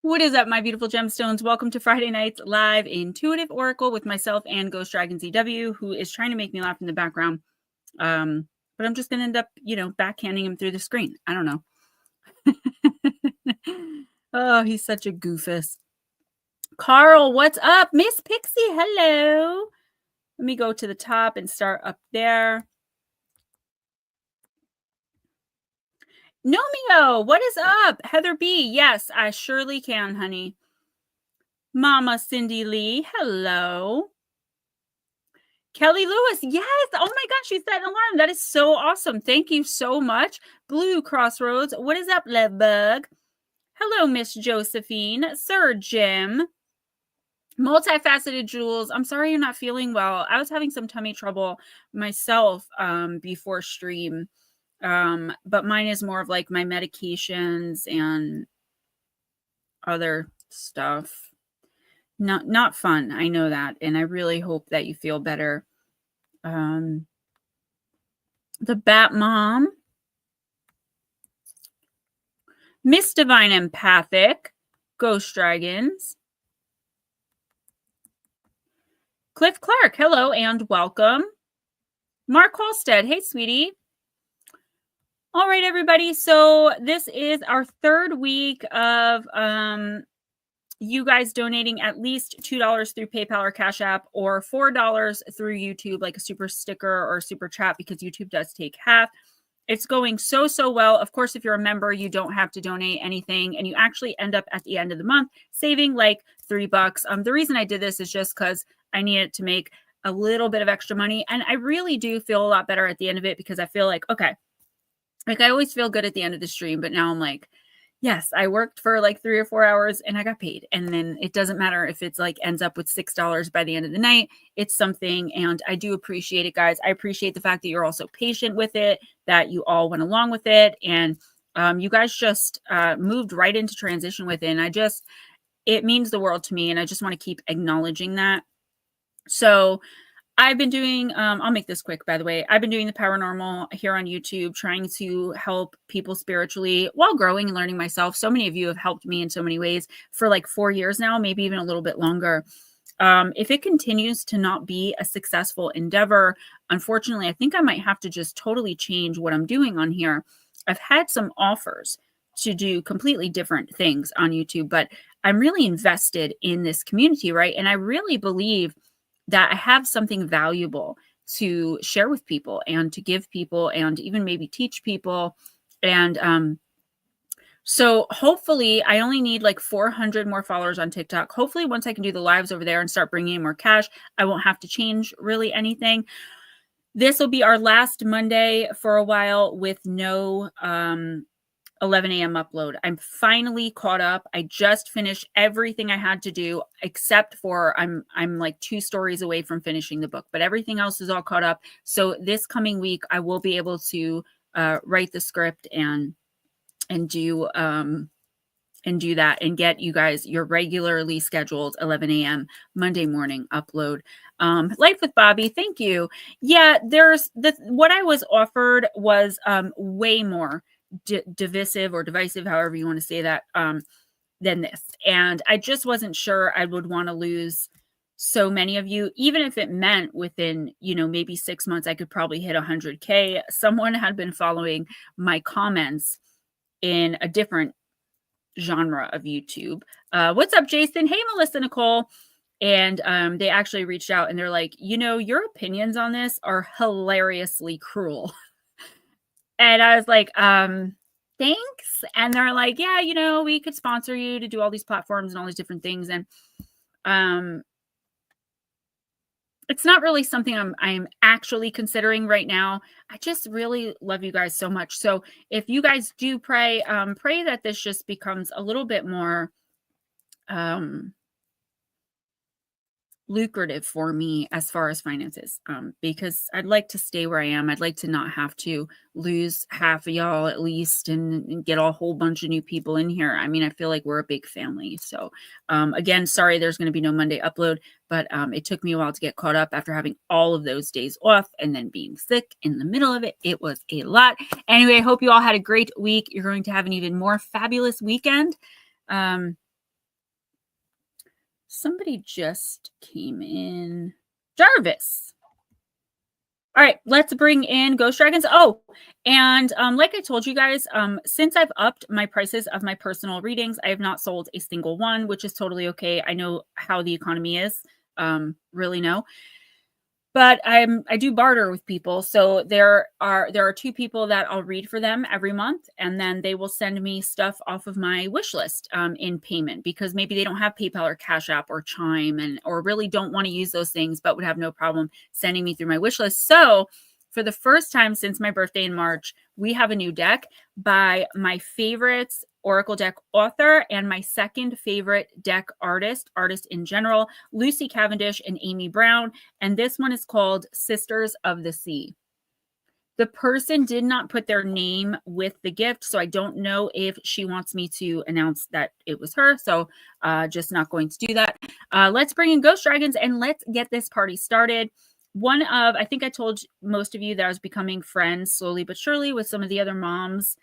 What is up, my beautiful gemstones? Welcome to Friday night's live intuitive oracle with myself and Ghosdragonzw, who is trying to make me laugh in the background. But I'm just going to end up, backhanding him through the screen. I don't know. Oh, he's such a goofus. Carl, what's up? Miss Pixie, hello. Let me go to the top and start up there. Nomio, what is up? Heather B, yes, I surely can, honey. Mama Cindy Lee, hello. Kelly Lewis, yes. Oh my gosh, you set an alarm. That is so awesome. Thank you so much. Blue Crossroads, what is up, Love Bug? Hello, Miss Josephine. Sir Jim. Multifaceted Jules, I'm sorry you're not feeling well. I was having some tummy trouble myself before stream. But mine is more of like my medications and other stuff. Not fun. I know that. And I really hope that you feel better. The Bat Mom. Miss Divine Empathic. Ghost Dragons. Cliff Clark, hello and welcome. Mark Halstead, hey sweetie. All right, everybody. So this is our third week of you guys donating at least $2 through PayPal or Cash App, or $4 through YouTube, like a super sticker or super chat, because YouTube does take half. It's going so well. Of course, if you're a member, you don't have to donate anything, and you actually end up at the end of the month saving like $3. The reason I did this is just because I needed to make a little bit of extra money, and I really do feel a lot better at the end of it, because I feel like, okay, like I always feel good at the end of the stream, but now I'm like, yes, I worked for like 3 or 4 hours and I got paid. And then it doesn't matter if it's like ends up with $6 by the end of the night. It's something. And I do appreciate it, guys. I appreciate the fact that you're also patient with it, that you all went along with it. And you guys just moved right into transition with it. And it means the world to me. And I just want to keep acknowledging that. So I've been doing, I'll make this quick, by the way. I've been doing the paranormal here on YouTube, trying to help people spiritually while growing and learning myself. So many of you have helped me in so many ways for like 4 years now, maybe even a little bit longer. If it continues to not be a successful endeavor, unfortunately, I think I might have to just totally change what I'm doing on here. I've had some offers to do completely different things on YouTube, but I'm really invested in this community, right? And I really believe that I have something valuable to share with people and to give people and even maybe teach people. And so hopefully I only need like 400 more followers on TikTok. Hopefully once I can do the lives over there and start bringing in more cash, I won't have to change really anything. This will be our last Monday for a while with no 11 a.m. upload. I'm finally caught up. I just finished everything I had to do, except for I'm like 2 stories away from finishing the book, but everything else is all caught up. So this coming week, I will be able to write the script and do that and get you guys your regularly scheduled 11 a.m. Monday morning upload. Life with Bobby, thank you. Yeah, what I was offered was way more divisive or divisive, however you want to say that, than this. And I just wasn't sure I would want to lose so many of you, even if it meant within, maybe 6 months, I could probably hit 100K. Someone had been following my comments in a different genre of YouTube. What's up, Jason? Hey, Melissa Nicole. And they actually reached out and they're like, your opinions on this are hilariously cruel. And I was like, thanks. And they're like, yeah, we could sponsor you to do all these platforms and all these different things. And it's not really something I'm actually considering right now. I just really love you guys so much. So if you guys do pray that this just becomes a little bit more lucrative for me as far as finances, because I'd like to stay where I am. I'd like to not have to lose half of y'all at least and get a whole bunch of new people in here. I mean, I feel like we're a big family. So again, sorry there's going to be no Monday upload, but it took me a while to get caught up after having all of those days off and then being sick in the middle of it. It was a lot. Anyway, I hope you all had a great week. You're going to have an even more fabulous weekend. Somebody just came in. Jarvis. All right, let's bring in Ghost Dragons. Oh, and like I told you guys, since I've upped my prices of my personal readings, I have not sold a single one, which is totally okay. I know how the economy is, really know. But I do barter with people. So there are two people that I'll read for them every month, and then they will send me stuff off of my wish list in payment, because maybe they don't have PayPal or Cash App or Chime or really don't want to use those things, but would have no problem sending me through my wish list. So for the first time since my birthday in March, we have a new deck by my favorite Oracle deck author and my second favorite deck artist in general, Lucy Cavendish and Amy Brown. And this one is called Sisters of the Sea. The person did not put their name with the gift, so I don't know if she wants me to announce that it was her. So just not going to do that. Let's bring in Ghost Dragons and let's get this party started. I think I told most of you that I was becoming friends slowly but surely with some of the other moms.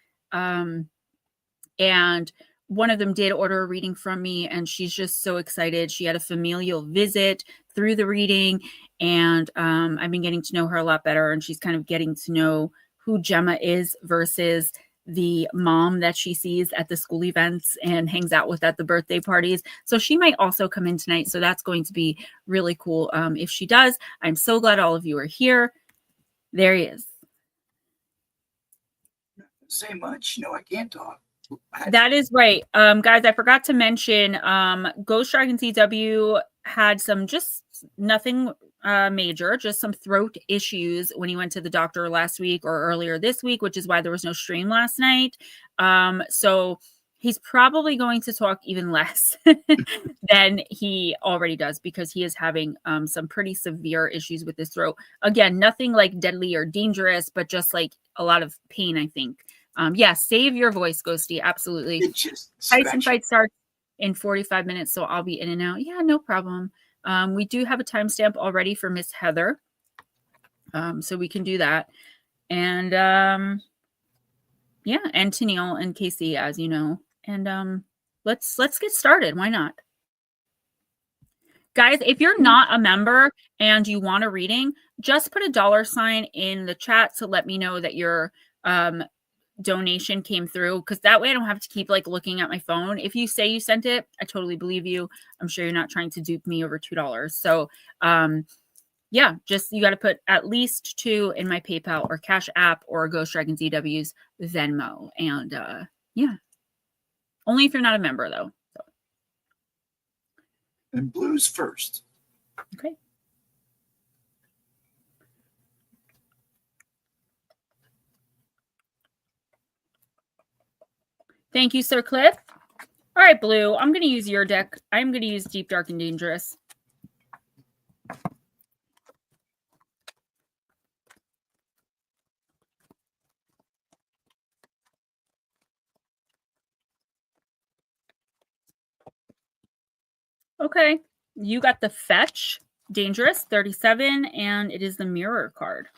And one of them did order a reading from me, and she's just so excited. She had a familial visit through the reading, and I've been getting to know her a lot better, and she's kind of getting to know who Gemma is versus the mom that she sees at the school events and hangs out with at the birthday parties. So she might also come in tonight. So that's going to be really cool if she does. I'm so glad all of you are here. There he is. Say much. No, I can't talk. That is right. Guys, I forgot to mention Ghosdragonzw had some just nothing major, just some throat issues when he went to the doctor last week or earlier this week, which is why there was no stream last night. So he's probably going to talk even less than he already does, because he is having some pretty severe issues with his throat. Again, nothing like deadly or dangerous, but just like a lot of pain, I think. Yeah, save your voice, Ghosty. Absolutely. Tyson fight starts in 45 minutes, so I'll be in and out. Yeah, no problem. We do have a timestamp already for Miss Heather, so we can do that. And yeah, and Tennille and Casey, as you know. And let's get started. Why not? Guys, if you're not a member and you want a reading, just put a $sign in the chat to let me know that your donation came through, because that way I don't have to keep like looking at my phone. If you say you sent it, I totally believe you. I'm sure you're not trying to dupe me over $2. So yeah, just you got to put at least 2 in my PayPal or Cash App or Ghosdragonzw's Venmo. And yeah, only if you're not a member though. So. And blues first. Okay. Thank you, Sir Cliff. All right, Blue, I'm going to use your deck. I'm going to use Deep, Dark, and Dangerous. Okay, you got the Fetch, Dangerous, 37, and it is the Mirror card.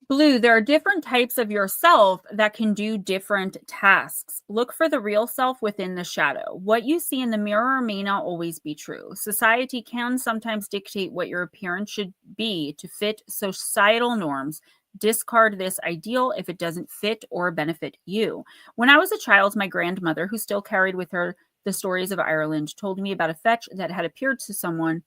Blue, there are different types of yourself that can do different tasks. Look for the real self within the shadow. What you see in the mirror may not always be true. Society can sometimes dictate what your appearance should be to fit societal norms. Discard this ideal if it doesn't fit or benefit you. When I was a child, my grandmother, who still carried with her the stories of Ireland, told me about a fetch that had appeared to someone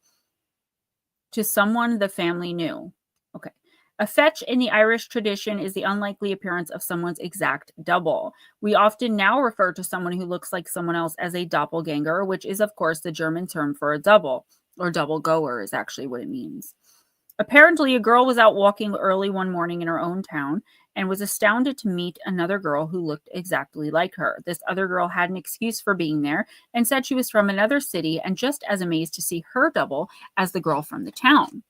the family knew. Okay. A fetch in the Irish tradition is the unlikely appearance of someone's exact double. We often now refer to someone who looks like someone else as a doppelganger, which is, of course, the German term for a double, or double goer is actually what it means. Apparently, a girl was out walking early one morning in her own town and was astounded to meet another girl who looked exactly like her. This other girl had an excuse for being there and said she was from another city and just as amazed to see her double as the girl from the town.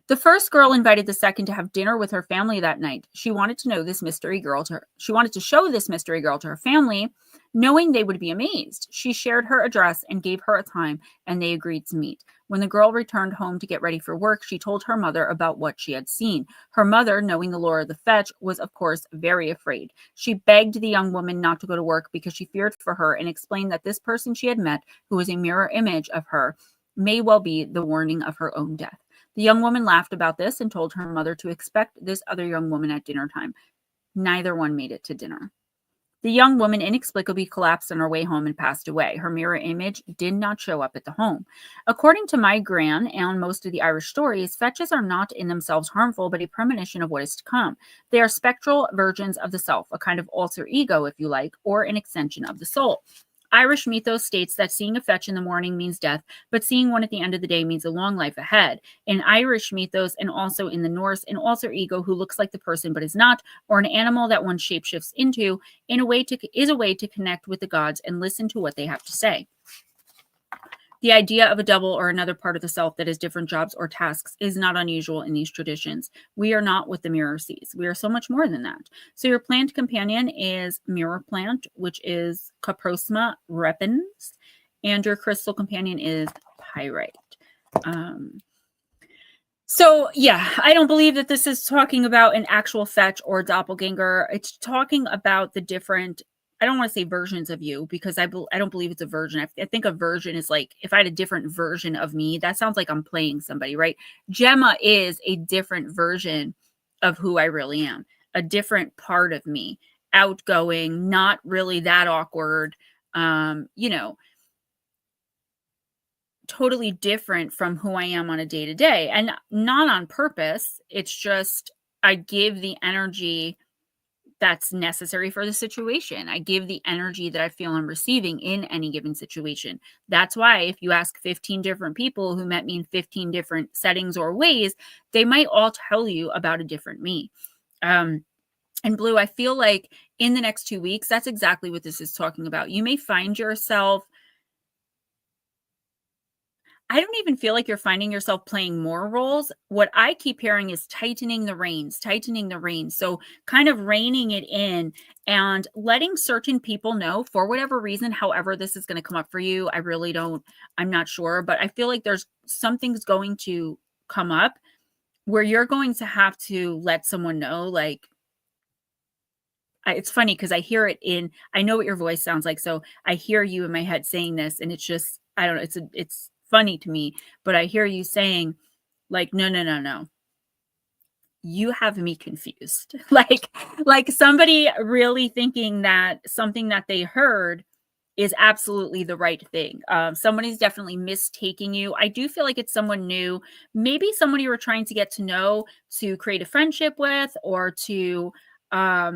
The first girl invited the second to have dinner with her family that night. She wanted to show this mystery girl to her family, knowing they would be amazed. She shared her address and gave her a time, and they agreed to meet. When the girl returned home to get ready for work, she told her mother about what she had seen. Her mother, knowing the lore of the fetch, was of course very afraid. She begged the young woman not to go to work because she feared for her, and explained that this person she had met, who was a mirror image of her, may well be the warning of her own death. The young woman laughed about this and told her mother to expect this other young woman at dinner time. Neither one made it to dinner. The young woman inexplicably collapsed on her way home and passed away. Her mirror image did not show up at the home. According to my gran and most of the Irish stories, fetches are not in themselves harmful, but a premonition of what is to come. They are spectral versions of the self, a kind of alter ego, if you like, or an extension of the soul. Irish mythos states that seeing a fetch in the morning means death, but seeing one at the end of the day means a long life ahead. In Irish mythos and also in the Norse, an alter ego who looks like the person but is not, or an animal that one shapeshifts into, is a way to connect with the gods and listen to what they have to say. The idea of a double or another part of the self that has different jobs or tasks is not unusual in these traditions. We are not what the mirror sees. We are so much more than that. So your plant companion is mirror plant, which is Caprosma repens, and your crystal companion is pyrite. So yeah, I don't believe that this is talking about an actual fetch or doppelganger. It's talking about the different, I don't want to say versions of you, because I don't believe it's a version. I think a version is like, if I had a different version of me, that sounds like I'm playing somebody, right? Gemma is a different version of who I really am, a different part of me, outgoing, not really that awkward, totally different from who I am on a day-to-day, and not on purpose. It's just I give the energy that's necessary for the situation. I give the energy that I feel I'm receiving in any given situation. That's why if you ask 15 different people who met me in 15 different settings or ways, they might all tell you about a different me. And Blue, I feel like in the next 2 weeks, that's exactly what this is talking about. You may find yourself, I don't even feel like you're finding yourself playing more roles. What I keep hearing is tightening the reins. So kind of reining it in and letting certain people know for whatever reason, however this is going to come up for you. I'm not sure, but I feel like there's something's going to come up where you're going to have to let someone know, like, it's funny because I hear it I know what your voice sounds like. So I hear you in my head saying this, and it's just, I don't know, it's funny to me, but I hear you saying like, no. You have me confused. like somebody really thinking that something that they heard is absolutely the right thing. Somebody's definitely mistaking you. I do feel like it's someone new, maybe somebody you were trying to get to know, to create a friendship with, or to, I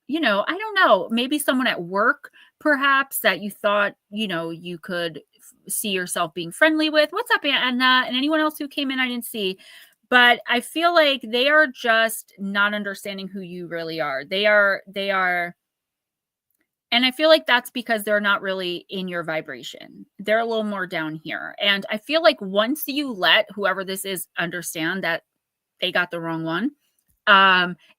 don't know, maybe someone at work, perhaps, that you thought, you could see yourself being friendly with. What's up, Anna? And anyone else who came in, I didn't see. But I feel like they are just not understanding who you really are. They are, and I feel like that's because they're not really in your vibration. They're a little more down here. And I feel like once you let whoever this is understand that they got the wrong one,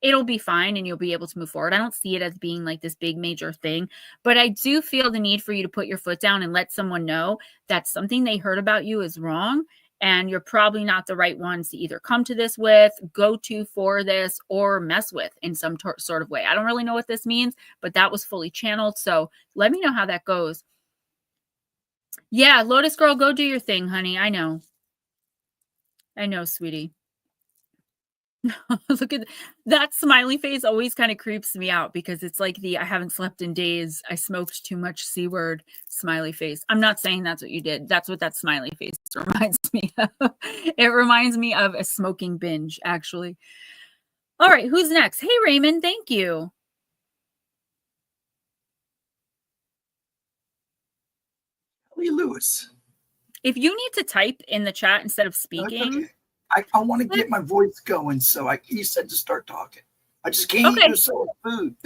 it'll be fine and you'll be able to move forward. I don't see it as being like this big major thing, but I do feel the need for you to put your foot down and let someone know that something they heard about you is wrong, and you're probably not the right ones to either come to this with, go to for this, or mess with in some sort of way. I don't really know what this means, but that was fully channeled. So let me know how that goes. Yeah, Lotus Girl, go do your thing, honey. I know, sweetie. Look at that smiley face. Always kind of creeps me out because it's like I haven't slept in days, I smoked too much C word smiley face. I'm not saying that's what you did. That's what that smiley face reminds me of. It reminds me of a smoking binge, actually. All right, who's next? Hey, Raymond, thank you. Kelly Lewis. If you need to type in the chat instead of speaking. Okay. I want to get my voice going, so you said to start talking. I just can't eat no food.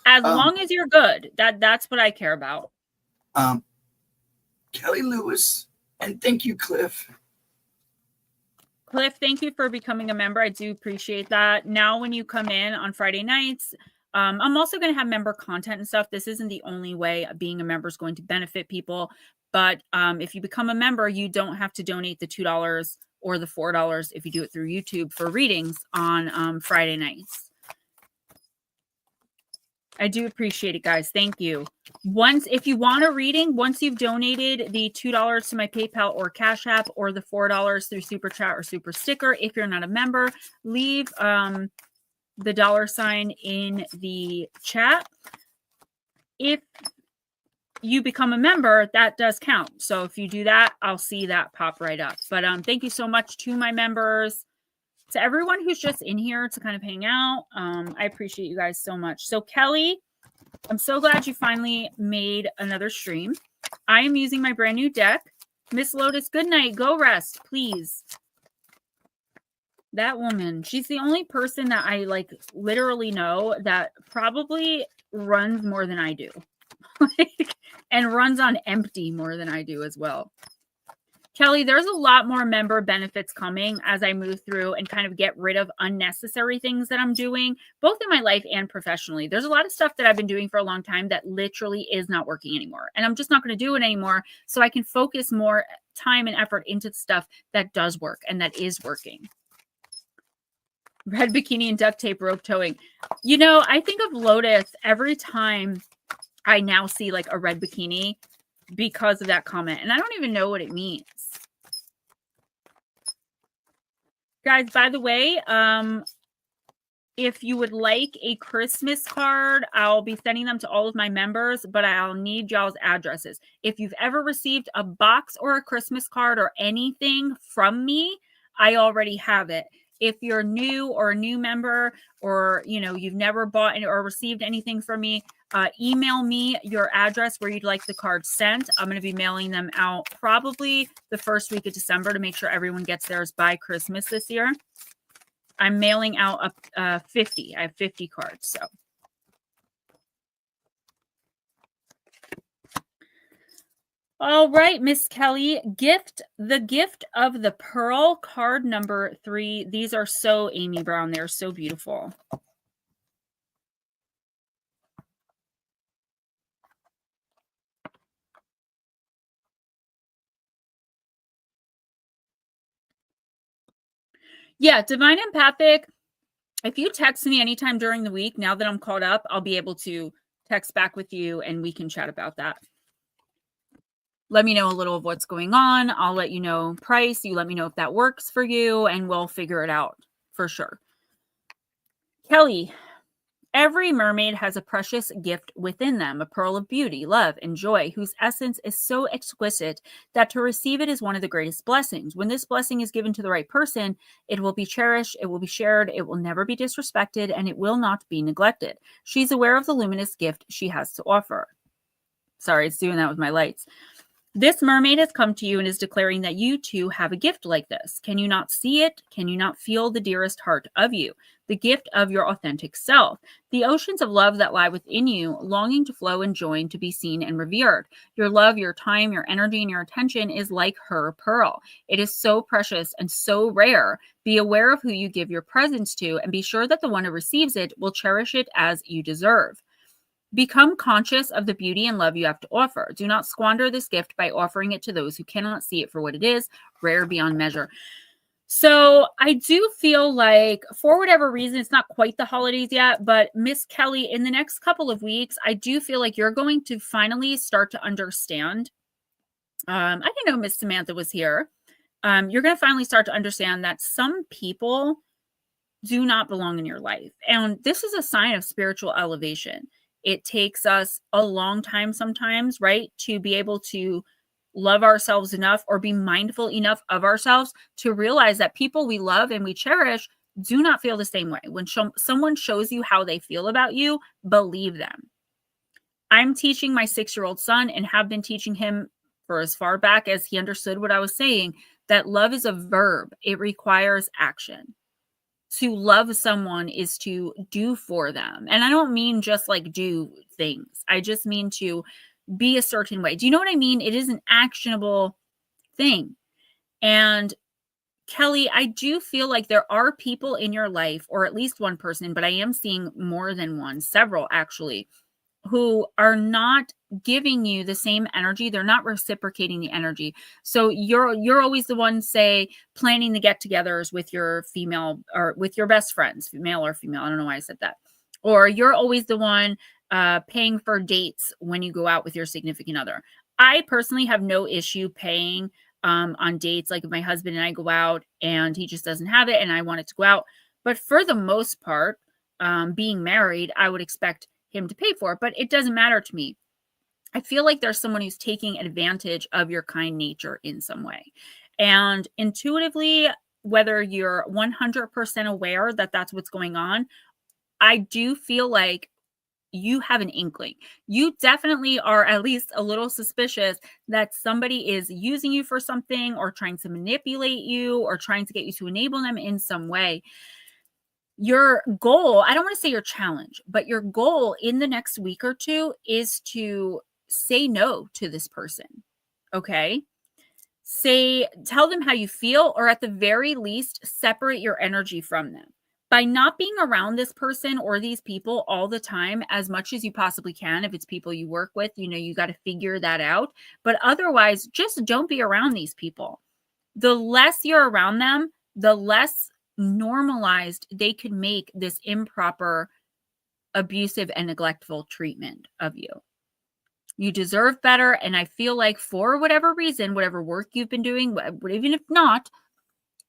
As long as you're good, that's what I care about. Kelly Lewis, and thank you, Cliff. Cliff, thank you for becoming a member. I do appreciate that. Now, when you come in on Friday nights, I'm also going to have member content and stuff. This isn't the only way being a member is going to benefit people. But if you become a member, you don't have to donate the $2 or the $4 if you do it through YouTube for readings on Friday nights. I do appreciate it, guys. Thank you. If you want a reading, once you've donated the $2 to my PayPal or Cash App or the $4 through Super Chat or Super Sticker, if you're not a member, leave the $ in the chat. If you become a member, that does count. So if you do that, I'll see that pop right up. But thank you so much to my members. To everyone who's just in here to kind of hang out. I appreciate you guys so much. So Kelly, I'm so glad you finally made another stream. I am using my brand new deck. Miss Lotus, good night. Go rest, please. That woman, she's the only person that I literally know that probably runs more than I do. And runs on empty more than I do as well. Kelly, there's a lot more member benefits coming as I move through and kind of get rid of unnecessary things that I'm doing, both in my life and professionally. There's a lot of stuff that I've been doing for a long time that literally is not working anymore. And I'm just not going to do it anymore so I can focus more time and effort into stuff that does work and that is working. Red bikini and duct tape rope towing. You know, I think of Lotus every time I now see a red bikini because of that comment. And I don't even know what it means. Guys, by the way, if you would like a Christmas card, I'll be sending them to all of my members, but I'll need y'all's addresses. If you've ever received a box or a Christmas card or anything from me, I already have it. If you're new or a new member or, you've never bought or received anything from me, email me your address where you'd like the card sent. I'm going to be mailing them out probably the first week of December to make sure everyone gets theirs by Christmas this year. I'm mailing out 50. I have 50 cards. So. All right, Miss Kelly, the gift of the pearl, card number 3. These are so Amy Brown. They're so beautiful. Yeah, Divine Empathic. If you text me anytime during the week, now that I'm caught up, I'll be able to text back with you and we can chat about that. Let me know a little of what's going on. I'll let you know price. You let me know if that works for you and we'll figure it out for sure. Kelly, every mermaid has a precious gift within them, a pearl of beauty, love, and joy, whose essence is so exquisite that to receive it is one of the greatest blessings. When this blessing is given to the right person, it will be cherished, it will be shared, it will never be disrespected, and it will not be neglected. She's aware of the luminous gift she has to offer. Sorry, it's doing that with my lights. This mermaid has come to you and is declaring that you too have a gift like this. Can you not see it? Can you not feel the dearest heart of you? The gift of your authentic self. The oceans of love that lie within you, longing to flow and join to be seen and revered. Your love, your time, your energy, and your attention is like her pearl. It is so precious and so rare. Be aware of who you give your presence to and be sure that the one who receives it will cherish it as you deserve. Become conscious of the beauty and love you have to offer. Do not squander this gift by offering it to those who cannot see it for what it is, rare beyond measure. So I do feel like, for whatever reason, it's not quite the holidays yet, but Miss Kelly, in the next couple of weeks, I do feel like you're going to finally start to understand. I didn't know Miss Samantha was here. You're going to finally start to understand that some people do not belong in your life. And this is a sign of spiritual elevation. It takes us a long time sometimes, right, to be able to love ourselves enough or be mindful enough of ourselves to realize that people we love and we cherish do not feel the same way. When someone shows you how they feel about you, believe them. I'm teaching my 6-year-old son and have been teaching him for as far back as he understood what I was saying, that love is a verb. It requires action. To love someone is to do for them. And I don't mean just do things. I just mean to be a certain way. Do you know what I mean? It is an actionable thing. And Kelly, I do feel like there are people in your life, or at least one person, but I am seeing more than one, several actually, who are not giving you the same energy. They're not reciprocating the energy. So you're always the one, say, planning the get-togethers with your female or with your best friends, male or female. I don't know why I said that. Or you're always the one paying for dates when you go out with your significant other. I personally have no issue paying on dates. Like if my husband and I go out and he just doesn't have it and I want it to go out. But for the most part, being married, I would expect him to pay for it, but it doesn't matter to me. I feel like there's someone who's taking advantage of your kind nature in some way. And intuitively, whether you're 100% aware that that's what's going on, I do feel like you have an inkling. You definitely are at least a little suspicious that somebody is using you for something or trying to manipulate you or trying to get you to enable them in some way. Your goal, I don't want to say your challenge, but your goal in the next week or two is to say no to this person. Okay? Tell them how you feel, or at the very least, separate your energy from them. By not being around this person or these people all the time as much as you possibly can, if it's people you work with, you got to figure that out. But otherwise, just don't be around these people. The less you're around them, the less normalized they could make this improper, abusive, and neglectful treatment of you. You deserve better. And I feel like for whatever reason, whatever work you've been doing, even if not,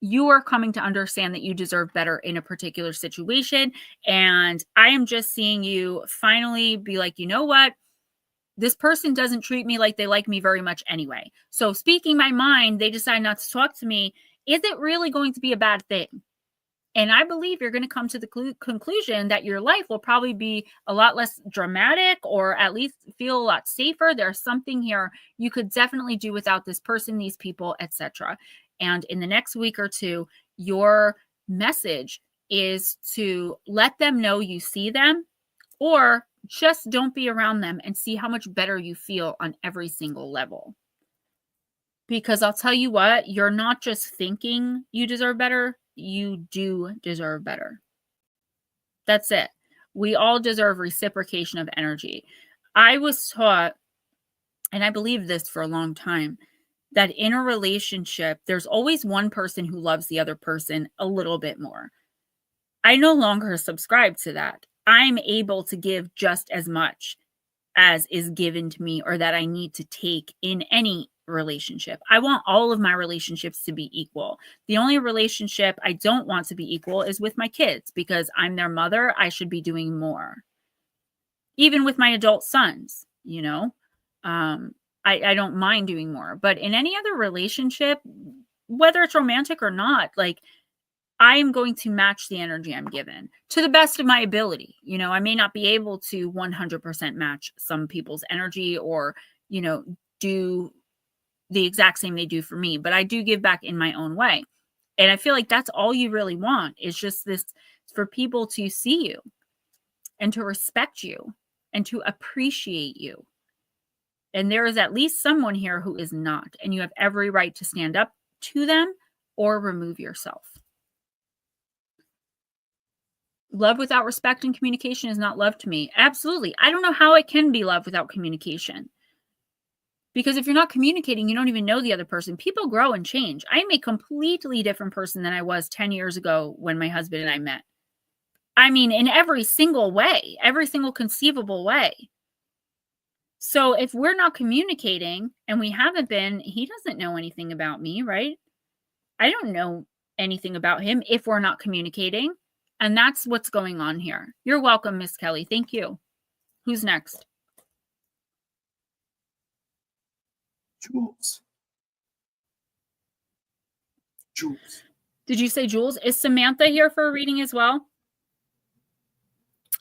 you are coming to understand that you deserve better in a particular situation. And I am just seeing you finally be like, you know what? This person doesn't treat me like they like me very much anyway. So speaking my mind, they decide not to talk to me. Is it really going to be a bad thing? And I believe you're going to come to the conclusion that your life will probably be a lot less dramatic, or at least feel a lot safer. There's something here you could definitely do without this person, these people, etc. And in the next week or two, your message is to let them know you see them, or just don't be around them and see how much better you feel on every single level. Because I'll tell you what, you're not just thinking you deserve better, you do deserve better. That's it. We all deserve reciprocation of energy. I was taught, and I believed this for a long time, that in a relationship, there's always one person who loves the other person a little bit more. I no longer subscribe to that. I'm able to give just as much as is given to me, or that I need to take in any relationship. I want all of my relationships to be equal. The only relationship I don't want to be equal is with my kids, because I'm their mother. I should be doing more. Even with my adult sons, I don't mind doing more. But in any other relationship, whether it's romantic or not, like, I am going to match the energy I'm given to the best of my ability. I may not be able to 100% match some people's energy, or, do the exact same they do for me, but I do give back in my own way. And I feel like that's all you really want, is just this, for people to see you and to respect you and to appreciate you. And there is at least someone here who is not, and you have every right to stand up to them or remove yourself. Love without respect and communication is not love to me. Absolutely. I don't know how it can be love without communication. Because if you're not communicating, you don't even know the other person. People grow and change. I am a completely different person than I was 10 years ago when my husband and I met. I mean, in every single way, every single conceivable way. So if we're not communicating, and we haven't been, he doesn't know anything about me, right? I don't know anything about him if we're not communicating. And that's what's going on here. You're welcome, Miss Kelly. Thank you. Who's next? Jules. Did you say Jules? Is Samantha here for a reading as well?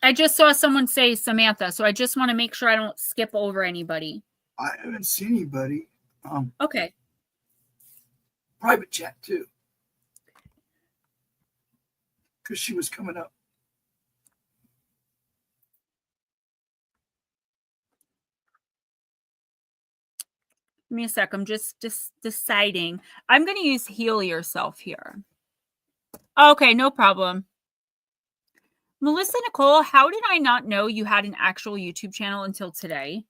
I just saw someone say Samantha, so I just want to make sure I don't skip over anybody. I haven't seen anybody. Okay. Private chat too, because she was coming up. Give me a sec. I'm just deciding. I'm going to use heal yourself here. Okay, no problem. Melissa Nicole, how did I not know you had an actual YouTube channel until today?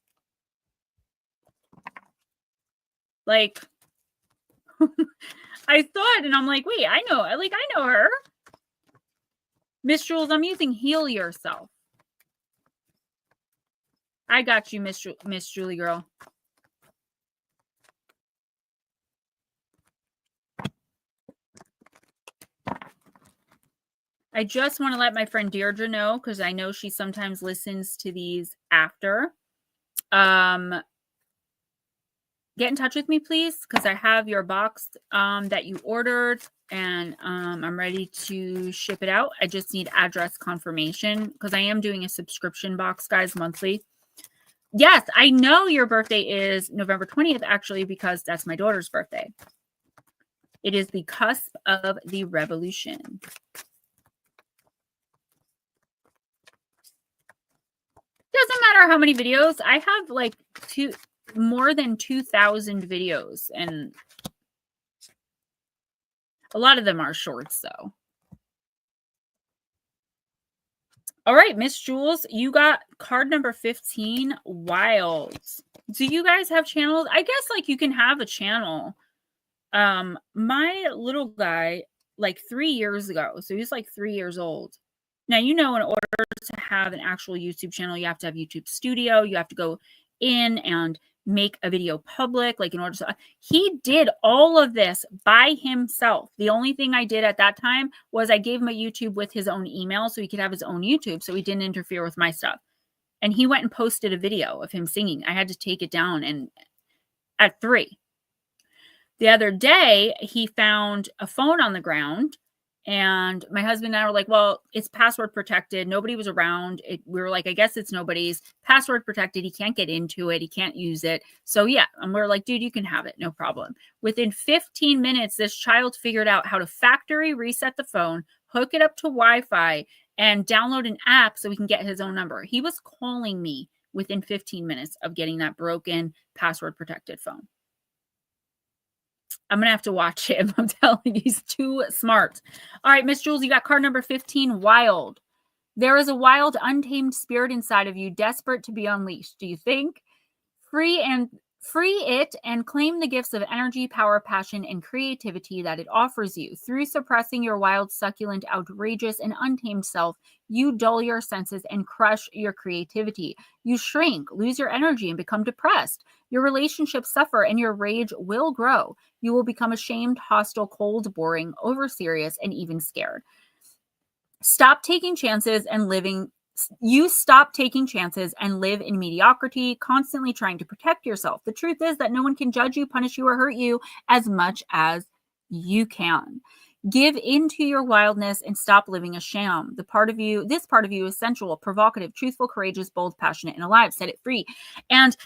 Like, I thought, and I'm like, wait, I know her. Miss Jules, I'm using heal yourself. I got you, Miss Julie girl. I just want to let my friend Deirdre know, because I know she sometimes listens to these after. Get in touch with me, please, because I have your box that you ordered, and I'm ready to ship it out. I just need address confirmation, because I am doing a subscription box, guys, monthly. Yes, I know your birthday is November 20th, actually, because that's my daughter's birthday. It is the cusp of the revolution. Doesn't matter how many videos. I have like more than 2,000 videos, and a lot of them are shorts, though. All right, Miss Jules, you got card number 15, Wild. Do you guys have channels? I guess like you can have a channel. My little guy, like 3 years ago, so he's like 3 years old. Now, you know, in order to have an actual YouTube channel, you have to have YouTube Studio. You have to go in and make a video public, like in order to, he did all of this by himself. The only thing I did at that time was I gave him a YouTube with his own email so he could have his own YouTube, so he didn't interfere with my stuff. And he went and posted a video of him singing. I had to take it down, and at 3. The other day, he found a phone on the ground, and my husband and I were like, well, it's password protected. Nobody was around. We were like, I guess it's nobody's. Password protected. He can't get into it. He can't use it. So yeah, and we're like, dude, you can have it. No problem. Within 15 minutes, this child figured out how to factory reset the phone, hook it up to Wi-Fi, and download an app so we can get his own number. He was calling me within 15 minutes of getting that broken password protected phone. I'm going to have to watch him. I'm telling you, he's too smart. All right, Miss Jules, you got card number 15, Wild. There is a wild, untamed spirit inside of you, desperate to be unleashed. Do you think? Free it and claim the gifts of energy, power, passion, and creativity that it offers you. Through suppressing your wild, succulent, outrageous, and untamed self, you dull your senses and crush your creativity. You shrink, lose your energy, and become depressed. Your relationships suffer and your rage will grow. You will become ashamed, hostile, cold, boring, over-serious, and even scared. Stop taking chances and living. You stop taking chances and live in mediocrity, constantly trying to protect yourself. The truth is that no one can judge you, punish you, or hurt you as much as you can. Give into your wildness and stop living a sham. This part of you is sensual, provocative, truthful, courageous, bold, passionate, and alive. Set it free. And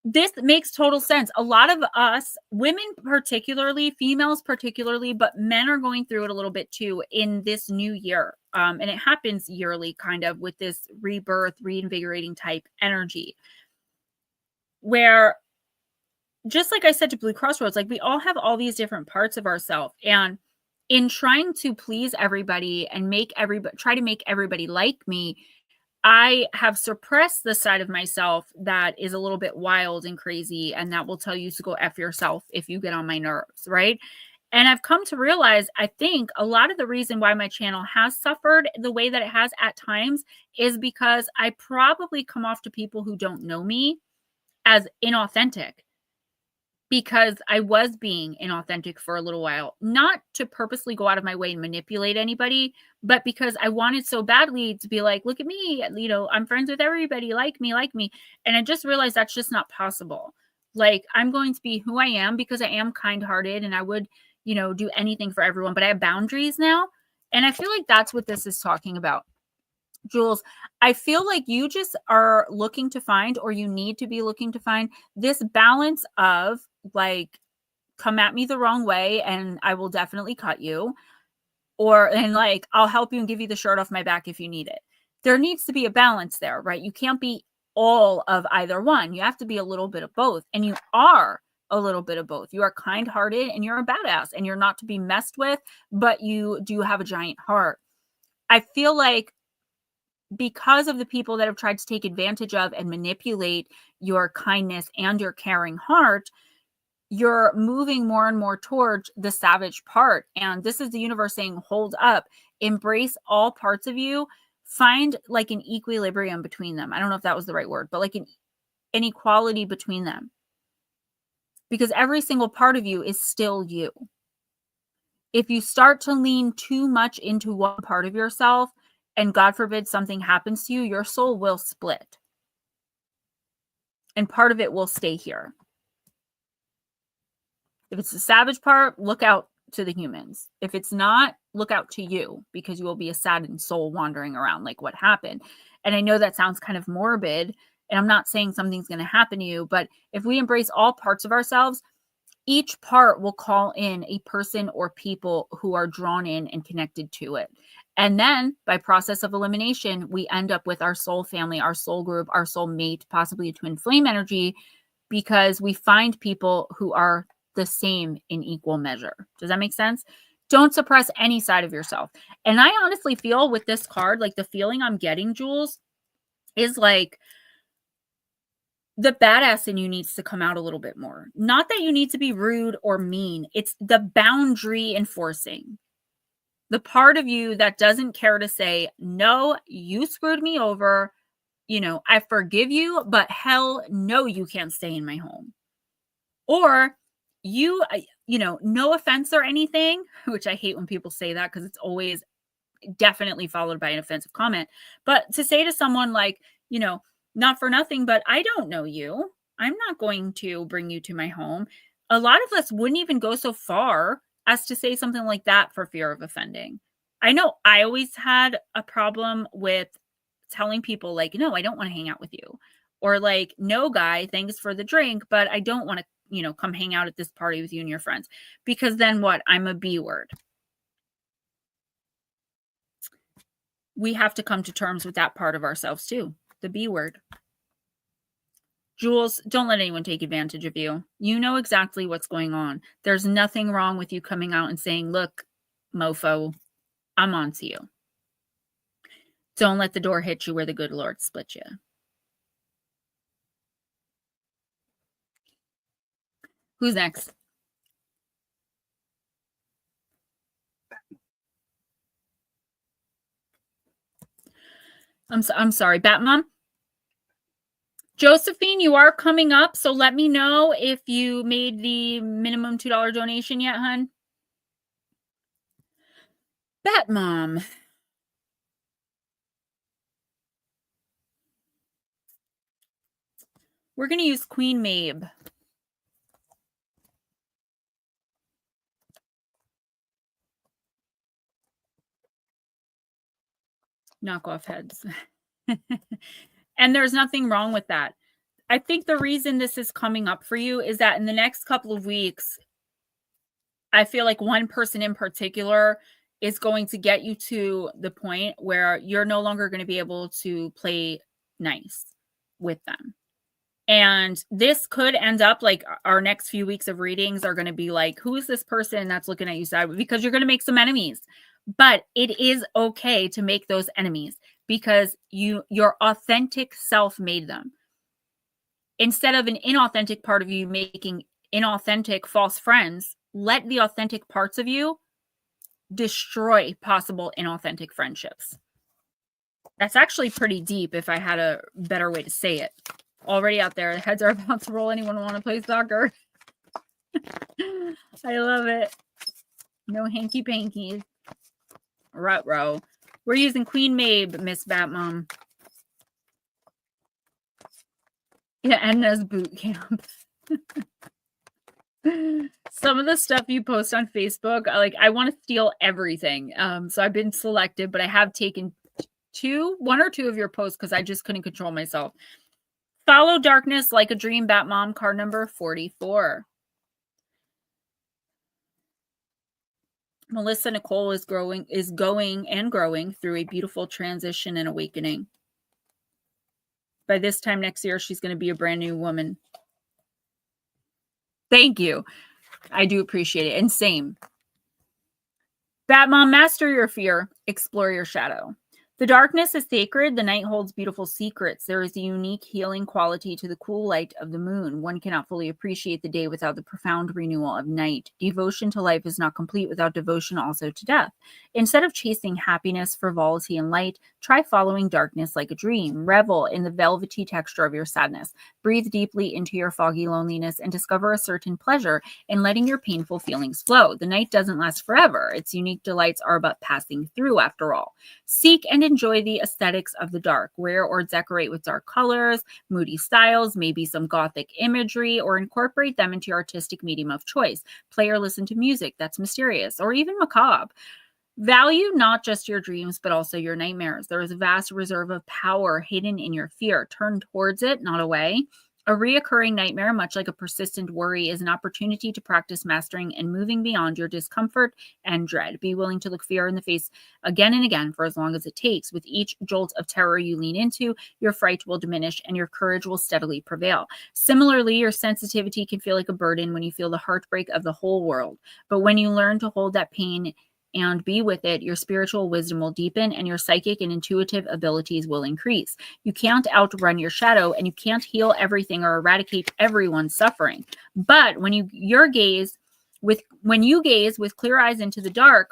this makes total sense. A lot of us, women particularly, females particularly, but men are going through it a little bit too in this new year. And it happens yearly, kind of, with this rebirth, reinvigorating type energy. Where, just like I said to Blue Crossroads, like we all have all these different parts of ourselves. And in trying to please everybody and try to make everybody like me, I have suppressed the side of myself that is a little bit wild and crazy, and that will tell you to go F yourself if you get on my nerves, right? And I've come to realize, I think a lot of the reason why my channel has suffered the way that it has at times is because I probably come off to people who don't know me as inauthentic, because I was being inauthentic for a little while, not to purposely go out of my way and manipulate anybody, but because I wanted so badly to be like, look at me, you know, I'm friends with everybody, like me. And I just realized that's just not possible. Like, I'm going to be who I am because I am kind-hearted and I would, you know, do anything for everyone, but I have boundaries now. And I feel like that's what this is talking about. Jules, I feel like you just are looking to find, or you need to be looking to find, this balance of like, come at me the wrong way and I will definitely cut you, and like, I'll help you and give you the shirt off my back if you need it. There needs to be a balance there, right? You can't be all of either one. You have to be a little bit of both. And you are a little bit of both. You are kind-hearted and you're a badass and you're not to be messed with, but you do have a giant heart. I feel like because of the people that have tried to take advantage of and manipulate your kindness and your caring heart, you're moving more and more towards the savage part. And this is the universe saying, hold up, embrace all parts of you, find like an equilibrium between them. I don't know if that was the right word, but like an equality between them. Because every single part of you is still you. If you start to lean too much into one part of yourself, and God forbid something happens to you, your soul will split. And part of it will stay here. If it's the savage part, look out to the humans. If it's not, look out to you, because you will be a saddened soul wandering around like what happened. And I know that sounds kind of morbid, and I'm not saying something's going to happen to you, but if we embrace all parts of ourselves, each part will call in a person or people who are drawn in and connected to it. And then by process of elimination, we end up with our soul family, our soul group, our soul mate, possibly a twin flame energy, because we find people who are the same in equal measure. Does that make sense? Don't suppress any side of yourself. And I honestly feel with this card, like the feeling I'm getting, Jules, is like the badass in you needs to come out a little bit more. Not that you need to be rude or mean. It's the boundary enforcing. The part of you that doesn't care to say, no, you screwed me over. You know, I forgive you, but hell no, you can't stay in my home. Or you know, no offense or anything, which I hate when people say that because it's always definitely followed by an offensive comment. But to say to someone like, you know, not for nothing, but I don't know you. I'm not going to bring you to my home. A lot of us wouldn't even go so far as to say something like that for fear of offending. I know I always had a problem with telling people like, no, I don't want to hang out with you. Or like, no, guy, thanks for the drink, but I don't want to, you know, come hang out at this party with you and your friends. Because then what? I'm a B word. We have to come to terms with that part of ourselves too. The B word. Jules, don't let anyone take advantage of you. You know exactly what's going on. There's nothing wrong with you coming out and saying, look, mofo, I'm on to you. Don't let the door hit you where the good Lord split you. Who's next? I'm sorry, Batmom. Josephine, you are coming up, so let me know if you made the minimum $2 donation yet, hun. Batmom. We're going to use Queen Mabe. Knock off heads. And there's nothing wrong with that. I think the reason this is coming up for you is that in the next couple of weeks, I feel like one person in particular is going to get you to the point where you're no longer going to be able to play nice with them. And this could end up like our next few weeks of readings are going to be like, who is this person that's looking at you sideways? Because you're going to make some enemies. But it is okay to make those enemies because your authentic self made them. Instead of an inauthentic part of you making inauthentic false friends, let the authentic parts of you destroy possible inauthentic friendships. That's actually pretty deep if I had a better way to say it. Already out there, the heads are about to roll. Anyone want to play soccer? I love it. No hanky-pankies. Ruh-roh. We're using Queen Mabe, Miss Batmom. Yeah, Edna's boot camp. Some of the stuff you post on Facebook, I want to steal everything. So I've been selective, but I have taken one or two of your posts because I just couldn't control myself. Follow darkness like a dream, Batmom, card number 44. Melissa Nicole is going and growing through a beautiful transition and awakening. By this time next year, she's going to be a brand new woman. Thank you. I do appreciate it. And same. Batmom, master your fear, explore your shadow. The darkness is sacred. The night holds beautiful secrets. There is a unique healing quality to the cool light of the moon. One cannot fully appreciate the day without the profound renewal of night. Devotion to life is not complete without devotion also to death. Instead of chasing happiness, frivolity, and light, try following darkness like a dream. Revel in the velvety texture of your sadness. Breathe deeply into your foggy loneliness and discover a certain pleasure in letting your painful feelings flow. The night doesn't last forever. Its unique delights are but passing through after all. Seek and enjoy the aesthetics of the dark. Wear or decorate with dark colors, moody styles, maybe some gothic imagery, or incorporate them into your artistic medium of choice. Play or listen to music that's mysterious or even macabre. Value not just your dreams, but also your nightmares. There is a vast reserve of power hidden in your fear. Turn towards it, not away. A reoccurring nightmare, much like a persistent worry, is an opportunity to practice mastering and moving beyond your discomfort and dread. Be willing to look fear in the face again and again for as long as it takes. With each jolt of terror you lean into, your fright will diminish and your courage will steadily prevail. Similarly, your sensitivity can feel like a burden when you feel the heartbreak of the whole world. But when you learn to hold that pain and be with it, your spiritual wisdom will deepen and your psychic and intuitive abilities will increase. You can't outrun your shadow and you can't heal everything or eradicate everyone's suffering. But when you gaze with clear eyes into the dark,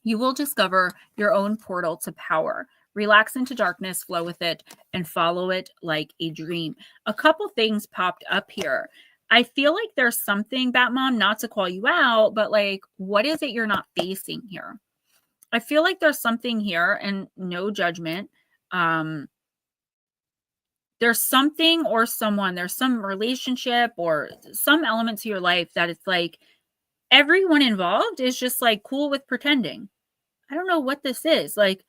you will discover your own portal to power. Relax into darkness, flow with it, and follow it like a dream. A couple things popped up here. I feel like there's something, Batmom, not to call you out, but like, what is it you're not facing here? I feel like there's something here, and no judgment. There's something or someone, there's some relationship or some element to your life that it's like everyone involved is just like cool with pretending. I don't know what this is. Like,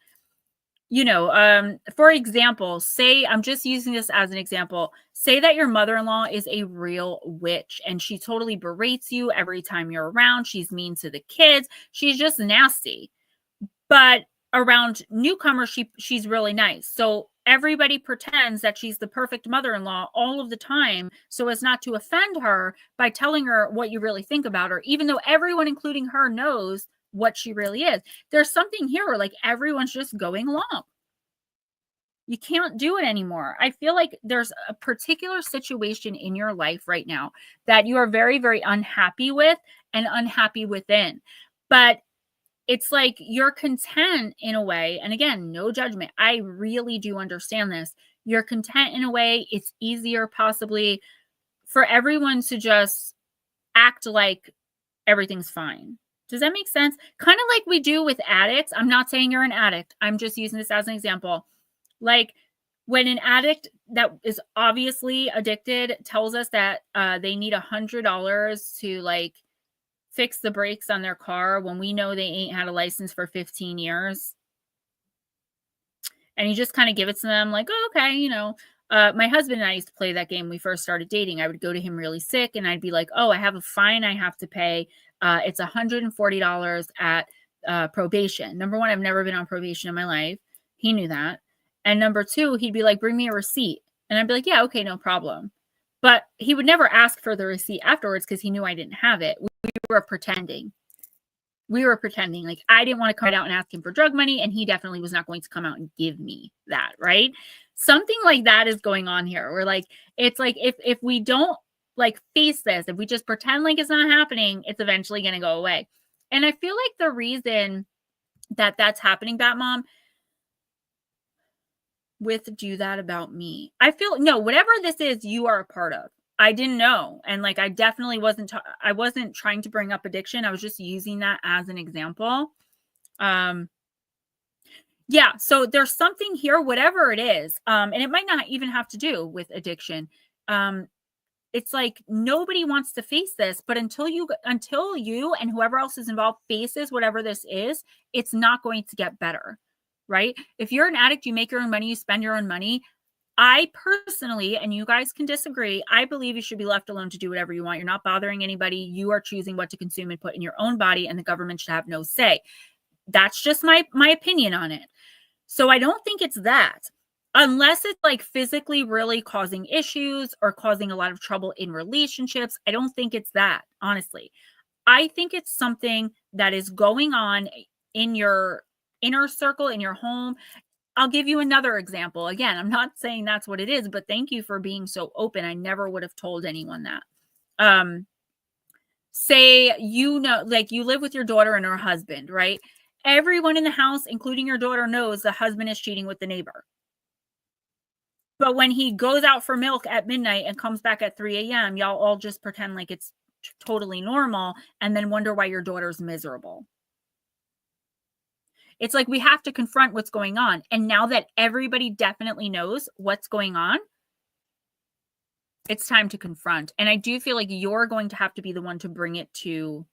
for example, say, I'm just using this as an example, say that your mother-in-law is a real witch and she totally berates you every time you're around. She's mean to the kids. She's just nasty. But around newcomers, she's really nice. So everybody pretends that she's the perfect mother-in-law all of the time so as not to offend her by telling her what you really think about her, even though everyone, including her, knows what she really is. There's something here where like everyone's just going along. You can't do it anymore. I feel like there's a particular situation in your life right now that you are very, very unhappy with and unhappy within. But it's like you're content in a way. And again, no judgment. I really do understand this. You're content in a way. It's easier possibly for everyone to just act like everything's fine. Does that make sense? Kind of like we do with addicts. I'm not saying you're an addict. I'm just using this as an example. Like when an addict that is obviously addicted tells us that they need $100 to like fix the brakes on their car when we know they ain't had a license for 15 years. And you just kind of give it to them like, oh, okay, my husband and I used to play that game when we first started dating. I would go to him really sick and I'd be like, oh, I have a fine I have to pay. It's $140 at probation. Number one, I've never been on probation in my life. He knew that. And number two, he'd be like, bring me a receipt. And I'd be like, yeah, okay, no problem. But he would never ask for the receipt afterwards because he knew I didn't have it. We were pretending. Like I didn't want to come out and ask him for drug money, and he definitely was not going to come out and give me that, right? Something like that is going on here. Where like it's like if we don't like face this, if we just pretend like it's not happening, it's eventually going to go away. And I feel like the reason that that's happening, Batmom, with do that about me. I feel no, whatever this is, you are a part of. I didn't know. And like, I definitely wasn't trying to bring up addiction. I was just using that as an example. Yeah. So there's something here, whatever it is. And it might not even have to do with addiction. It's like, nobody wants to face this, but until you and whoever else is involved faces whatever this is, it's not going to get better. Right? If you're an addict, you make your own money, you spend your own money. I personally, and you guys can disagree, I believe you should be left alone to do whatever you want. You're not bothering anybody. You are choosing what to consume and put in your own body, and the government should have no say. That's just my opinion on it. So I don't think it's that. Unless it's like physically really causing issues or causing a lot of trouble in relationships, I don't think it's that, honestly. I think it's something that is going on in your inner circle, in your home. I'll give you another example. Again, I'm not saying that's what it is, but thank you for being so open. I never would have told anyone that. Say, like you live with your daughter and her husband, right? Everyone in the house, including your daughter, knows the husband is cheating with the neighbor. But when he goes out for milk at midnight and comes back at 3 a.m., y'all all just pretend like it's totally normal and then wonder why your daughter's miserable. It's like we have to confront what's going on. And now that everybody definitely knows what's going on, it's time to confront. And I do feel like you're going to have to be the one to bring it to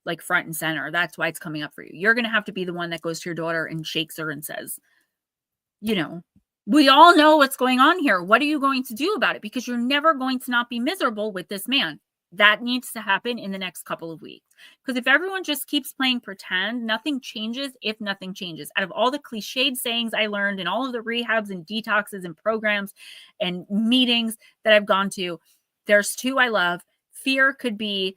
like front and center. That's why it's coming up for you. You're going to have to be the one that goes to your daughter and shakes her and says, you know, we all know what's going on here. What are you going to do about it? Because you're never going to not be miserable with this man. That needs to happen in the next couple of weeks. Because if everyone just keeps playing pretend, nothing changes if nothing changes. Out of all the cliched sayings I learned in all of the rehabs and detoxes and programs and meetings that I've gone to, there's two I love. Fear could be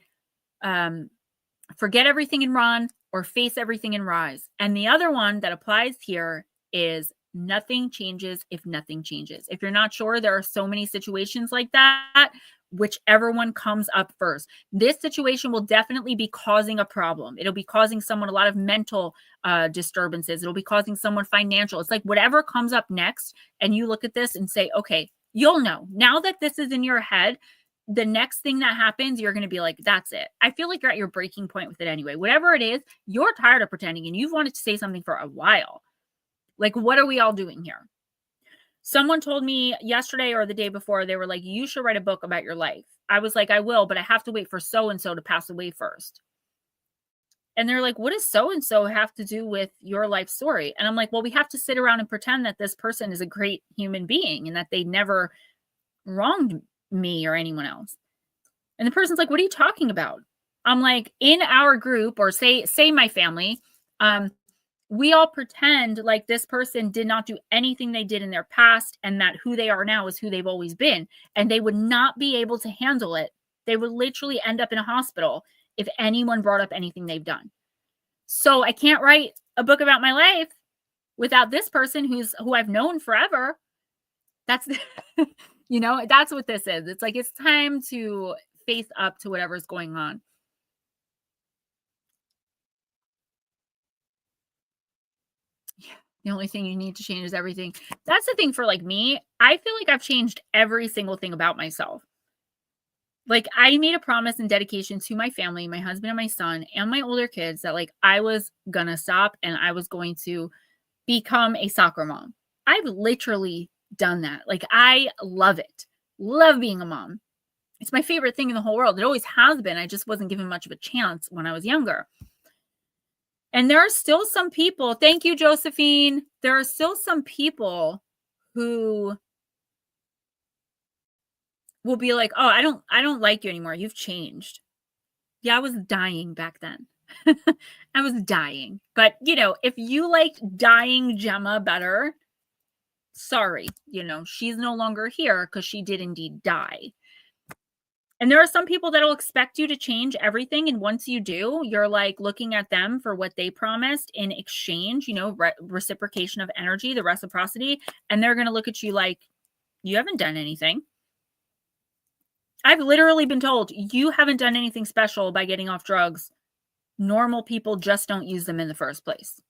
forget everything and run, or face everything and rise. And the other one that applies here is nothing changes if nothing changes. If you're not sure, there are so many situations like that. Whichever one comes up first. This situation will definitely be causing a problem. It'll be causing someone a lot of mental disturbances. It'll be causing someone financial. It's like whatever comes up next, and you look at this and say, okay, you'll know. Now that this is in your head, the next thing that happens, you're going to be like, that's it. I feel like you're at your breaking point with it anyway. Whatever it is, you're tired of pretending and you've wanted to say something for a while. Like, what are we all doing here? Someone told me yesterday or the day before, they were like, you should write a book about your life. I was like, I will, but I have to wait for so-and-so to pass away first. And they're like, what does so-and-so have to do with your life story? And I'm like, well, we have to sit around and pretend that this person is a great human being and that they never wronged me or anyone else. And the person's like, what are you talking about? I'm like, in our group, or say my family, we all pretend like this person did not do anything they did in their past and that who they are now is who they've always been. And they would not be able to handle it. They would literally end up in a hospital if anyone brought up anything they've done. So I can't write a book about my life without this person who I've known forever. That's, that's what this is. It's like, it's time to face up to whatever's going on. The only thing you need to change is everything. That's the thing for like me. I feel like I've changed every single thing about myself. Like I made a promise and dedication to my family, my husband and my son and my older kids that like I was going to stop and I was going to become a soccer mom. I've literally done that. Like I love it. Love being a mom. It's my favorite thing in the whole world. It always has been. I just wasn't given much of a chance when I was younger. And there are still some people, thank you, Josephine. There are still some people who will be like, oh, I don't like you anymore. You've changed. Yeah, I was dying back then. I was dying. But, if you liked dying Gemma better, sorry, she's no longer here because she did indeed die. And there are some people that will expect you to change everything. And once you do, you're like looking at them for what they promised in exchange, reciprocation of energy, the reciprocity. And they're going to look at you like, you haven't done anything. I've literally been told you haven't done anything special by getting off drugs. Normal people just don't use them in the first place.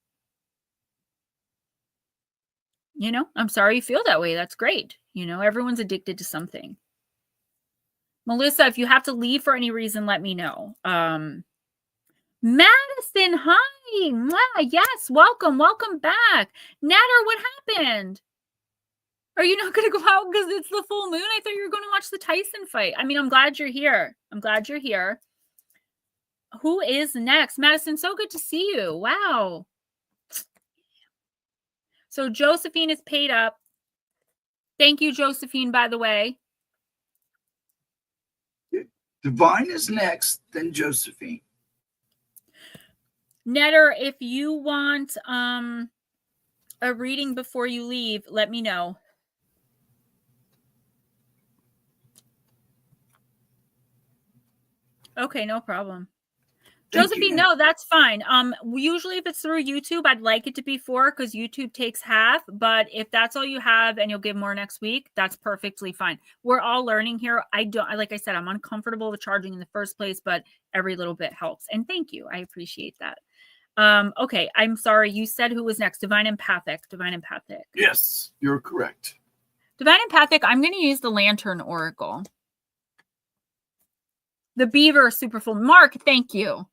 I'm sorry you feel that way. That's great. Everyone's addicted to something. Melissa, if you have to leave for any reason, let me know. Madison, hi. Mwah, yes, welcome back. Natter, what happened? Are you not going to go out because it's the full moon? I thought you were going to watch the Tyson fight. I mean, I'm glad you're here. Who is next? Madison, so good to see you. Wow. So Josephine is paid up. Thank you, Josephine, by the way. Divine is next, then Josephine. Netter, if you want a reading before you leave, let me know. Okay, no problem. Josephine, no, that's fine. Usually if it's through YouTube, I'd like it to be 4 because YouTube takes half. But if that's all you have and you'll give more next week, that's perfectly fine. We're all learning here. Like I said, I'm uncomfortable with charging in the first place, but every little bit helps. And thank you. I appreciate that. Okay, I'm sorry. You said who was next? Divine Empathic. Divine Empathic. Yes, you're correct. Divine Empathic, I'm going to use the Lantern Oracle. The Beaver Superfull. Mark, thank you.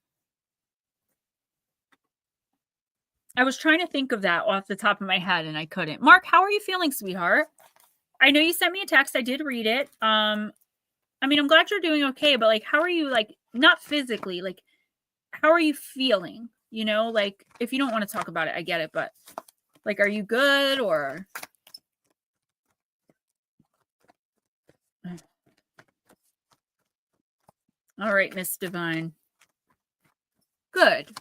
I was trying to think of that off the top of my head and I couldn't. Mark, how are you feeling, sweetheart? I know you sent me a text. I did read it. I mean, I'm glad you're doing okay, but like, how are you, like, not physically, like, how are you feeling? You know, like, if you don't want to talk about it, I get it, but like, are you good or? All right, Miss Divine. Good.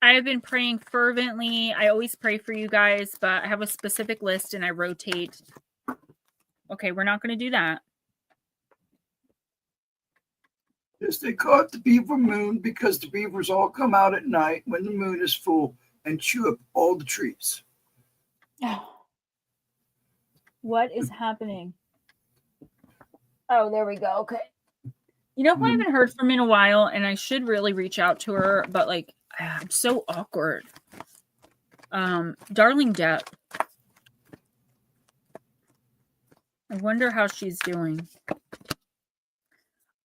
I have been praying fervently. I always pray for you guys, but I have a specific list and I rotate. Okay, we're not going to do that. Yes, they call it the beaver moon because the beavers all come out at night when the moon is full and chew up all the trees. What is happening? Oh, there we go. Okay. You know who I haven't heard from in a while, and I should really reach out to her, but like, I'm so awkward. Darling Depp. I wonder how she's doing.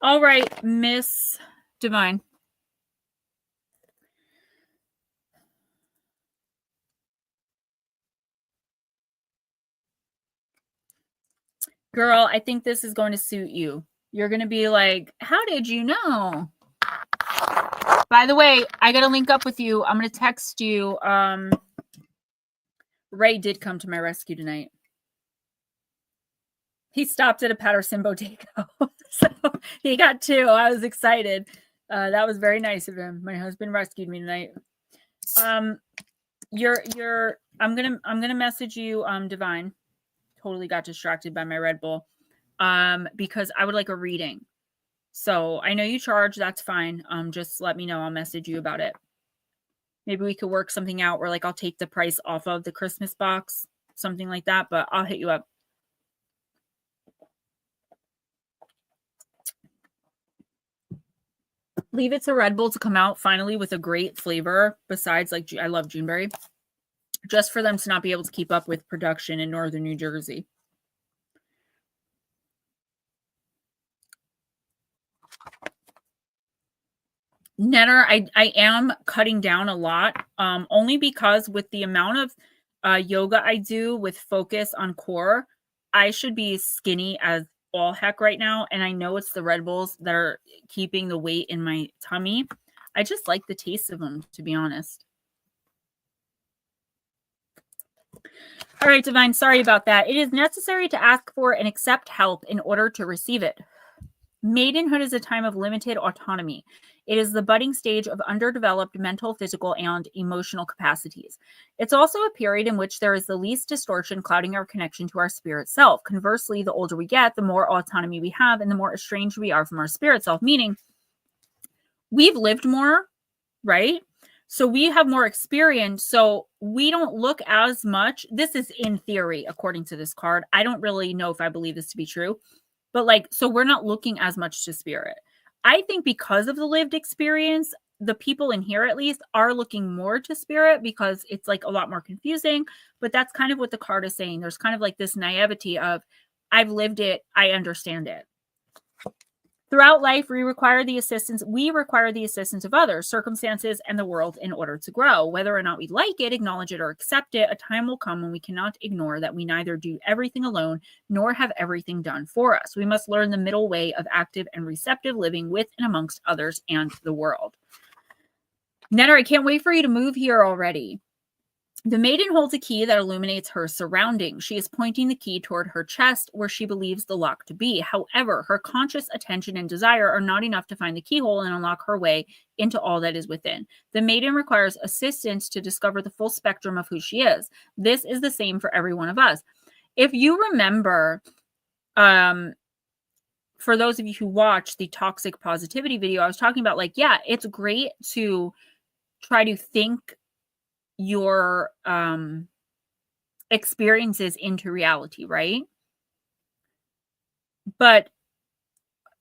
All right, Miss Divine. Girl, I think this is going to suit you. You're going to be like, how did you know? By the way, I got to link up with you. I'm going to text you. Ray did come to my rescue tonight. He stopped at a Patterson Bodega. So he got 2. I was excited. That was very nice of him. My husband rescued me tonight. I'm gonna message you, Divine. Totally got distracted by my Red Bull. Because I would like a reading. So I know you charge, that's fine. Just let me know. I'll message you about it. Maybe we could work something out where like I'll take the price off of the Christmas box, something like that, but I'll hit you up. Leave it to Red Bull to come out finally with a great flavor. Besides, like, I love Juneberry. Just for them to not be able to keep up with production in northern New Jersey. Netter, I am cutting down a lot, only because with the amount of yoga I do with focus on core, I should be skinny as all heck right now. And I know it's the Red Bulls that are keeping the weight in my tummy. I just like the taste of them, to be honest. All right, Divine, sorry about that. It is necessary to ask for and accept help in order to receive it. Maidenhood is a time of limited autonomy. It is the budding stage of underdeveloped mental, physical, and emotional capacities. It's also a period in which there is the least distortion clouding our connection to our spirit self. Conversely, the older we get, the more autonomy we have and the more estranged we are from our spirit self, meaning we've lived more, right? So we have more experience. So we don't look as much. This is in theory, according to this card. I don't really know if I believe this to be true. But like, so we're not looking as much to spirit. I think because of the lived experience, the people in here at least are looking more to spirit because it's like a lot more confusing. But that's kind of what the card is saying. There's kind of like this naivety of, I've lived it, I understand it. Throughout life, we require the assistance of others, circumstances, and the world in order to grow. Whether or not we like it, acknowledge it, or accept it, a time will come when we cannot ignore that we neither do everything alone nor have everything done for us. We must learn the middle way of active and receptive living with and amongst others and the world. Netter, I can't wait for you to move here already. The maiden holds a key that illuminates her surroundings. She is pointing the key toward her chest where she believes the lock to be. However, her conscious attention and desire are not enough to find the keyhole and unlock her way into all that is within. The maiden requires assistance to discover the full spectrum of who she is. This is the same for every one of us. If you remember, for those of you who watched the toxic positivity video, I was talking about like, yeah, it's great to try to think your experiences into reality, right? But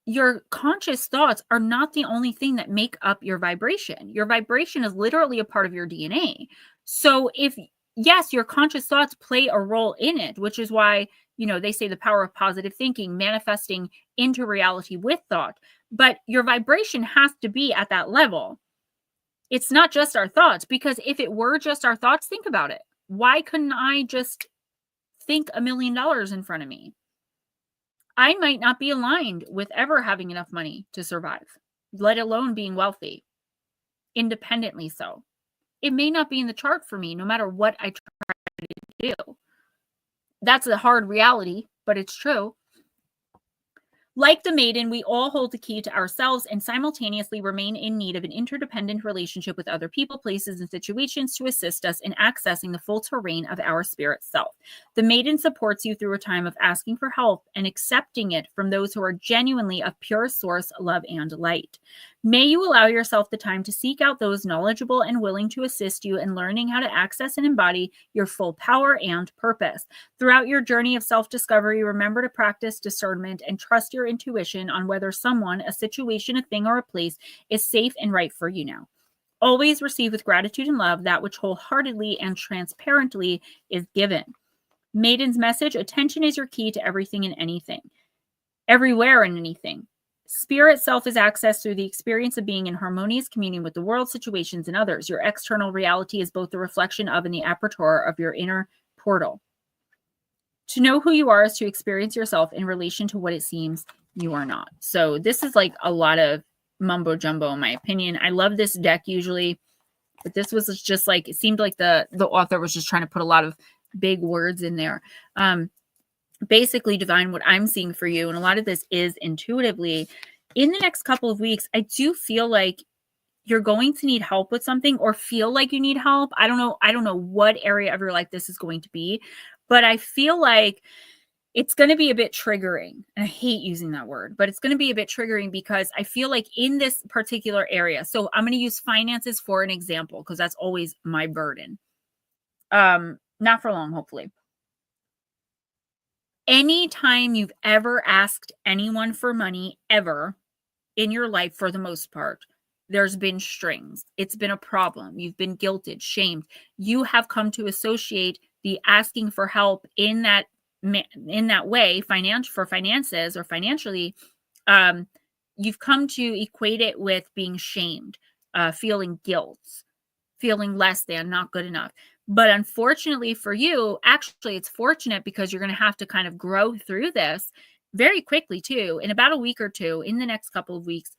your conscious thoughts are not the only thing that make up your vibration. Your vibration is literally a part of your DNA. So if, yes, your conscious thoughts play a role in it, which is why, you know, they say the power of positive thinking, manifesting into reality with thought, but your vibration has to be at that level. It's not just our thoughts, because if it were just our thoughts, think about it. Why couldn't I just think $1 million in front of me? I might not be aligned with ever having enough money to survive, let alone being wealthy, independently so. It may not be in the chart for me, no matter what I try to do. That's a hard reality, but it's true. Like the maiden, we all hold the key to ourselves and simultaneously remain in need of an interdependent relationship with other people, places, and situations to assist us in accessing the full terrain of our spirit self. The maiden supports you through a time of asking for help and accepting it from those who are genuinely of pure source, love, and light. May you allow yourself the time to seek out those knowledgeable and willing to assist you in learning how to access and embody your full power and purpose. Throughout your journey of self-discovery, remember to practice discernment and trust your intuition on whether someone, a situation, a thing, or a place is safe and right for you now. Always receive with gratitude and love that which wholeheartedly and transparently is given. Maiden's message: attention is your key to everything and anything, everywhere and anything. Spirit self is accessed through the experience of being in harmonious communion with the world, situations, and others. Your external reality is both the reflection of and the aperture of your inner portal. To know who you are is to experience yourself in relation to what it seems you are not. So this is like a lot of mumbo jumbo, in my opinion. I love this deck usually, but this was just like, it seemed like the author was just trying to put a lot of big words in there. Basically, divine, what I'm seeing for you, and a lot of this is intuitively, in the next couple of weeks, I do feel like you're going to need help with something, or feel like you need help. I don't know what area of your life this is going to be, but I feel like it's going to be a bit triggering. And I hate using that word, but it's going to be a bit triggering because I feel like in this particular area, so I'm going to use finances for an example, because that's always my burden. Not for long, hopefully. Anytime you've ever asked anyone for money ever in your life, for the most part, there's been strings. It's been a problem. You've been guilted, shamed. You have come to associate the asking for help in that way, for finances or financially. You've come to equate it with being shamed, feeling guilt, feeling less than, not good enough. But unfortunately for you, actually, it's fortunate, because you're going to have to kind of grow through this very quickly too. In about a week or two, in the next couple of weeks,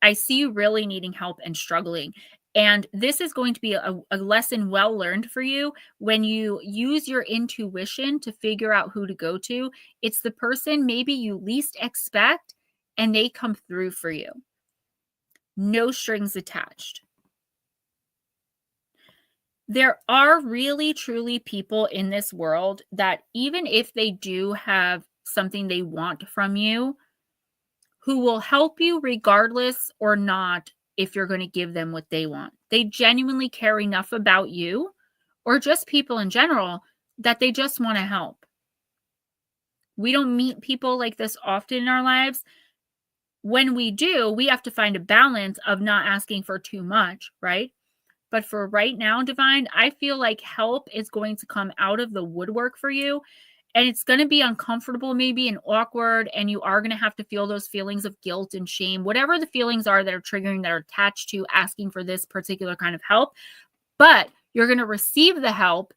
I see you really needing help and struggling. And this is going to be a lesson well learned for you when you use your intuition to figure out who to go to. It's the person maybe you least expect, and they come through for you. No strings attached. There are really, truly people in this world that, even if they do have something they want from you, who will help you regardless or not if you're going to give them what they want. They genuinely care enough about you, or just people in general, that they just want to help. We don't meet people like this often in our lives. When we do, we have to find a balance of not asking for too much, right? But for right now, divine, I feel like help is going to come out of the woodwork for you. And it's going to be uncomfortable, maybe, and awkward. And you are going to have to feel those feelings of guilt and shame, whatever the feelings are that are triggering, that are attached to asking for this particular kind of help. But you're going to receive the help,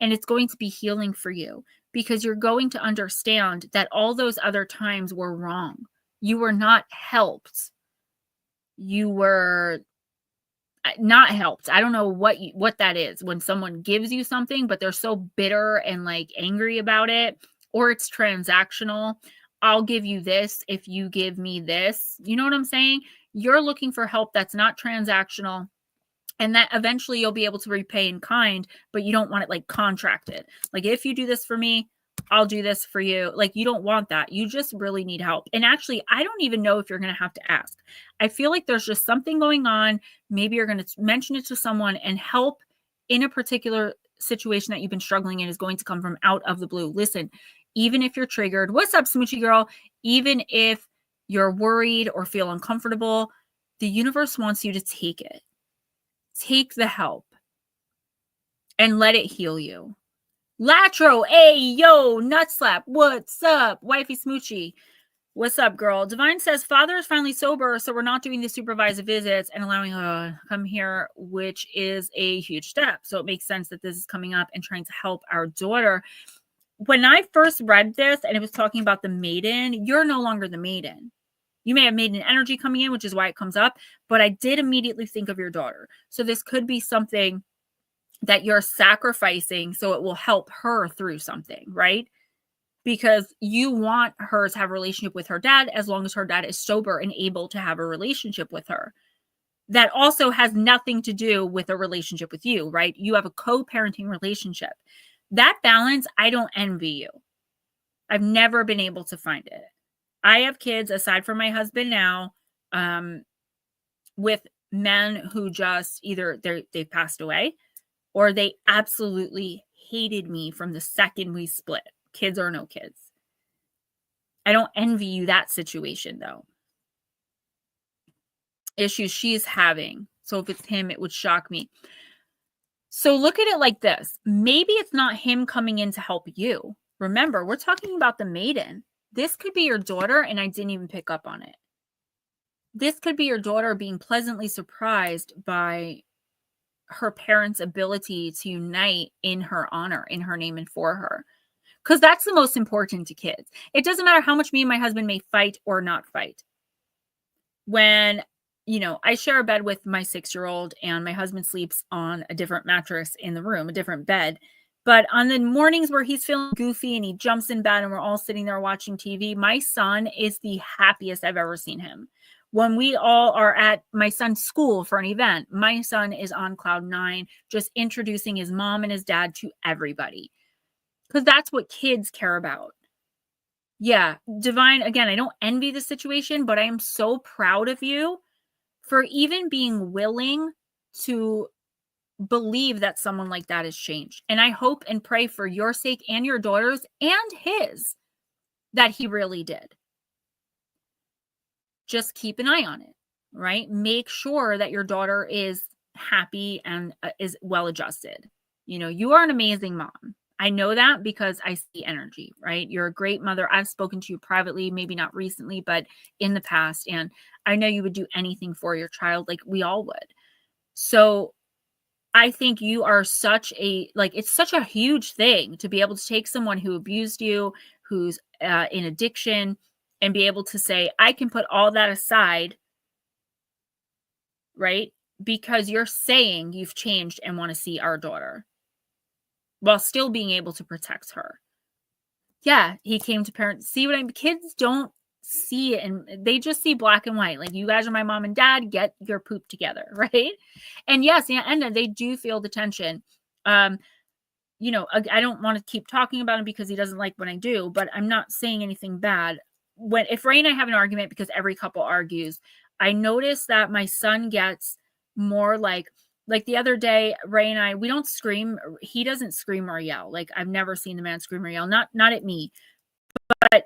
and it's going to be healing for you, because you're going to understand that all those other times were wrong. You were not helped. You were not helped. I don't know what that is when someone gives you something, but they're so bitter and like angry about it, or it's transactional. I'll give you this if you give me this. You know what I'm saying? You're looking for help that's not transactional, and that eventually you'll be able to repay in kind, but you don't want it like contracted. Like, if you do this for me, I'll do this for you. Like, you don't want that. You just really need help. And actually, I don't even know if you're going to have to ask. I feel like there's just something going on. Maybe you're going to mention it to someone, and help in a particular situation that you've been struggling in is going to come from out of the blue. Listen, even if you're triggered, what's up, Smoochie Girl? Even if you're worried or feel uncomfortable, the universe wants you to take it. Take the help and let it heal you. Latro, hey, yo, Nutslap, what's up? Wifey Smoochie, what's up, girl? Divine says, father is finally sober, so we're not doing the supervised visits and allowing her to come here, which is a huge step. So it makes sense that this is coming up and trying to help our daughter. When I first read this and it was talking about the maiden, you're no longer the maiden. You may have maiden energy coming in, which is why it comes up, but I did immediately think of your daughter. So this could be something that you're sacrificing so it will help her through something, right? Because you want her to have a relationship with her dad as long as her dad is sober and able to have a relationship with her. That also has nothing to do with a relationship with you, right? You have a co-parenting relationship. That balance, I don't envy you. I've never been able to find it. I have kids, aside from my husband now, with men who just either they've passed away, or they absolutely hated me from the second we split, kids or no kids. I don't envy you that situation, though. Issues she's having. So if it's him, it would shock me. So look at it like this. Maybe it's not him coming in to help you. Remember, we're talking about the maiden. This could be your daughter, and I didn't even pick up on it. This could be your daughter being pleasantly surprised by her parents' ability to unite in her honor, in her name, and for her. Because that's the most important to kids. It doesn't matter how much me and my husband may fight or not fight. When, I share a bed with my 6-year-old, and my husband sleeps on a different mattress in the room, a different bed. But on the mornings where he's feeling goofy and he jumps in bed and we're all sitting there watching TV, my son is the happiest I've ever seen him. When we all are at my son's school for an event, my son is on cloud 9, just introducing his mom and his dad to everybody. Because that's what kids care about. Yeah, Divine, again, I don't envy the situation, but I am so proud of you for even being willing to believe that someone like that has changed. And I hope and pray for your sake and your daughter's and his that he really did. Just keep an eye on it, right? Make sure that your daughter is happy and is well adjusted. You are an amazing mom. I know that because I see energy, right? You're a great mother. I've spoken to you privately, maybe not recently, but in the past. And I know you would do anything for your child, like we all would. So I think you are it's such a huge thing to be able to take someone who abused you, who's in addiction, and be able to say, I can put all that aside, right? Because you're saying you've changed and want to see our daughter while still being able to protect her. Yeah, he came to parents. See what I mean? Kids don't see it, and they just see black and white. Like, you guys are my mom and dad, get your poop together, right? And yes, and they do feel the tension. I don't want to keep talking about him because he doesn't like when I do, but I'm not saying anything bad. If Ray and I have an argument, because every couple argues, I notice that my son gets more like the other day, Ray and I, we don't scream. He doesn't scream or yell. Like, I've never seen the man scream or yell, not at me, but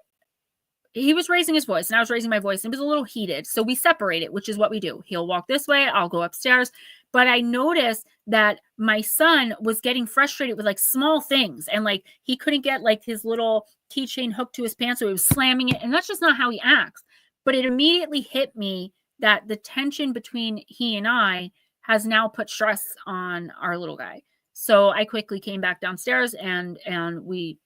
he was raising his voice and I was raising my voice, and it was a little heated. So we separated, which is what we do. He'll walk this way, I'll go upstairs. But I noticed that my son was getting frustrated with like small things, and like he couldn't get like his little keychain hooked to his pants, so he was slamming it. And that's just not how he acts. But it immediately hit me that the tension between he and I has now put stress on our little guy. So I quickly came back downstairs and we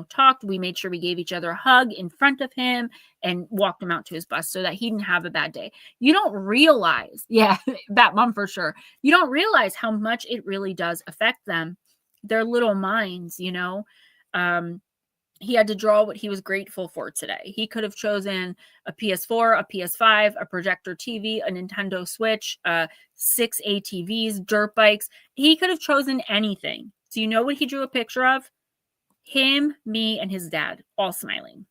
talked. We made sure we gave each other a hug in front of him and walked him out to his bus so that he didn't have a bad day. You don't realize, Bat Mom for sure. You don't realize how much it really does affect them, their little minds, he had to draw what he was grateful for today. He could have chosen a PS4, a PS5, a projector TV, a Nintendo Switch, 6 ATVs, dirt bikes. He could have chosen anything. Do you know what he drew a picture of? Him, me, and his dad all smiling.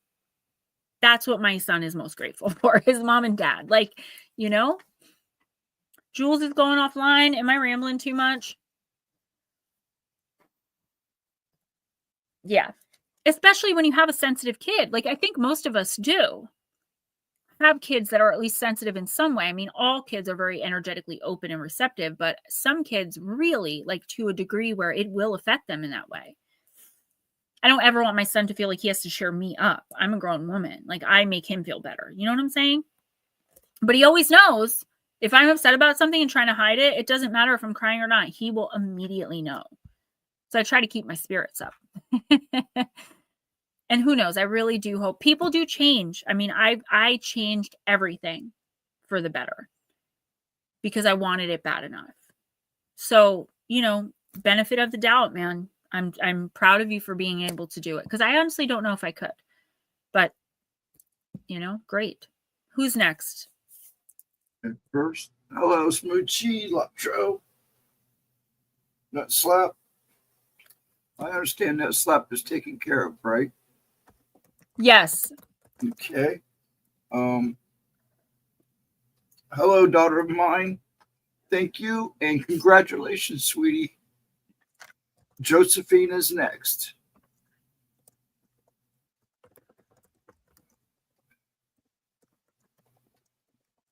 That's what my son is most grateful for, his mom and dad. Jules is going offline. Am I rambling too much? Yeah. Especially when you have a sensitive kid. I think most of us do have kids that are at least sensitive in some way. I mean, all kids are very energetically open and receptive, but some kids really, to a degree where it will affect them in that way. I don't ever want my son to feel like he has to cheer me up. I'm a grown woman. I make him feel better. You know what I'm saying? But he always knows if I'm upset about something and trying to hide it, it doesn't matter if I'm crying or not. He will immediately know. So I try to keep my spirits up. And who knows? I really do hope people do change. I mean, I changed everything for the better because I wanted it bad enough. So, benefit of the doubt, man. I'm proud of you for being able to do it because I honestly don't know if I could. But, great. Who's next? At first, hello, Smoochie, Latro. Nut slap. I understand that slap is taken care of, right? Yes. Okay. Hello, daughter of mine. Thank you and congratulations, sweetie. Josephine is next.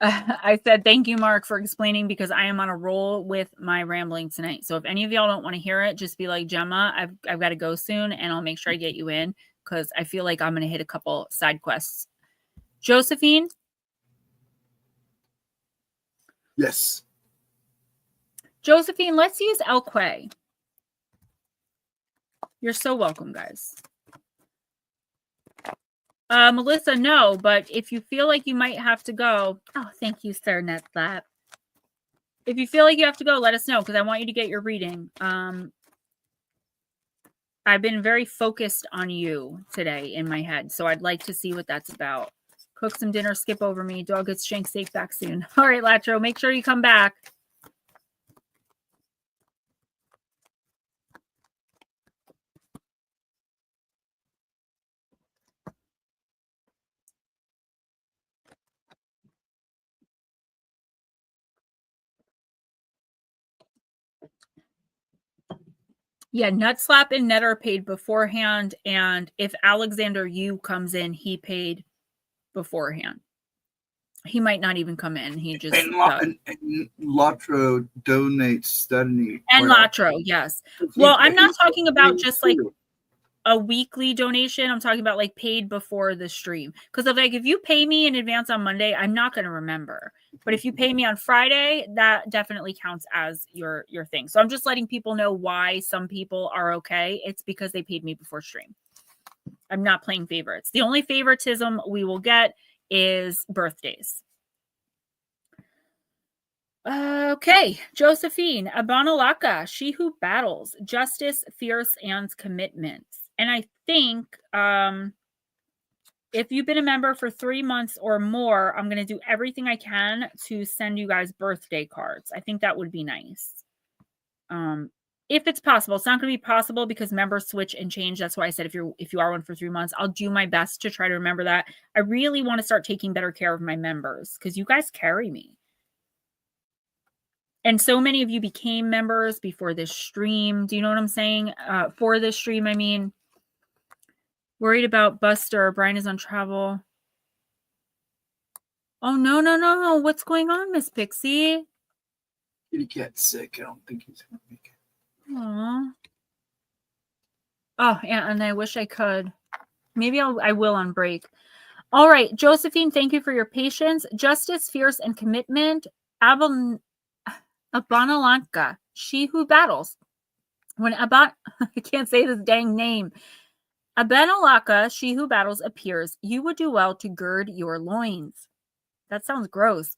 I said, thank you, Mark, for explaining because I am on a roll with my rambling tonight. So if any of y'all don't want to hear it, just be like, Gemma, I've got to go soon and I'll make sure I get you in because I feel like I'm going to hit a couple side quests. Josephine? Yes. Josephine, let's use El Quay. You're so welcome, guys. Melissa, no, but if you feel like you might have to go, oh, thank you, Sir Netlap. If you feel like you have to go, let us know because I want you to get your reading. I've been very focused on you today in my head, so I'd like to see what that's about. Cook some dinner, skip over me. Dog gets shank steak back soon. All right, Latro, make sure you come back. Yeah, Nutslap and Net are paid beforehand, and if Alexander Yu comes in, he paid beforehand. He might not even come in. He just and Latro donates study. And Latro, yes. Well, I'm not talking about just a weekly donation. I'm talking about paid before the stream. Because if you pay me in advance on Monday, I'm not going to remember. But if you pay me on Friday, that definitely counts as your thing. So I'm just letting people know why some people are okay. It's because they paid me before stream. I'm not playing favorites. The only favoritism we will get is birthdays. Okay, Josephine, Abanalaka, she who battles, justice, fierce, and commitments. And I think if you've been a member for 3 months or more, I'm going to do everything I can to send you guys birthday cards. I think that would be nice. If it's possible. It's not going to be possible because members switch and change. That's why I said if you are one for 3 months, I'll do my best to try to remember that. I really want to start taking better care of my members because you guys carry me. And so many of you became members before this stream. Do you know what I'm saying? For this stream, I mean, worried about Buster. Brian is on travel. Oh, no. What's going on, Miss Pixie? Kitty cat's sick. I don't think he's going to make it. Aww. Oh, yeah, and I wish I could. Maybe I will on break. All right, Josephine, thank you for your patience. Justice, fierce, and commitment. Abanalanka, she who battles. I can't say this dang name. Abenalaka, she who battles, appears. You would do well to gird your loins. That sounds gross.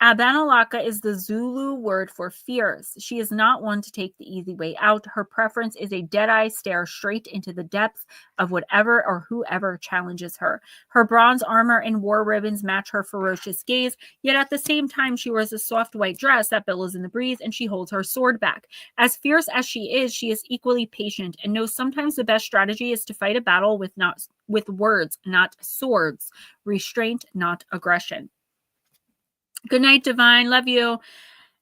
Abanalaka is the Zulu word for fierce. She is not one to take the easy way out. Her preference is a dead-eye stare straight into the depths of whatever or whoever challenges her. Her bronze armor and war ribbons match her ferocious gaze, yet at the same time she wears a soft white dress that billows in the breeze, and she holds her sword back. As fierce as she is equally patient and knows sometimes the best strategy is to fight a battle with words, not swords. Restraint, not aggression. Good night, Divine. Love you.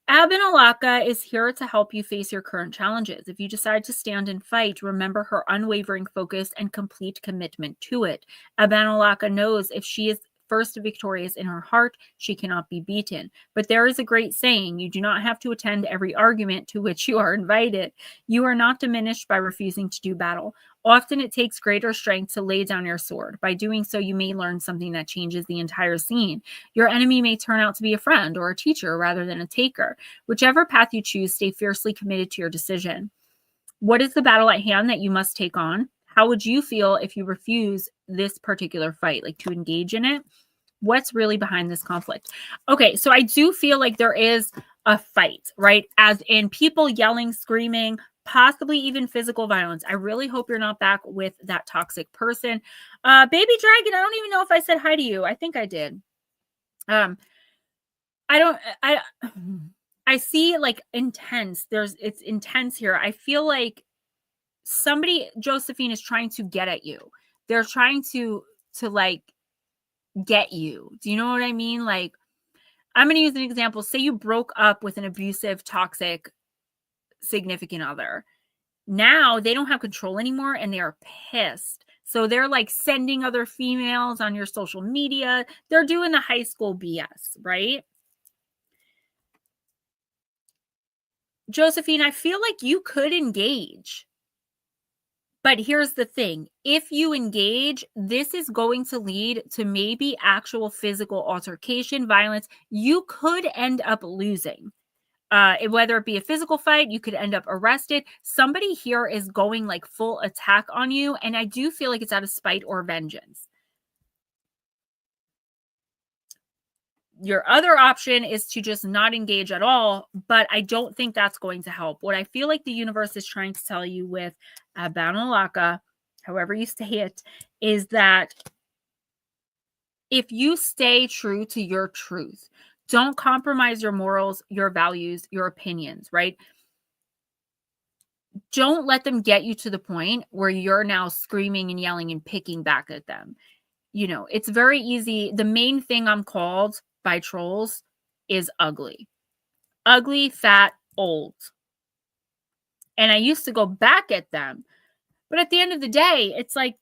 Abenalaka is here to help you face your current challenges. If you decide to stand and fight, remember her unwavering focus and complete commitment to it. Abenalaka knows if she is first victorious in her heart, she cannot be beaten. But there is a great saying, you do not have to attend every argument to which you are invited. You are not diminished by refusing to do battle. Often it takes greater strength to lay down your sword. By doing so, you may learn something that changes the entire scene. Your enemy may turn out to be a friend or a teacher rather than a taker. Whichever path you choose, stay fiercely committed to your decision. What is the battle at hand that you must take on? How would you feel if you refuse this particular fight, like to engage in it? What's really behind this conflict? Okay, so I do feel like there is a fight, right? As in people yelling, screaming, possibly even physical violence. I really hope you're not back with that toxic person. Baby Dragon, I don't even know if I said hi to you. I think I did. I see like intense. It's intense here. I feel like somebody, Josephine, is trying to get at you. They're trying to like get you. Do you know what I mean? Like, I'm going to use an example. Say you broke up with an abusive, toxic significant other. Now they don't have control anymore and they are pissed. So they're like sending other females on your social media. They're doing the high school BS, right? Josephine, I feel like you could engage. But here's the thing. If you engage, this is going to lead to maybe actual physical altercation, violence. You could end up losing. Whether it be a physical fight, you could end up arrested. Somebody here is going like full attack on you. And I do feel like it's out of spite or vengeance. Your other option is to just not engage at all, but I don't think that's going to help. What I feel like the universe is trying to tell you with Abanalaka, however you say it, is that if you stay true to your truth, don't compromise your morals, your values, your opinions, right? Don't let them get you to the point where you're now screaming and yelling and picking back at them. You know, it's very easy. The main thing I'm called by trolls is ugly. Ugly, fat, old. And I used to go back at them. But at the end of the day, it's like,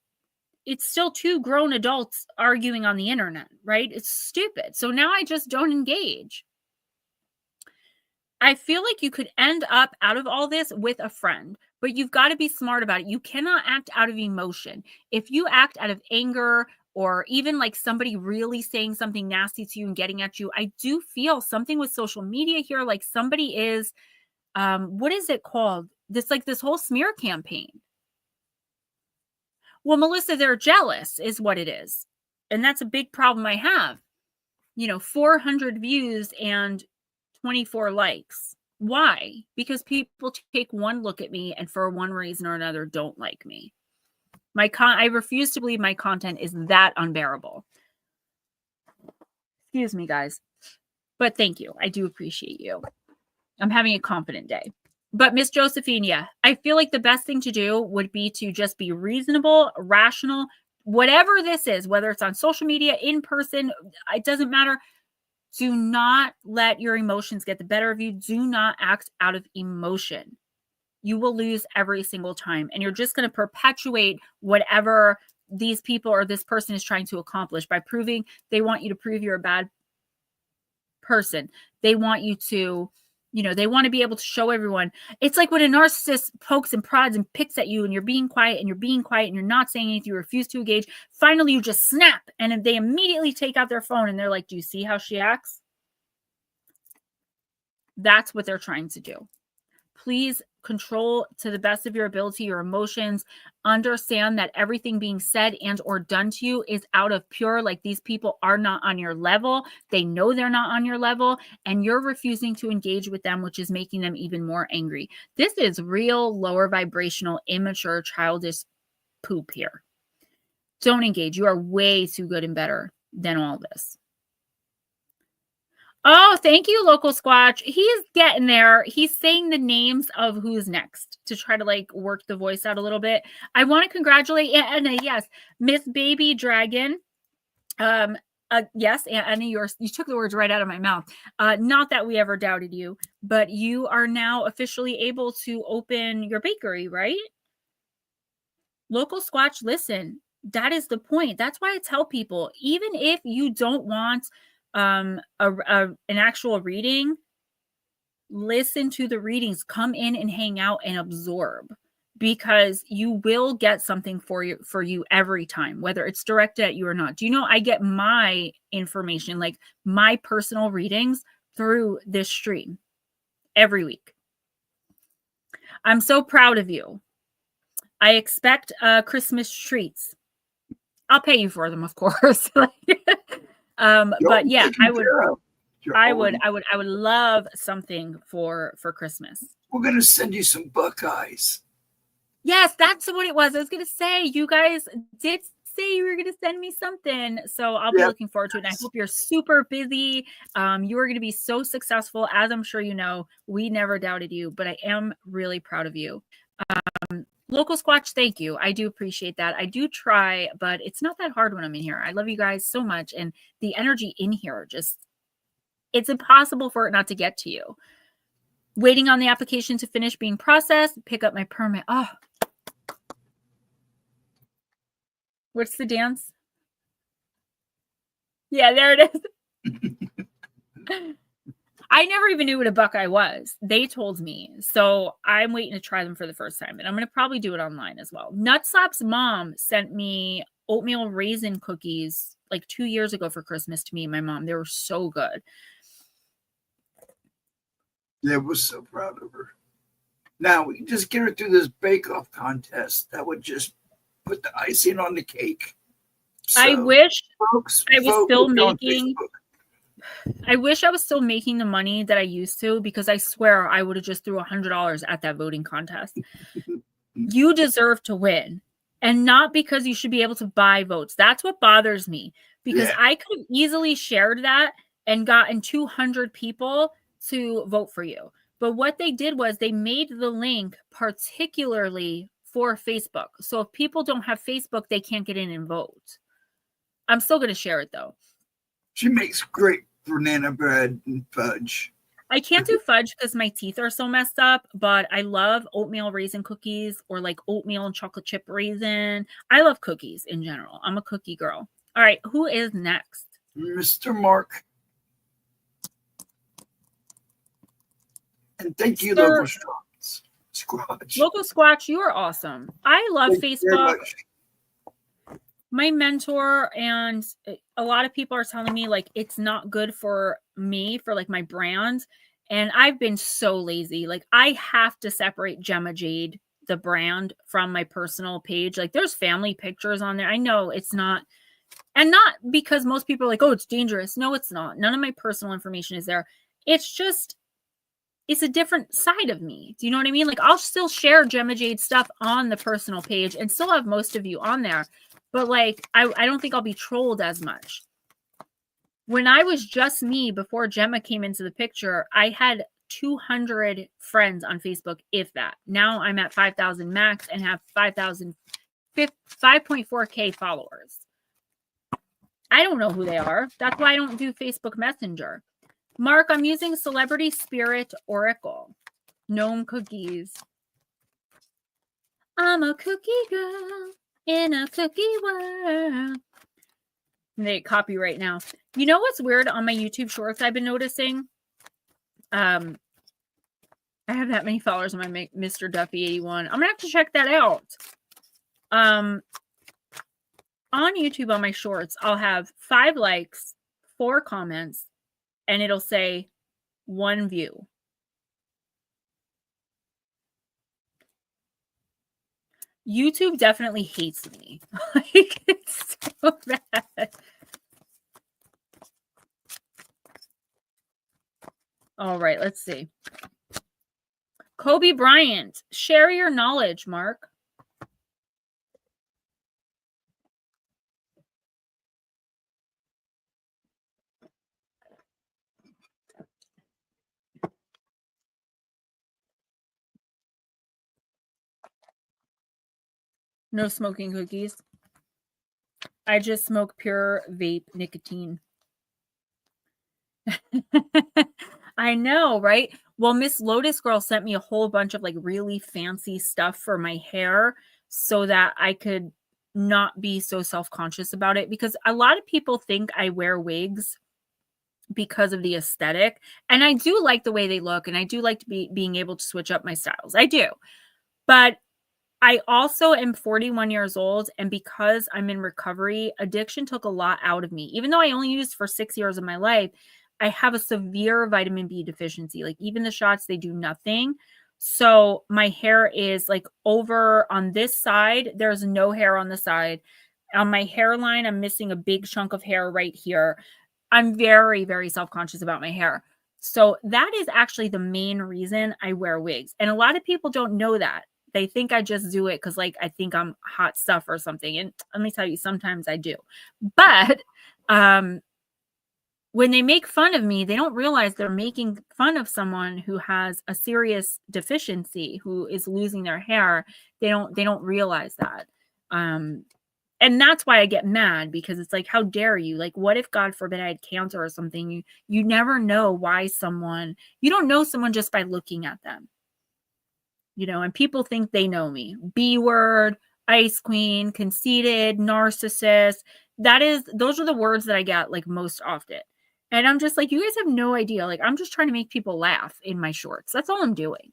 it's still two grown adults arguing on the internet, right? It's stupid. So now I just don't engage. I feel like you could end up out of all this with a friend, but you've got to be smart about it. You cannot act out of emotion. If you act out of anger or even like somebody really saying something nasty to you and getting at you, I do feel something with social media here. Like somebody is, what is it called? This whole smear campaign. Well, Melissa, they're jealous is what it is. And that's a big problem I have. 400 views and 24 likes. Why? Because people take one look at me and for one reason or another don't like me. I refuse to believe my content is that unbearable. Excuse me, guys. But thank you. I do appreciate you. I'm having a confident day. But Miss Josephine, yeah, I feel like the best thing to do would be to just be reasonable, rational, whatever this is, whether it's on social media, in person, it doesn't matter. Do not let your emotions get the better of you. Do not act out of emotion. You will lose every single time. And you're just going to perpetuate whatever these people or this person is trying to accomplish by proving they want you to prove you're a bad person. They want you to, they want to be able to show everyone. It's like when a narcissist pokes and prods and picks at you and you're being quiet and you're not saying anything, you refuse to engage. Finally, you just snap and they immediately take out their phone and they're like, do you see how she acts? That's what they're trying to do. Please control to the best of your ability your emotions. Understand that everything being said and or done to you is out of pure, like these people are not on your level. They know they're not on your level, and you're refusing to engage with them, which is making them even more angry. This is real lower vibrational, immature, childish poop here. Don't engage. You are way too good and better than all this. Oh, thank you, Local Squatch. He's getting there. He's saying the names of who's next to try to like work the voice out a little bit. I want to congratulate Anna. Yes, Miss Baby Dragon. Yes, Anna, you took the words right out of my mouth. Not that we ever doubted you, but you are now officially able to open your bakery, right? Local Squatch, listen, that is the point. That's why I tell people, even if you don't want an actual reading, listen to the readings, come in and hang out and absorb, because you will get something for you every time, whether it's directed at you or not. Do you know I get my information, like my personal readings, through this stream every week? I'm so proud of you. I expect Christmas treats. I'll pay you for them, of course. But yeah, I would love something for Christmas. We're gonna send you some Buckeyes. Yes, that's what it was. I was gonna say, you guys did say you were gonna send me something, so I'll be looking forward to it. And I hope you're super busy. You are gonna be so successful, as I'm sure you know. We never doubted you, but I am really proud of you. Local Squatch, thank you. I do appreciate that. I do try, but it's not that hard when I'm in here. I love you guys so much, and the energy in here just, it's impossible for it not to get to you. Waiting on the application to finish being processed, pick up my permit. Oh, what's the dance? Yeah, there it is. I never even knew what a Buckeye was. They told me. So I'm waiting to try them for the first time. And I'm going to probably do it online as well. Nutslap's mom sent me oatmeal raisin cookies like 2 years ago for Christmas to me and my mom. They were so good. Yeah, I was so proud of her. Now, we just get her through this bake-off contest. That would just put the icing on the cake. So, I wish folks, I was still making... I wish I was still making the money that I used to, because I swear I would have just threw $100 at that voting contest. You deserve to win, and not because you should be able to buy votes. That's what bothers me, because I could have easily shared that and gotten 200 people to vote for you. But what they did was they made the link particularly for Facebook. So if people don't have Facebook, they can't get in and vote. I'm still going to share it though. She makes great banana bread and fudge. I can't do fudge because my teeth are so messed up, but I love oatmeal raisin cookies, or like oatmeal and chocolate chip raisin. I love cookies in general. I'm a cookie girl. All right, who is next? Mr. Mark. And thank you, Local Squatch. Local Squatch, you are awesome. I love Facebook. My mentor and a lot of people are telling me like it's not good for me, for like my brand. And I've been so lazy. Like I have to separate Gemma Jade, the brand, from my personal page. Like there's family pictures on there. I know it's not, and not because most people are like, oh, it's dangerous. No, it's not. None of my personal information is there. It's just, it's a different side of me. Do you know what I mean? Like I'll still share Gemma Jade stuff on the personal page and still have most of you on there. But like, I don't think I'll be trolled as much. When I was just me before Gemma came into the picture, I had 200 friends on Facebook, if that. Now I'm at 5,000 max and have 5.4K followers. I don't know who they are. That's why I don't do Facebook Messenger. Mark, I'm using Celebrity Spirit Oracle. Gnome cookies. I'm a cookie girl in a cookie world. They copyright now. You know what's weird on my YouTube shorts I've been noticing? I have that many followers on my Mr. Duffy 81. I'm gonna have to check that out. On YouTube on my shorts, I'll have 5 likes, 4 comments, and it'll say 1 view. YouTube definitely hates me. Like, it's so bad. All right, let's see. Kobe Bryant, share your knowledge, Mark. No smoking cookies. I just smoke pure vape nicotine. I know, right? Well, Miss Lotus Girl sent me a whole bunch of like really fancy stuff for my hair so that I could not be so self-conscious about it, because a lot of people think I wear wigs because of the aesthetic, and I do like the way they look, and I do like to being able to switch up my styles. I do. But I also am 41 years old, and because I'm in recovery, addiction took a lot out of me. Even though I only used for 6 years of my life, I have a severe vitamin B deficiency. Like, even the shots, they do nothing. So my hair is like over on this side. There's no hair on the side. On my hairline, I'm missing a big chunk of hair right here. I'm very, very self-conscious about my hair. So that is actually the main reason I wear wigs. And a lot of people don't know that. They think I just do it because, like, I think I'm hot stuff or something. And let me tell you, sometimes I do. But when they make fun of me, they don't realize they're making fun of someone who has a serious deficiency, who is losing their hair. They don't realize that. And that's why I get mad, because it's like, how dare you? Like, what if, God forbid, I had cancer or something? You never know why someone, you don't know someone just by looking at them. You know, and people think they know me. B word, ice queen, conceited, narcissist. Those are the words that I get like most often. And I'm just like, you guys have no idea. Like, I'm just trying to make people laugh in my shorts. That's all I'm doing.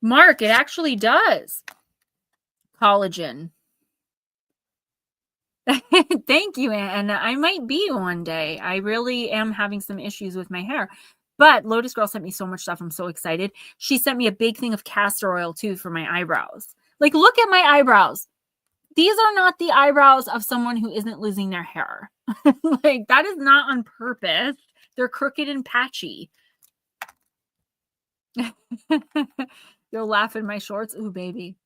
Mark, it actually does. Collagen. Thank you, and I might be one day. I really am having some issues with my hair. But Lotus Girl sent me so much stuff. I'm so excited. She sent me a big thing of castor oil too for my eyebrows. Like, look at my eyebrows. These are not the eyebrows of someone who isn't losing their hair. Like, that is not on purpose. They're crooked and patchy. You'll laugh in my shorts. Ooh, baby.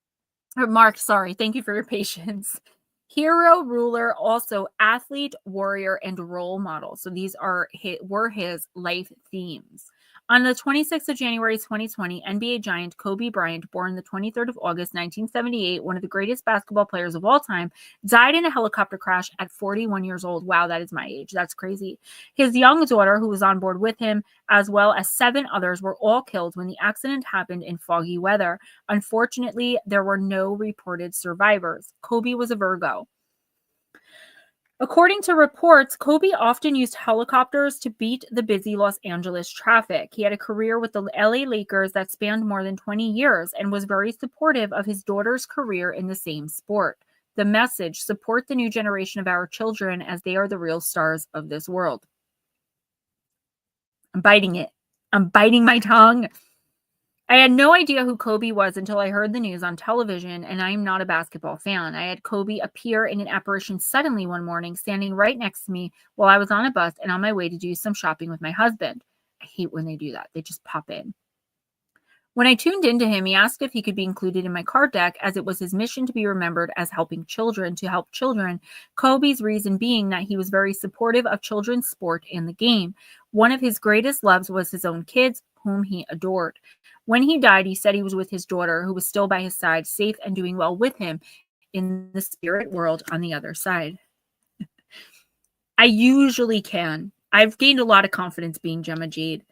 Or Mark, sorry. Thank you for your patience. Hero, ruler, also athlete, warrior, and role model. So these were his life themes. On the 26th of January 2020, NBA giant Kobe Bryant, born the 23rd of August 1978, one of the greatest basketball players of all time, died in a helicopter crash at 41 years old. Wow, that is my age. That's crazy. His young daughter, who was on board with him, as well as 7 others, were all killed when the accident happened in foggy weather. Unfortunately, there were no reported survivors. Kobe was a Virgo. According to reports, Kobe often used helicopters to beat the busy Los Angeles traffic. He had a career with the LA Lakers that spanned more than 20 years and was very supportive of his daughter's career in the same sport. The message: support the new generation of our children, as they are the real stars of this world. I'm biting it. I'm biting my tongue. I had no idea who Kobe was until I heard the news on television, and I am not a basketball fan. I had Kobe appear in an apparition suddenly one morning, standing right next to me while I was on a bus and on my way to do some shopping with my husband. I hate when they do that. They just pop in. When I tuned into him, he asked if he could be included in my card deck, as it was his mission to be remembered as helping children to help children. Kobe's reason being that he was very supportive of children's sport and the game. One of his greatest loves was his own kids, whom he adored. When he died, he said he was with his daughter, who was still by his side, safe and doing well with him in the spirit world on the other side. I usually can. I've gained a lot of confidence being Gemma Jade.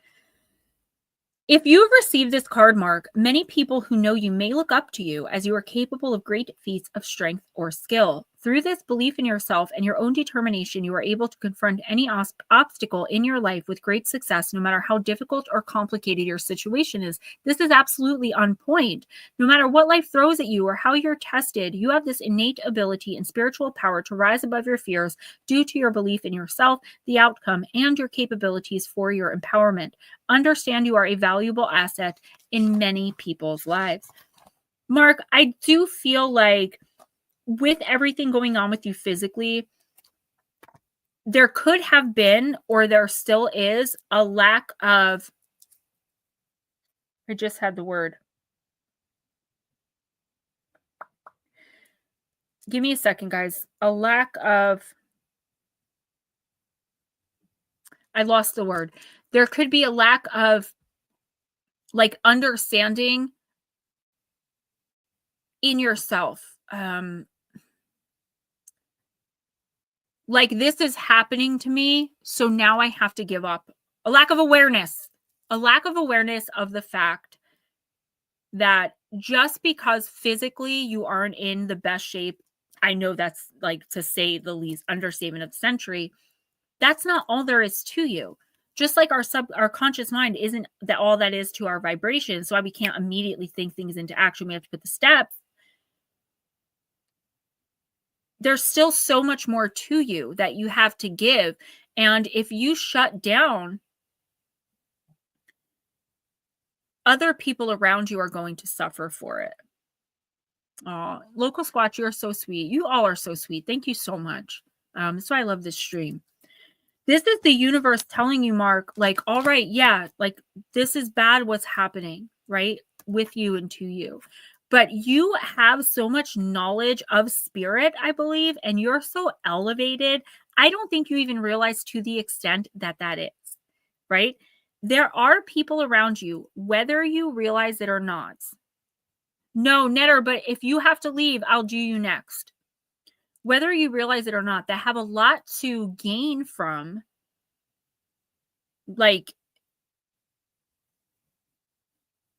If you have received this card, Mark, many people who know you may look up to you, as you are capable of great feats of strength or skill. Through this belief in yourself and your own determination, you are able to confront any obstacle in your life with great success, no matter how difficult or complicated your situation is. This is absolutely on point. No matter what life throws at you or how you're tested, you have this innate ability and spiritual power to rise above your fears due to your belief in yourself, the outcome, and your capabilities for your empowerment. Understand you are a valuable asset in many people's lives. Mark, I do feel like with everything going on with you physically, there could have been, or there still is, a lack of, I just had the word. Give me a second, guys. A lack of, I lost the word. There could be a lack of like understanding in yourself. Like, this is happening to me, so now I have to give up. A lack of awareness of the fact that just because physically you aren't in the best shape, I know that's, like, to say the least, understatement of the century, that's not all there is to you. Just like our conscious mind isn't that all that is to our vibration, so we can't immediately think things into action. We have to put the steps. There's still so much more to you that you have to give. And if you shut down, other people around you are going to suffer for it. Oh, Local Squatch, you're so sweet. You all are so sweet. Thank you so much. That's why I love this stream. This is the universe telling you, Mark, like, all right, yeah, like, this is bad what's happening, right, with you and to you. But you have so much knowledge of spirit, I believe, and you're so elevated. I don't think you even realize to the extent that that is, right? There are people around you, whether you realize it or not. No, Netter, but if you have to leave, I'll do you next. Whether you realize it or not, that have a lot to gain from, like,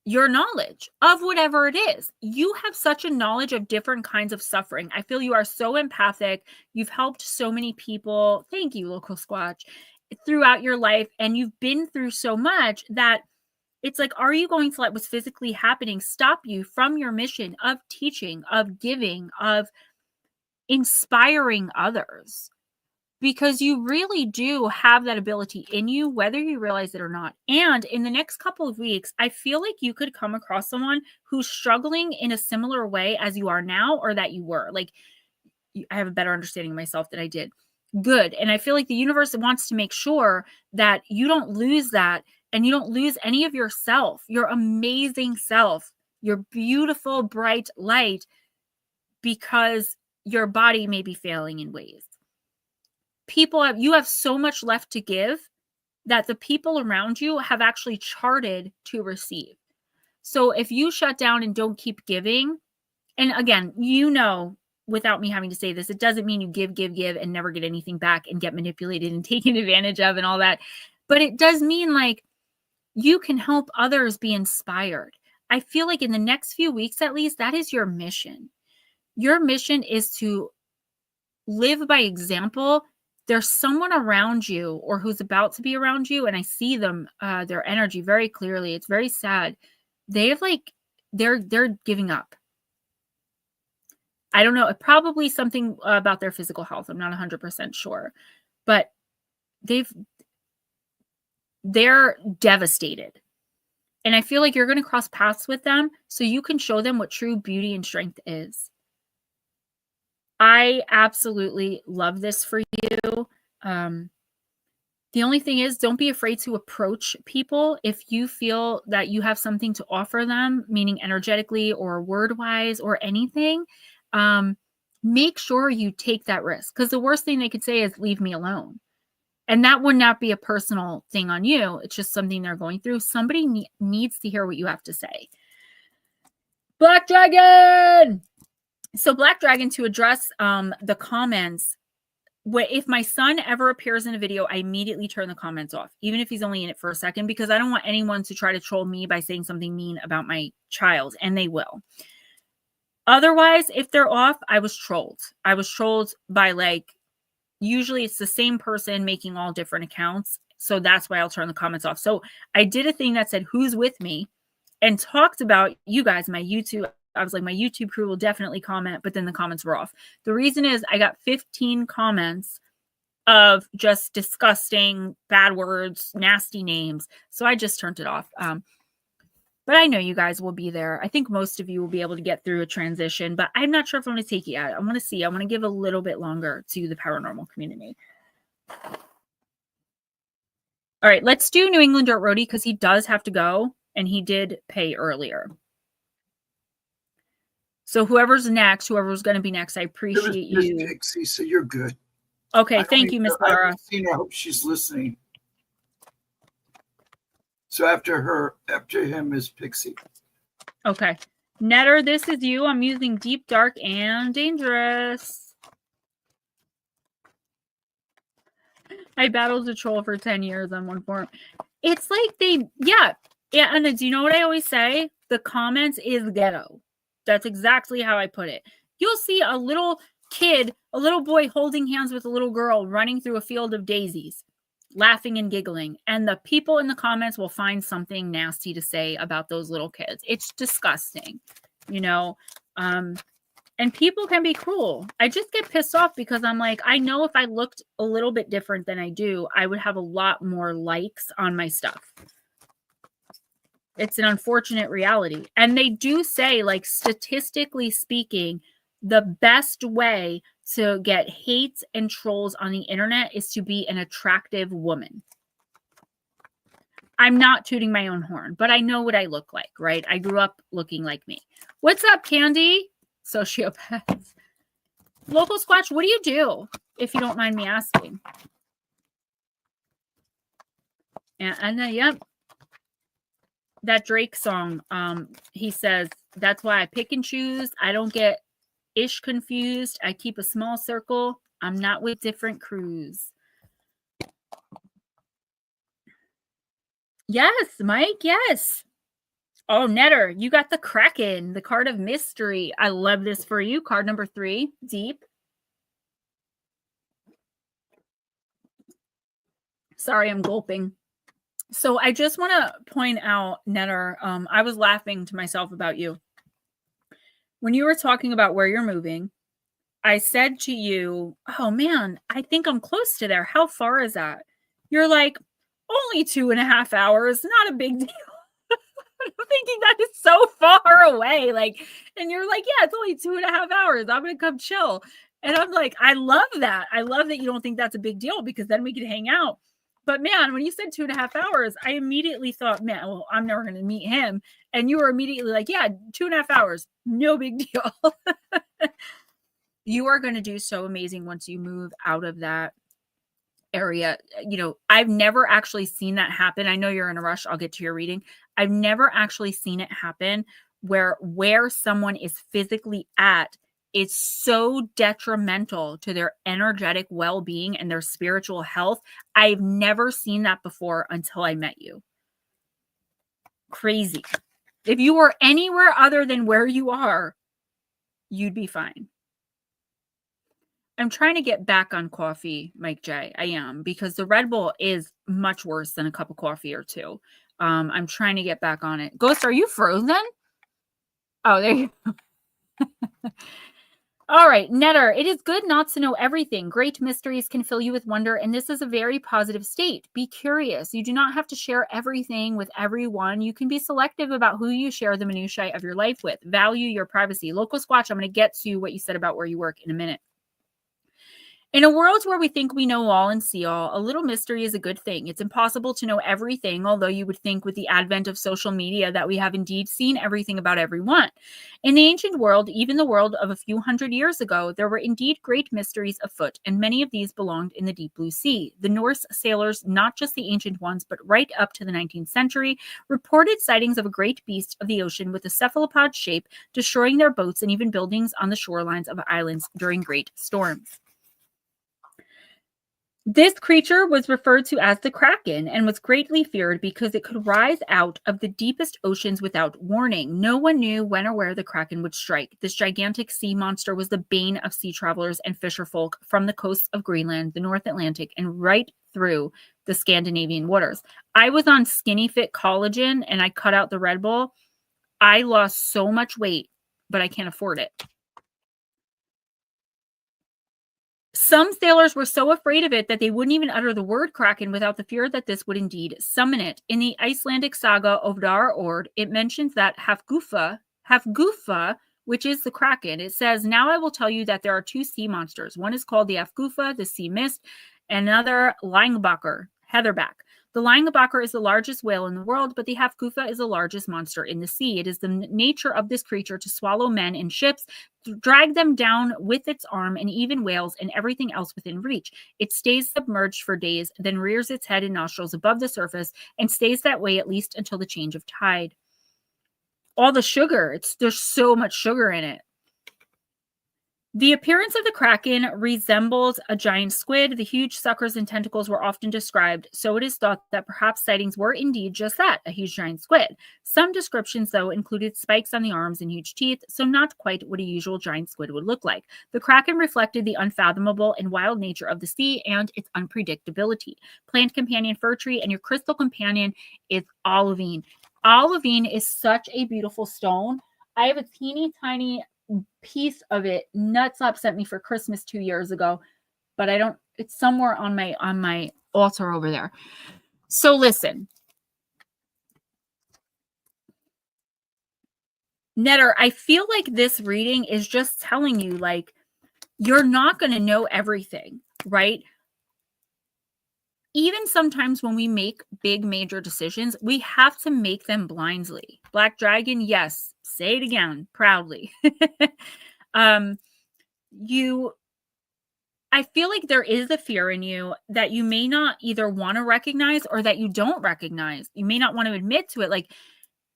your knowledge of whatever it is. You have such a knowledge of different kinds of suffering. I feel you are so empathic. You've helped so many people. Thank you, Local Squatch, throughout your life. And you've been through so much that it's like, are you going to let what's physically happening stop you from your mission of teaching, of giving, of inspiring others? Because you really do have that ability in you, whether you realize it or not. And in the next couple of weeks, I feel like you could come across someone who's struggling in a similar way as you are now, or that you were. Like, I have a better understanding of myself than I did. Good. And I feel like the universe wants to make sure that you don't lose that, and you don't lose any of yourself, your amazing self, your beautiful, bright light, because your body may be failing in ways. You have so much left to give that the people around you have actually charted to receive. So if you shut down and don't keep giving, and again, without me having to say this, it doesn't mean you give and never get anything back and get manipulated and taken advantage of and all that. But it does mean, like, you can help others be inspired. I feel like in the next few weeks, at least, that is your mission. Your mission is to live by example. There's someone around you, or who's about to be around you, and I see them, their energy very clearly. It's very sad. They're giving up. I don't know, probably something about their physical health. I'm not 100% sure, but they're devastated. And I feel like you're going to cross paths with them so you can show them what true beauty and strength is. I absolutely love this for you. The only thing is, don't be afraid to approach people if you feel that you have something to offer them, meaning energetically or word-wise or anything. Make sure you take that risk, because the worst thing they could say is, leave me alone. And that would not be a personal thing on you. It's just something they're going through. Somebody needs to hear what you have to say. Black Dragon! So Black Dragon, to address the comments, if my son ever appears in a video, I immediately turn the comments off, even if he's only in it for a second, because I don't want anyone to try to troll me by saying something mean about my child, and they will. Otherwise, if they're off, I was trolled. I was trolled by like, usually it's the same person making all different accounts. So that's why I'll turn the comments off. So I did a thing that said, who's with me? And talked about you guys, my YouTube. I was like, my YouTube crew will definitely comment, but then the comments were off. The reason is I got 15 comments of just disgusting, bad words, nasty names. So I just turned it off. But I know you guys will be there. I think most of you will be able to get through a transition, but I'm not sure if I'm going to take it yet. I want to see. I want to give a little bit longer to the paranormal community. All right, let's do New England Dirt Roadie because he does have to go, and he did pay earlier. So whoever's next, whoever's going to be next, I appreciate you. Pixie, so you're good. Okay, thank you, Miss Laura. I haven't seen her. I hope she's listening. So after him is Pixie. Okay. Netter, this is you. I'm using deep, dark, and dangerous. I battled a troll for 10 years on one forum. It's like yeah. And do you know what I always say? The comments is ghetto. That's exactly how I put it. You'll see a little kid, a little boy holding hands with a little girl running through a field of daisies, laughing and giggling. And the people in the comments will find something nasty to say about those little kids. It's disgusting, you know? And people can be cruel. I just get pissed off because I'm like, I know if I looked a little bit different than I do, I would have a lot more likes on my stuff. It's an unfortunate reality. And they do say, like, statistically speaking, the best way to get hates and trolls on the internet is to be an attractive woman. I'm not tooting my own horn, but I know what I look like, right? I grew up looking like me. What's up, Candy? Sociopaths. Local Squatch, what do you do, if you don't mind me asking? And yep. That Drake song, he says, that's why I pick and choose. I don't get ish confused. I keep a small circle. I'm not with different crews. Yes, Mike, yes. Oh, Netter, you got the Kraken, the card of mystery. I love this for you. Card number 3, deep. Sorry, I'm gulping. So I just want to point out, Netter, I was laughing to myself about you. When you were talking about where you're moving, I said to you, oh man, I think I'm close to there. How far is that? You're like, only 2.5 hours. Not a big deal. I'm thinking that is so far away. Like, and you're like, yeah, it's only 2.5 hours. I'm going to come chill. And I'm like, I love that. I love that you don't think that's a big deal because then we could hang out. But man, when you said 2.5 hours, I immediately thought, man, well, I'm never going to meet him. And you were immediately like, yeah, 2.5 hours. No big deal. You are going to do so amazing once you move out of that area. You know, I've never actually seen that happen. I know you're in a rush. I'll get to your reading. I've never actually seen it happen where someone is physically at is so detrimental to their energetic well-being and their spiritual health. I've never seen that before until I met you. Crazy. If you were anywhere other than where you are, you'd be fine. I'm trying to get back on coffee, Mike J. I am, because the Red Bull is much worse than a cup of coffee or two. I'm trying to get back on it. Ghost, are you frozen? Oh, there you go. All right, Netter, it is good not to know everything. Great mysteries can fill you with wonder, and this is a very positive state. Be curious. You do not have to share everything with everyone. You can be selective about who you share the minutiae of your life with. Value your privacy. Local Squatch, I'm going to get to what you said about where you work in a minute. In a world where we think we know all and see all, a little mystery is a good thing. It's impossible to know everything, although you would think with the advent of social media that we have indeed seen everything about everyone. In the ancient world, even the world of a few hundred years ago, there were indeed great mysteries afoot, and many of these belonged in the deep blue sea. The Norse sailors, not just the ancient ones, but right up to the 19th century, reported sightings of a great beast of the ocean with a cephalopod shape, destroying their boats and even buildings on the shorelines of islands during great storms. This creature was referred to as the Kraken and was greatly feared because it could rise out of the deepest oceans without warning. No one knew when or where the Kraken would strike. This gigantic sea monster was the bane of sea travelers and fisherfolk from the coasts of Greenland, the North Atlantic, and right through the Scandinavian waters. I was on Skinny Fit Collagen and I cut out the Red Bull. I lost so much weight, but I can't afford it. Some sailors were so afraid of it that they wouldn't even utter the word Kraken without the fear that this would indeed summon it. In the Icelandic saga Ovdar Ord, it mentions that Hafgufa, which is the Kraken, it says, "Now I will tell you that there are two sea monsters. One is called the Hafgufa, the sea mist, and another Lyngbakr, heatherback. The Lyngbakr is the largest whale in the world, but the Hafgufa is the largest monster in the sea. It is the nature of this creature to swallow men in ships, drag them down with its arm, and even whales and everything else within reach. It stays submerged for days, then rears its head and nostrils above the surface and stays that way at least until the change of tide." All the sugar, there's so much sugar in it. The appearance of the Kraken resembles a giant squid. The huge suckers and tentacles were often described, so it is thought that perhaps sightings were indeed just that, a huge giant squid. Some descriptions, though, included spikes on the arms and huge teeth, so not quite what a usual giant squid would look like. The Kraken reflected the unfathomable and wild nature of the sea and its unpredictability. Plant companion fir tree, and your crystal companion is olivine. Olivine is such a beautiful stone. I have a teeny tiny piece of it Nutslap sent me for Christmas 2 years ago, but I don't, it's somewhere on my altar over there. So listen, Netter, I feel like this reading is just telling you, like, you're not going to know everything, right? Even sometimes when we make big major decisions, we have to make them blindly. Black Dragon, yes, say it again proudly. I feel like there is a fear in you that you may not either want to recognize or that you don't recognize. You may not want to admit to it. Like,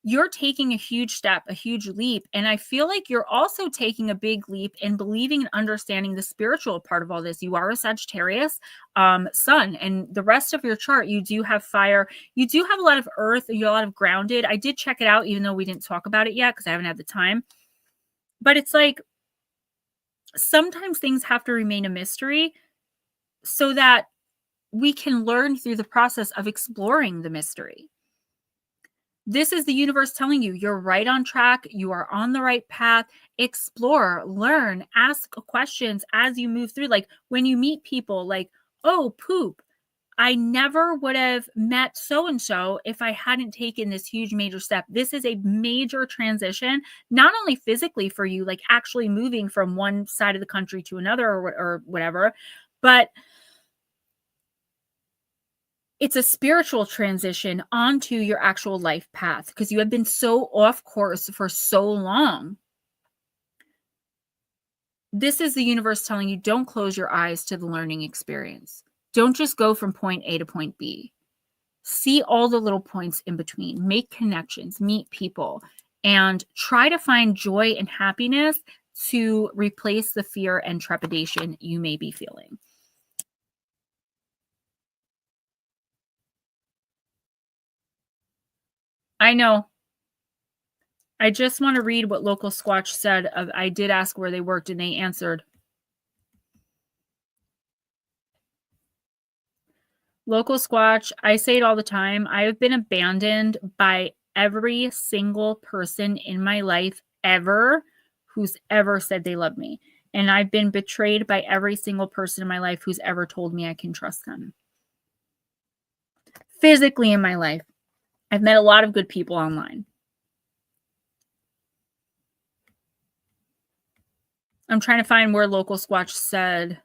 you're taking a huge step, a huge leap. And I feel like you're also taking a big leap in believing and understanding the spiritual part of all this. You are a Sagittarius sun, and the rest of your chart, you do have fire. You do have a lot of earth. You have a lot of grounded. I did check it out, even though we didn't talk about it yet because I haven't had the time. But it's like, sometimes things have to remain a mystery so that we can learn through the process of exploring the mystery. This is the universe telling you you're right on track. You are on the right path. Explore, learn, ask questions as you move through. Like when you meet people like, oh, poop, I never would have met so-and-so if I hadn't taken this huge major step. This is a major transition, not only physically for you, like actually moving from one side of the country to another or whatever, but it's a spiritual transition onto your actual life path because you have been so off course for so long. This is the universe telling you, don't close your eyes to the learning experience. Don't just go from point A to point B. See all the little points in between. Make connections, meet people, and try to find joy and happiness to replace the fear and trepidation you may be feeling. I know. I just want to read what Local Squatch said. I did ask where they worked, and they answered. Local Squatch, I say it all the time. I have been abandoned by every single person in my life ever who's ever said they love me. And I've been betrayed by every single person in my life who's ever told me I can trust them. Physically in my life, I've met a lot of good people online. I'm trying to find where Local Squatch said.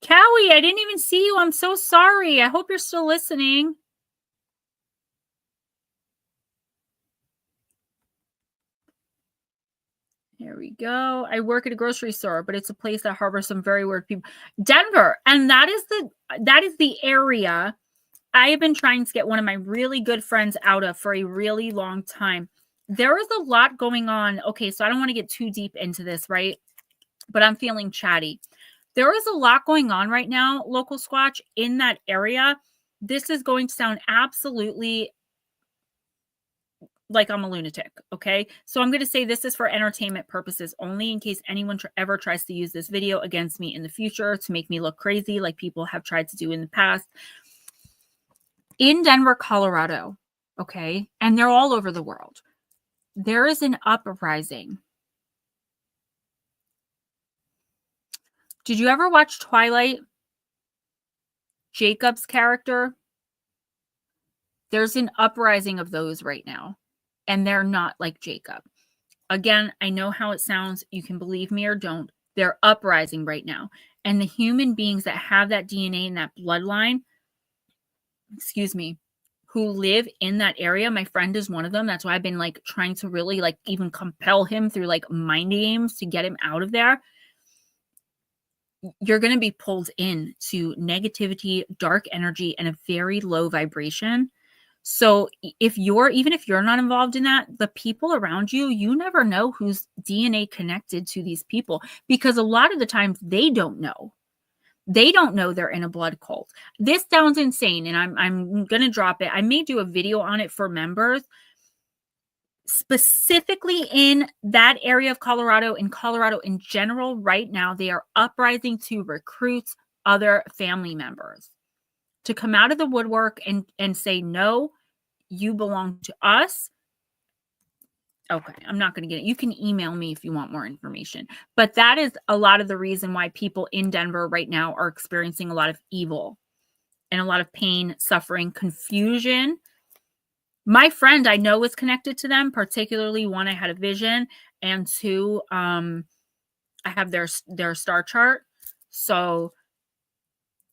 Cowie, I didn't even see you. I'm so sorry. I hope you're still listening. Here we go. I work at a grocery store, but it's a place that harbors some very weird people. Denver. And that is the area I have been trying to get one of my really good friends out of for a really long time. There is a lot going on. Okay, so I don't want to get too deep into this, right? but I'm feeling chatty. There is a lot going on right now, local Squatch, in that area. This is going to sound absolutely like I'm a lunatic, okay? So I'm going to say this is for entertainment purposes only, in case anyone ever tries to use this video against me in the future to make me look crazy like people have tried to do in the past. In Denver, Colorado, okay, and they're all over the world, there is an uprising. Did you ever watch Twilight? Jacob's character? There's an uprising of those right now, and they're not like Jacob. Again, I know how it sounds. You can believe me or don't. They're uprising right now. And the human beings that have that DNA and that bloodline, excuse me, who live in that area, my friend is one of them. That's why I've been like trying to really like even compel him through like mind games to get him out of there. You're going to be pulled into negativity, dark energy, and a very low vibration. So even if you're not involved in that, the people around you, you never know who's DNA connected to these people, because a lot of the times they don't know. They don't know they're in a blood cult. This sounds insane, and I'm going to drop it. I may do a video on it for members. Specifically in that area of Colorado, in Colorado in general, right now, they are uprising to recruit other family members to come out of the woodwork and say, no, you belong to us. Okay, I'm not going to get it. You can email me if you want more information. But that is a lot of the reason why people in Denver right now are experiencing a lot of evil and a lot of pain, suffering, confusion. My friend I know is connected to them, particularly one, I had a vision, and two, I have their star chart. So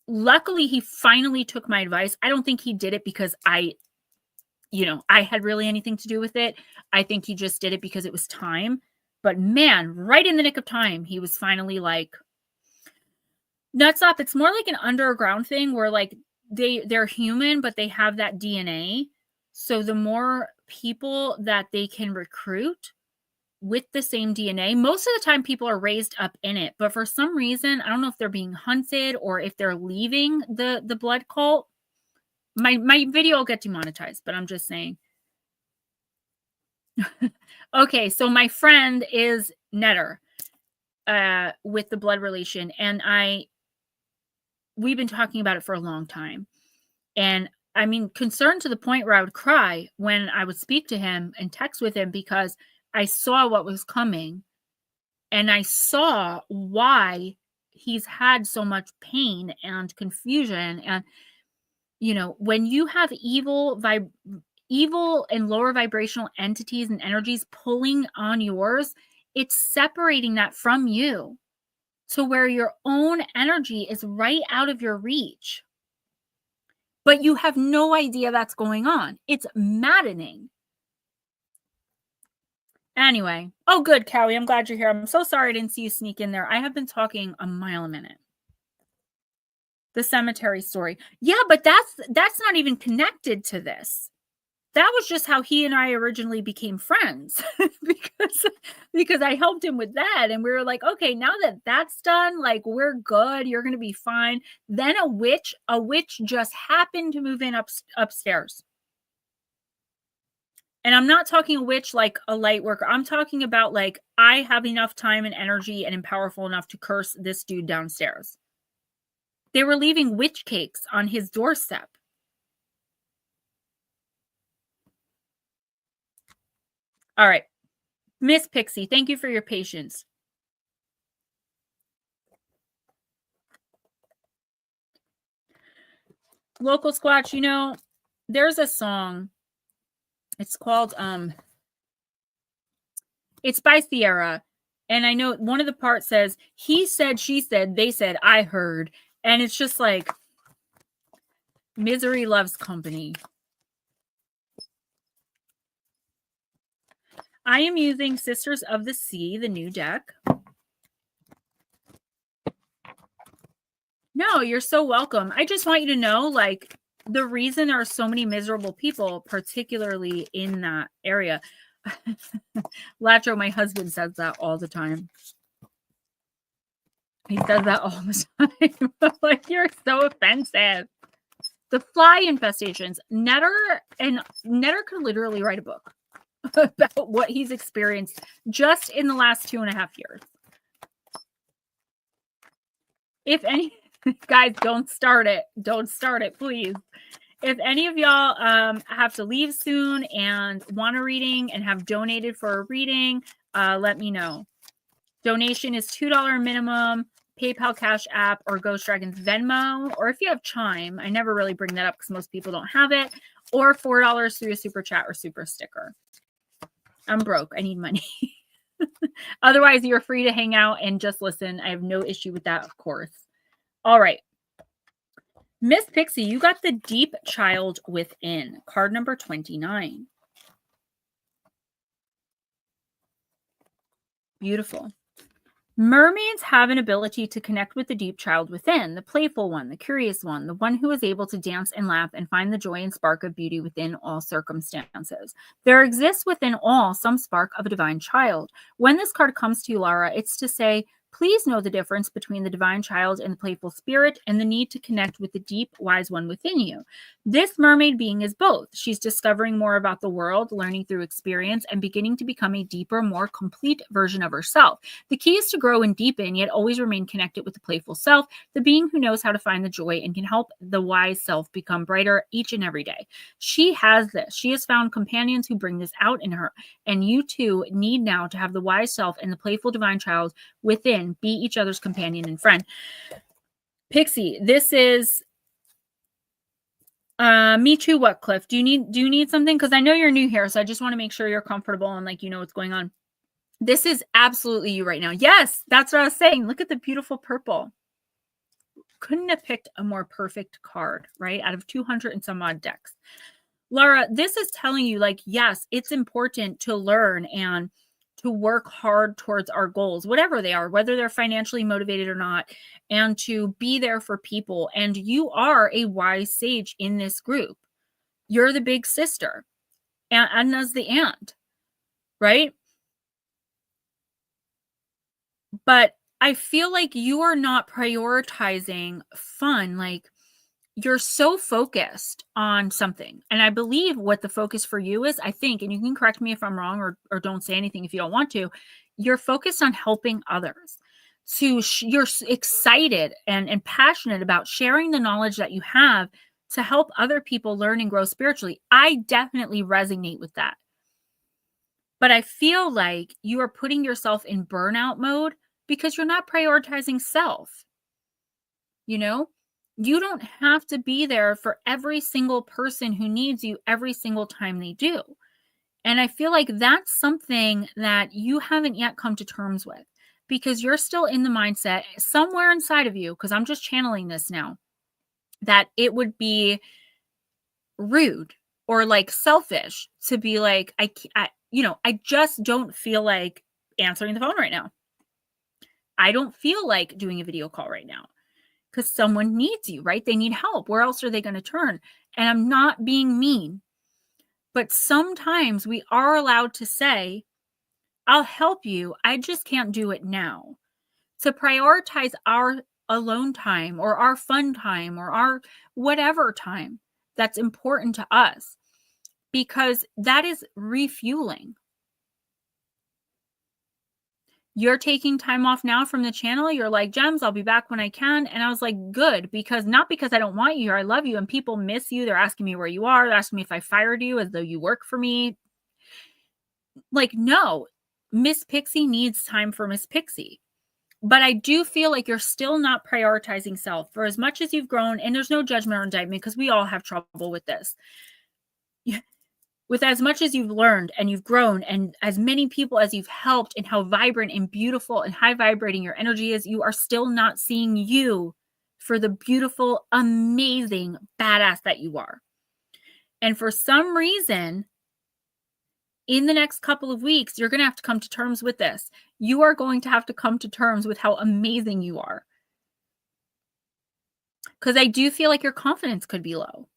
luckily he finally took my advice. I don't think he did it because I had really anything to do with it. I think he just did it because it was time. But man, right in the nick of time, he was finally like, nuts up. It's more like an underground thing where like they're human, but they have that DNA. So the more people that they can recruit with the same DNA, most of the time people are raised up in it. But for some reason, I don't know if they're being hunted or if they're leaving the blood cult. My video will get demonetized, but I'm just saying. Okay, so my friend is Netter with the blood relation, and we've been talking about it for a long time. And I mean, concerned to the point where I would cry when I would speak to him and text with him, because I saw what was coming and I saw why he's had so much pain and confusion. And, when you have evil and lower vibrational entities and energies pulling on yours, it's separating that from you to where your own energy is right out of your reach. But you have no idea that's going on. It's maddening. Anyway. Oh, good, Callie. I'm glad you're here. I'm so sorry I didn't see you sneak in there. I have been talking a mile a minute. The cemetery story. Yeah, but that's not even connected to this. That was just how he and I originally became friends because I helped him with that. And we were like, okay, now that that's done, like, we're good. You're going to be fine. Then a witch just happened to move in upstairs. And I'm not talking a witch like a light worker. I'm talking about like, I have enough time and energy and am powerful enough to curse this dude downstairs. They were leaving witch cakes on his doorstep. All right. Miss Pixie, thank you for your patience. Local Squatch, there's a song. It's called, it's by Sierra. And I know one of the parts says, he said, she said, they said, I heard. And it's just like, misery loves company. I am using Sisters of the Sea, the new deck. No, you're so welcome. I just want you to know, like, the reason there are so many miserable people, particularly in that area. Latro, my husband, says that all the time. He says that all the time. Like, you're so offensive. The fly infestations. Netter could literally write a book about what he's experienced just in the last 2.5 years. If any, guys, don't start it. Don't start it, please. If any of y'all have to leave soon and want a reading and have donated for a reading, let me know. Donation is $2 minimum, PayPal, Cash App, or Ghosdragonzw Venmo. Or if you have Chime, I never really bring that up because most people don't have it. Or $4 through a super chat or super sticker. I'm broke. I need money. Otherwise, you're free to hang out and just listen. I have no issue with that, of course. All right. Miss Pixie, you got the deep child within. Card number 29. Beautiful. Mermaids have an ability to connect with the deep child within, the playful one, the curious one, the one who is able to dance and laugh and find the joy and spark of beauty within all circumstances. There exists within all some spark of a divine child. When this card comes to you, Lara, it's to say, please know the difference between the divine child and the playful spirit and the need to connect with the deep, wise one within you. This mermaid being is both. She's discovering more about the world, learning through experience, and beginning to become a deeper, more complete version of herself. The key is to grow and deepen, yet always remain connected with the playful self, the being who knows how to find the joy and can help the wise self become brighter each and every day. She has this. She has found companions who bring this out in her, and you too need now to have the wise self and the playful divine child within be each other's companion and friend. Pixie, this is me too. What, Cliff? Do you need something? Because I know you're new here, so I just want to make sure you're comfortable and like you know what's going on. This is absolutely you right now. Yes, that's what I was saying. Look at the beautiful purple. Couldn't have picked a more perfect card, right? Out of 200 and some odd decks. Laura, this is telling you like, yes, it's important to learn and to work hard towards our goals, whatever they are, whether they're financially motivated or not, and to be there for people. And you are a wise sage in this group. You're the big sister, and Anna's the aunt, right? But I feel like you are not prioritizing fun. Like, you're so focused on something. And I believe what the focus for you is, I think, and you can correct me if I'm wrong or don't say anything if you don't want to, you're focused on helping others. So you're excited and passionate about sharing the knowledge that you have to help other people learn and grow spiritually. I definitely resonate with that. But I feel like you are putting yourself in burnout mode because you're not prioritizing self. You know? You don't have to be there for every single person who needs you every single time they do. And I feel like that's something that you haven't yet come to terms with because you're still in the mindset somewhere inside of you, because I'm just channeling this now, that it would be rude or like selfish to be like, I just don't feel like answering the phone right now. I don't feel like doing a video call right now. Because someone needs you, right? They need help. Where else are they going to turn? And I'm not being mean. But sometimes we are allowed to say, I'll help you. I just can't do it now. To prioritize our alone time or our fun time or our whatever time that's important to us. Because that is refueling. You're taking time off now from the channel. You're like, Gems, I'll be back when I can. And I was like, good, because not because I don't want you here. I love you and people miss you. They're asking me where you are. They're asking me if I fired you as though you work for me. Like, no, Miss Pixie needs time for Miss Pixie. But I do feel like you're still not prioritizing self for as much as you've grown. And there's no judgment or indictment because we all have trouble with this. With as much as you've learned and you've grown and as many people as you've helped and how vibrant and beautiful and high vibrating your energy is, you are still not seeing you for the beautiful, amazing badass that you are. And for some reason, in the next couple of weeks, you're going to have to come to terms with this. You are going to have to come to terms with how amazing you are. Because I do feel like your confidence could be low.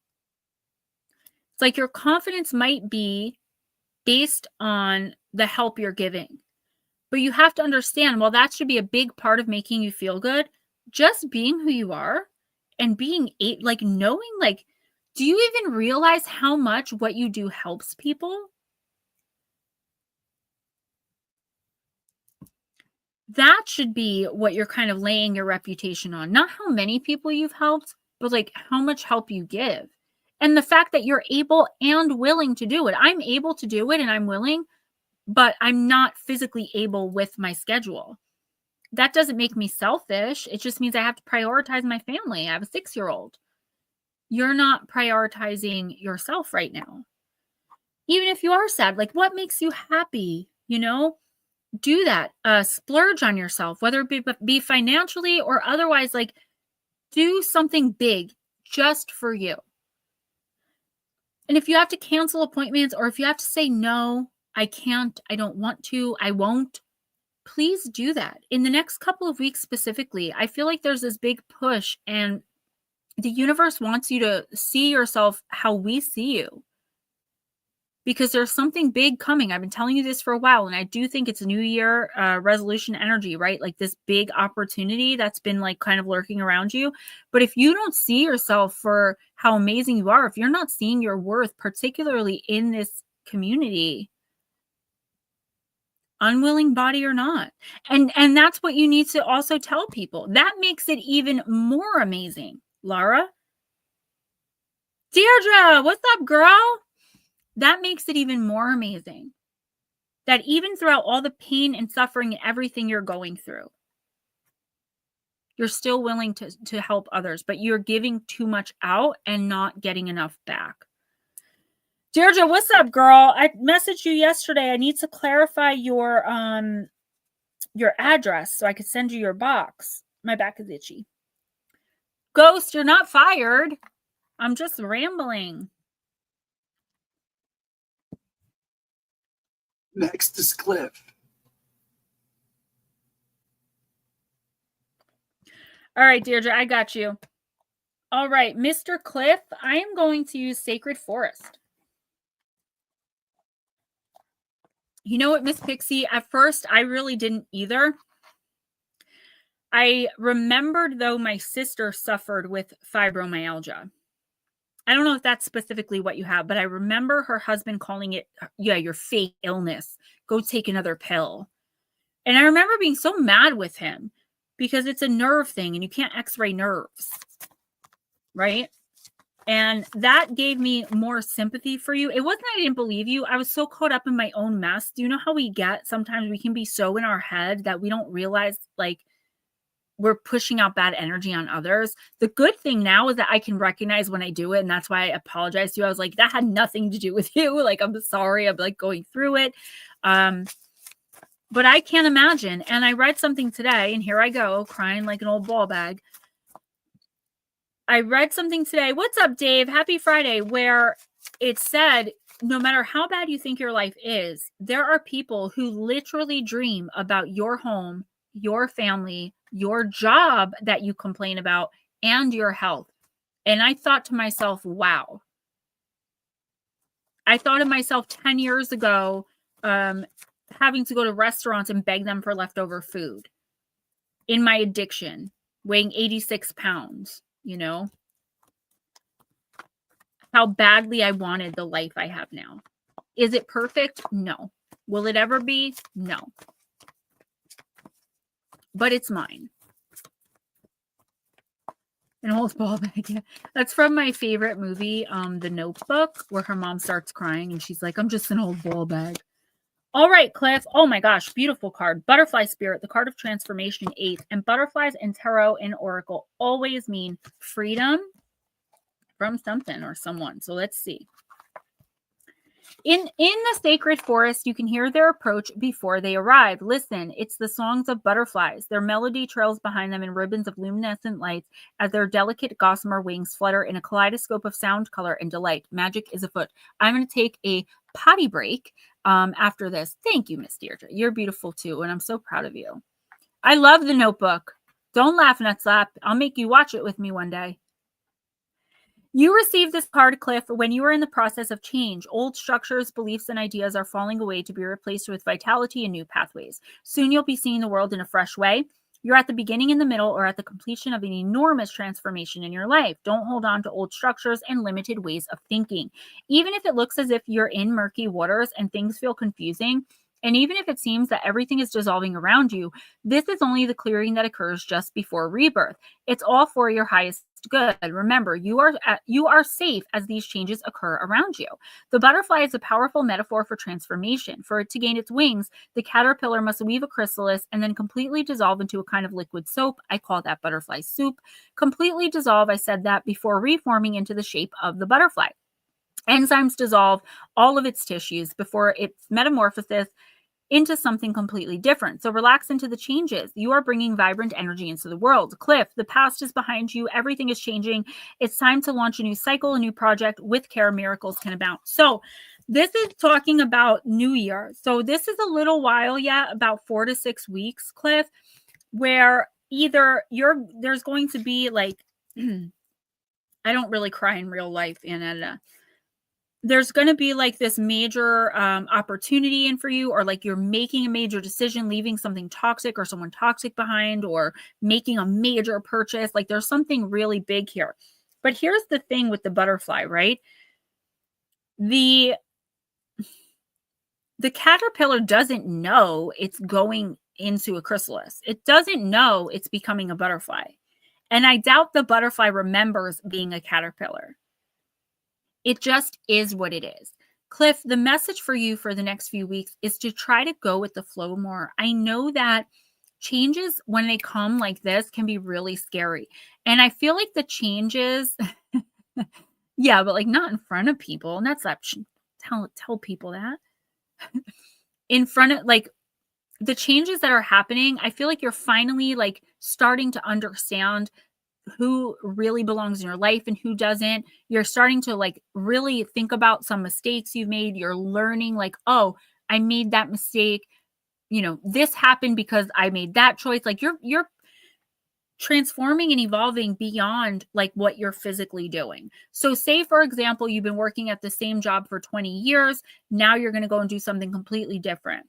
It's like your confidence might be based on the help you're giving. But you have to understand, while that should be a big part of making you feel good, just being who you are and being like knowing, like, do you even realize how much what you do helps people? That should be what you're kind of laying your reputation on. Not how many people you've helped, but like how much help you give. And the fact that you're able and willing to do it. I'm able to do it and I'm willing, but I'm not physically able with my schedule. That doesn't make me selfish. It just means I have to prioritize my family. I have a 6-year-old. You're not prioritizing yourself right now. Even if you are sad, like what makes you happy, you know? Do that. Splurge on yourself, whether it be financially or otherwise. Like, do something big just for you. And if you have to cancel appointments, or if you have to say no, I can't, I don't want to, I won't, please do that. In the next couple of weeks specifically, I feel like there's this big push, and the universe wants you to see yourself how we see you. Because there's something big coming. I've been telling you this for a while, and I do think it's a new year resolution energy, right? Like this big opportunity that's been like kind of lurking around you. But if you don't see yourself for how amazing you are, if you're not seeing your worth, particularly in this community, unwilling body or not, and that's what you need to also tell people. That makes it even more amazing. Laura, Deirdre, what's up, girl? That makes it even more amazing that even throughout all the pain and suffering and everything you're going through, you're still willing to help others, but you're giving too much out and not getting enough back. Deirdre, what's up, girl? I messaged you yesterday. I need to clarify your address so I could send you your box. My back is itchy. Ghost, you're not fired. I'm just rambling. Next is Cliff. All right, Deirdre, I got you. All right, Mr. Cliff, I am going to use Sacred Forest. You know what, Miss Pixie? At first, I really didn't either. I remembered, though, my sister suffered with fibromyalgia. I don't know if that's specifically what you have, but I remember her husband calling it, yeah, your fake illness. Go take another pill. And I remember being so mad with him because it's a nerve thing and you can't x-ray nerves, right? And that gave me more sympathy for you. It wasn't I didn't believe you. I was so caught up in my own mess. Do you know how we get? Sometimes we can be so in our head that we don't realize, like, we're pushing out bad energy on others. The good thing now is that I can recognize when I do it. And that's why I apologize to you. I was like, that had nothing to do with you. Like, I'm sorry. I'm like going through it. But I can't imagine. And I read something today, and here I go, crying like an old ball bag. I read something today. What's up, Dave? Happy Friday. Where it said, no matter how bad you think your life is, there are people who literally dream about your home, your family, your job that you complain about, and your health. And I thought to myself, wow. I thought of myself 10 years ago, having to go to restaurants and beg them for leftover food in my addiction, weighing 86 pounds, you know, how badly I wanted the life I have now. Is it perfect? No. Will it ever be? No. But it's mine. An old ball bag. Yeah. That's from my favorite movie, The Notebook, where her mom starts crying and she's like, I'm just an old ball bag. All right, Cliff. Oh my gosh, beautiful card. Butterfly Spirit, the card of transformation, 8. And butterflies in tarot and oracle always mean freedom from something or someone. So let's see. In the sacred forest, you can hear their approach before they arrive. Listen, it's the songs of butterflies. Their melody trails behind them in ribbons of luminescent lights as their delicate gossamer wings flutter in a kaleidoscope of sound, color, and delight. Magic is afoot. I'm going to take a potty break after this. Thank you, Miss Deirdre. You're beautiful too, and I'm so proud of you. I love The Notebook. Don't laugh, Nutslap. I'll make you watch it with me one day. You received this card, Cliff, when you are in the process of change. Old structures, beliefs, and ideas are falling away to be replaced with vitality and new pathways. Soon you'll be seeing the world in a fresh way. You're at the beginning, in the middle, or at the completion of an enormous transformation in your life. Don't hold on to old structures and limited ways of thinking. Even if it looks as if you're in murky waters and things feel confusing, and even if it seems that everything is dissolving around you, this is only the clearing that occurs just before rebirth. It's all for your highest good. Remember, you are safe as these changes occur around you. The butterfly is a powerful metaphor for transformation. For it to gain its wings, the caterpillar must weave a chrysalis and then completely dissolve into a kind of liquid soap. I call that butterfly soup. Completely dissolve, I said that, before reforming into the shape of the butterfly. Enzymes dissolve all of its tissues before its metamorphosis into something completely different. So relax into the changes. You are bringing vibrant energy into the world. Cliff, the past is behind you. Everything is changing. It's time to launch a new cycle, a new project. With care, miracles can abound. So this is talking about New Year. So this is a little while yet, about 4 to 6 weeks, Cliff, where either there's going to be like, I don't really cry in real life, and there's going to be like this major opportunity in for you, or like you're making a major decision, leaving something toxic or someone toxic behind, or making a major purchase. Like there's something really big here. But here's the thing with the butterfly, right? The caterpillar doesn't know it's going into a chrysalis. It doesn't know it's becoming a butterfly. And I doubt the butterfly remembers being a caterpillar. It just is what it is. Cliff, the message for you for the next few weeks is to try to go with the flow more. I know that changes, when they come like this, can be really scary. And I feel like the changes, yeah, but like not in front of people. And that's not, tell people that. In front of, like, the changes that are happening, I feel like you're finally like starting to understand who really belongs in your life and who doesn't. You're starting to like really think about some mistakes you've made. You're learning like, oh, I made that mistake. You know, this happened because I made that choice. Like you're transforming and evolving beyond like what you're physically doing. So say, for example, you've been working at the same job for 20 years. Now you're going to go and do something completely different.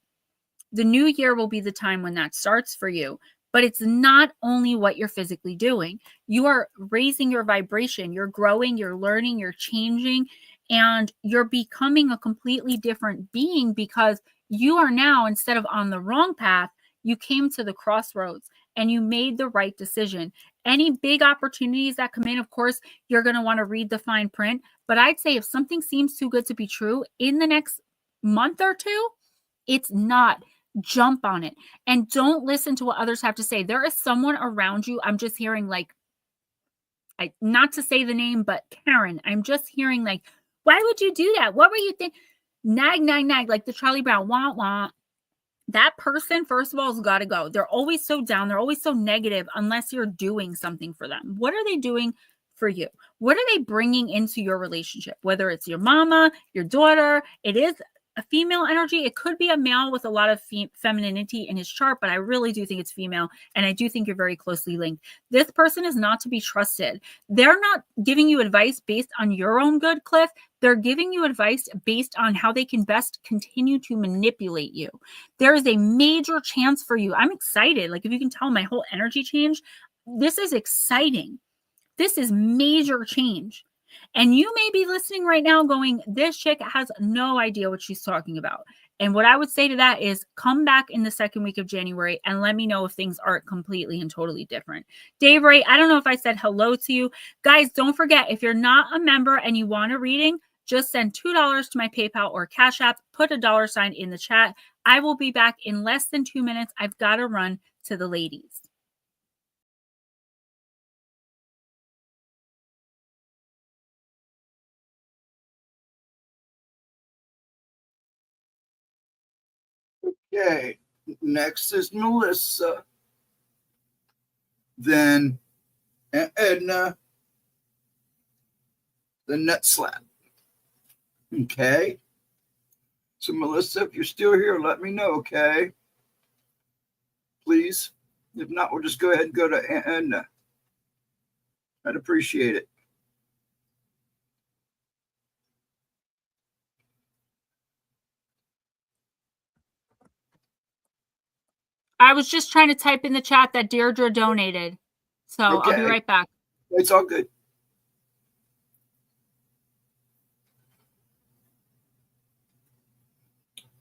The new year will be the time when that starts for you. But it's not only what you're physically doing. You are raising your vibration. You're growing, you're learning, you're changing, and you're becoming a completely different being, because you are now, instead of on the wrong path, you came to the crossroads and you made the right decision. Any big opportunities that come in, of course, you're going to want to read the fine print. But I'd say if something seems too good to be true in the next month or two, it's not. Jump on it and don't listen to what others have to say. There is someone around you. I'm just hearing like, not to say the name, but Karen, I'm just hearing like, why would you do that? What were you thinking? Nag, nag, nag, like the Charlie Brown, wah, wah. That person, first of all, has got to go. They're always so down. They're always so negative unless you're doing something for them. What are they doing for you? What are they bringing into your relationship? Whether it's your mama, your daughter, it is a female energy. It could be a male with a lot of femininity in his chart, but I really do think it's female. And I do think you're very closely linked. This person is not to be trusted. They're not giving you advice based on your own good, Cliff. They're giving you advice based on how they can best continue to manipulate you. There is a major chance for you. I'm excited. Like if you can tell, my whole energy changed. This is exciting. This is major change. And you may be listening right now going, this chick has no idea what she's talking about. And what I would say to that is come back in the second week of January and let me know if things aren't completely and totally different. Dave Ray, I don't know if I said hello to you. Guys, don't forget, if you're not a member and you want a reading, just send $2 to my PayPal or Cash App. Put a $sign in the chat. I will be back in less than 2 minutes. I've got to run to the ladies. Okay, next is Melissa, then Edna, then Nut Slap. Okay, so Melissa, if you're still here, let me know, okay? Please. If not, we'll just go ahead and go to Edna. I'd appreciate it. I was just trying to type in the chat that Deirdre donated. So Okay. I'll be right back. It's all good.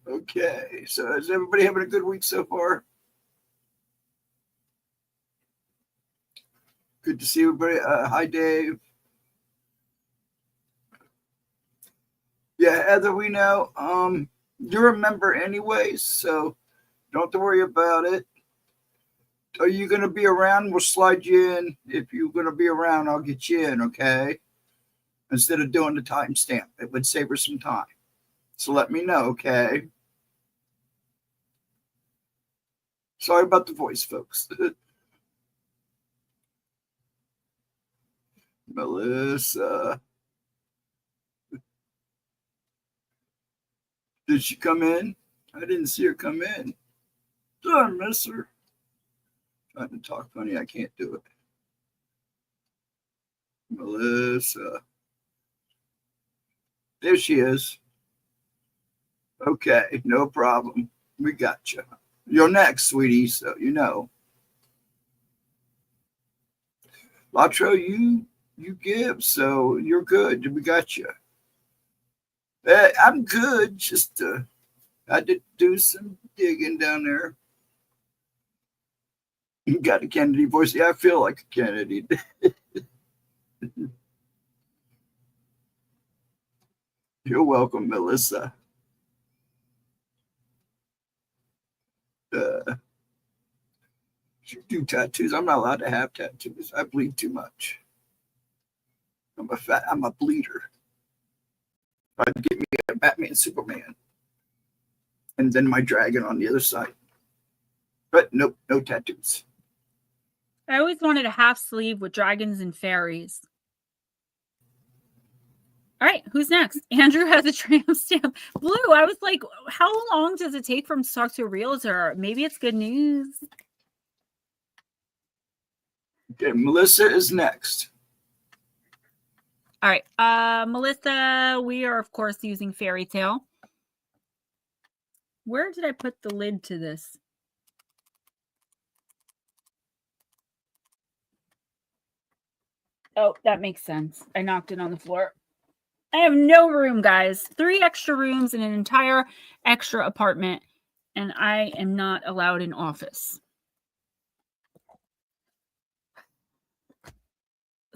Okay, so is everybody having a good week so far? Good to see everybody. Hi, Dave. Yeah, Heather, we know. You're a member anyways, so don't have to worry about it. Are you going to be around? We'll slide you in. If you're going to be around, I'll get you in, okay? Instead of doing the timestamp. It would save her some time. So let me know, okay? Sorry about the voice, folks. Melissa. Did she come in? I didn't see her come in. Did I miss her? Trying to talk funny. I can't do it. Melissa. There she is. Okay, no problem. We got you. You're next, sweetie, so you know. Latro, you give, so you're good. We got you. I'm good. Just I did do some digging down there. You got a Kennedy voice. Yeah, I feel like a Kennedy. You're welcome, Melissa. You do tattoos. I'm not allowed to have tattoos. I bleed too much. I'm a bleeder. I'd give me a Batman, Superman, and then my dragon on the other side. But nope, no tattoos. I always wanted a half sleeve with dragons and fairies. All right, who's next? Andrew has a tramp stamp. Blue, I was like, how long does it take from talk to a realtor? Maybe it's good news. Okay, Melissa is next. All right, Melissa, we are, of course, using Fairy Tale. Where did I put the lid to this? Oh, that makes sense. I knocked it on the floor. I have no room, guys. 3 extra rooms in an entire extra apartment, and I am not allowed an office.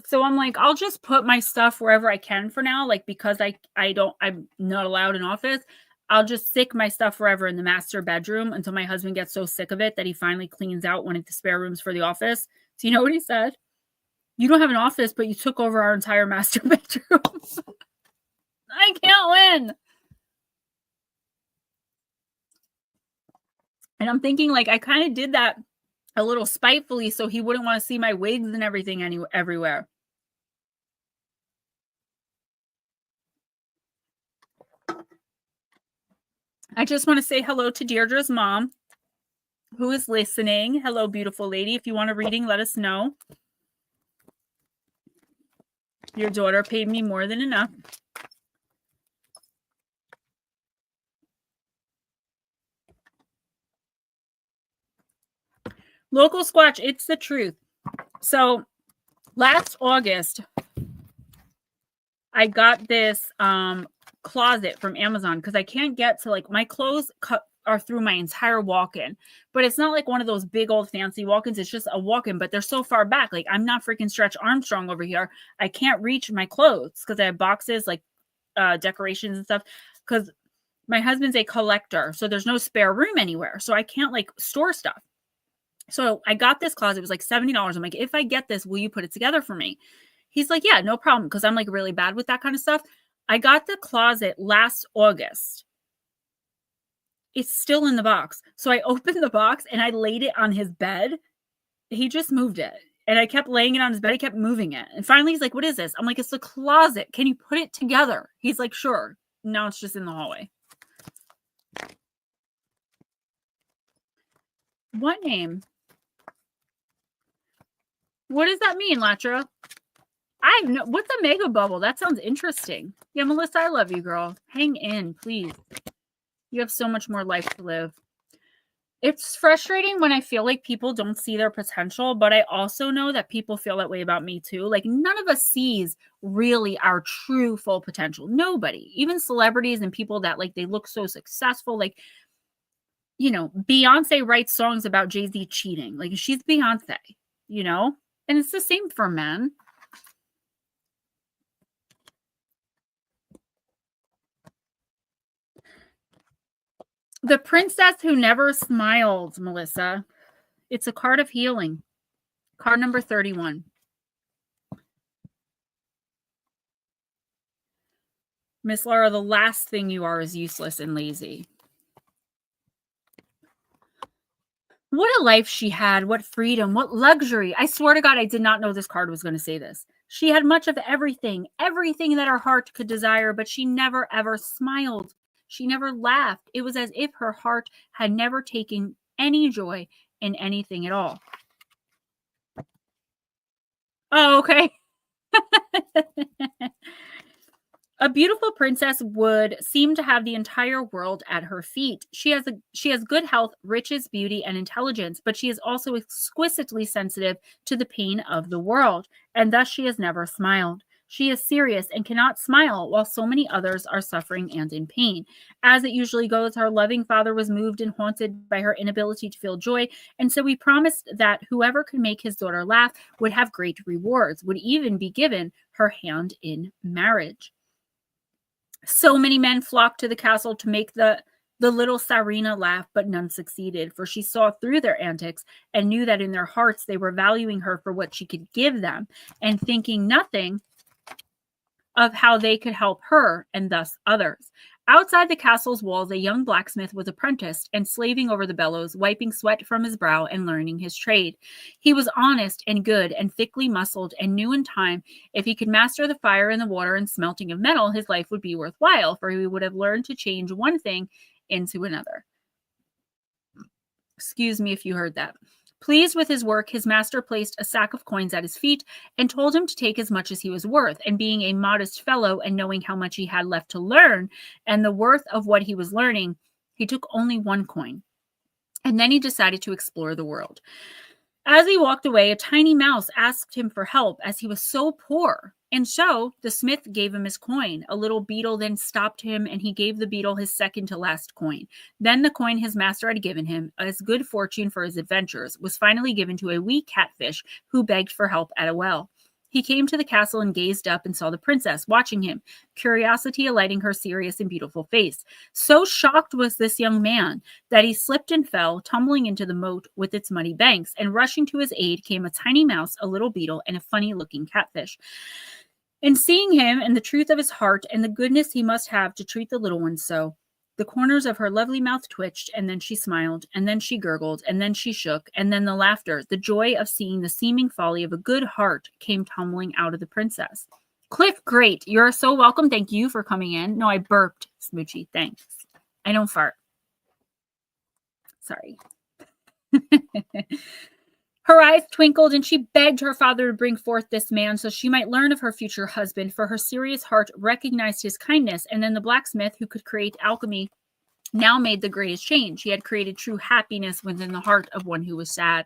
So I'm like, I'll just put my stuff wherever I can for now. Like, because I'm not allowed an office, I'll just stick my stuff forever in the master bedroom until my husband gets so sick of it that he finally cleans out one of the spare rooms for the office. So you know what he said? You don't have an office, but you took over our entire master bedroom. I can't win. And I'm thinking, like, I kind of did that a little spitefully so he wouldn't want to see my wigs and everything everywhere. I just want to say hello to Deirdre's mom, who is listening. Hello, beautiful lady. If you want a reading, let us know. Your daughter paid me more than enough. Local Squatch, it's the truth. So last August, I got this closet from Amazon because I can't get to, like, my clothes are through my entire walk-in, but it's not like one of those big old fancy walk-ins. It's just a walk-in, but they're so far back. Like, I'm not freaking Stretch Armstrong over here. I can't reach my clothes because I have boxes, like decorations and stuff, because my husband's a collector, so there's no spare room anywhere, so I can't, like, store stuff. So I got this closet. It was like $70. I'm like, if I get this, will you put it together for me? He's like, yeah, no problem, because I'm, like, really bad with that kind of stuff. I got the closet last August. It's still in the box. So I opened the box and I laid it on his bed. He just moved it. And I kept laying it on his bed. He kept moving it. And finally, he's like, what is this? I'm like, it's the closet. Can you put it together? He's like, sure. Now it's just in the hallway. What name? What does that mean, Latra? I have no. What's a mega bubble? That sounds interesting. Yeah, Melissa, I love you, girl. Hang in, please. You have so much more life to live. It's frustrating when I feel like people don't see their potential, but I also know that people feel that way about me too. Like none of us sees really our true full potential. Nobody, even celebrities and people that like they look so successful. Like, you know, Beyonce writes songs about Jay-Z cheating. Like she's Beyonce, you know? And it's the same for men. The princess who never smiled, Melissa. It's a card of healing. Card number 31. Miss Laura, the last thing you are is useless and lazy. What a life she had. What freedom. What luxury. I swear to God, I did not know this card was going to say this. She had much of everything that her heart could desire, but she never ever smiled. She never laughed. It was as if her heart had never taken any joy in anything at all. Oh, okay. A beautiful princess would seem to have the entire world at her feet. She has good health, riches, beauty, and intelligence, but she is also exquisitely sensitive to the pain of the world, and thus she has never smiled. She is serious and cannot smile while so many others are suffering and in pain. As it usually goes, her loving father was moved and haunted by her inability to feel joy, and so he promised that whoever could make his daughter laugh would have great rewards, would even be given her hand in marriage. So many men flocked to the castle to make the little Tsarina laugh, but none succeeded, for she saw through their antics and knew that in their hearts they were valuing her for what she could give them and thinking nothing of how they could help her and thus others. Outside the castle's walls, a young blacksmith was apprenticed and slaving over the bellows, wiping sweat from his brow and learning his trade. He was honest and good and thickly muscled and knew in time if he could master the fire and the water and smelting of metal, his life would be worthwhile, for he would have learned to change one thing into another. Excuse me if you heard that. Pleased with his work, his master placed a sack of coins at his feet and told him to take as much as he was worth. And being a modest fellow and knowing how much he had left to learn and the worth of what he was learning, he took only one coin. And then he decided to explore the world. As he walked away, a tiny mouse asked him for help as he was so poor. And so the smith gave him his coin. A little beetle then stopped him, and he gave the beetle his second to last coin. Then the coin his master had given him, as good fortune for his adventures, was finally given to a wee catfish who begged for help at a well. He came to the castle and gazed up and saw the princess watching him, curiosity alighting her serious and beautiful face. So shocked was this young man that he slipped and fell, tumbling into the moat with its muddy banks, and rushing to his aid came a tiny mouse, a little beetle, and a funny-looking catfish. And seeing him and the truth of his heart and the goodness he must have to treat the little one so, the corners of her lovely mouth twitched, and then she smiled, and then she gurgled, and then she shook, and then the laughter, the joy of seeing the seeming folly of a good heart came tumbling out of the princess. Cliff, great. You're so welcome. Thank you for coming in. No, I burped, Smoochie. Thanks. I don't fart. Sorry. Her eyes twinkled, and she begged her father to bring forth this man so she might learn of her future husband, for her serious heart recognized his kindness. And then the blacksmith, who could create alchemy, now made the greatest change. He had created true happiness within the heart of one who was sad.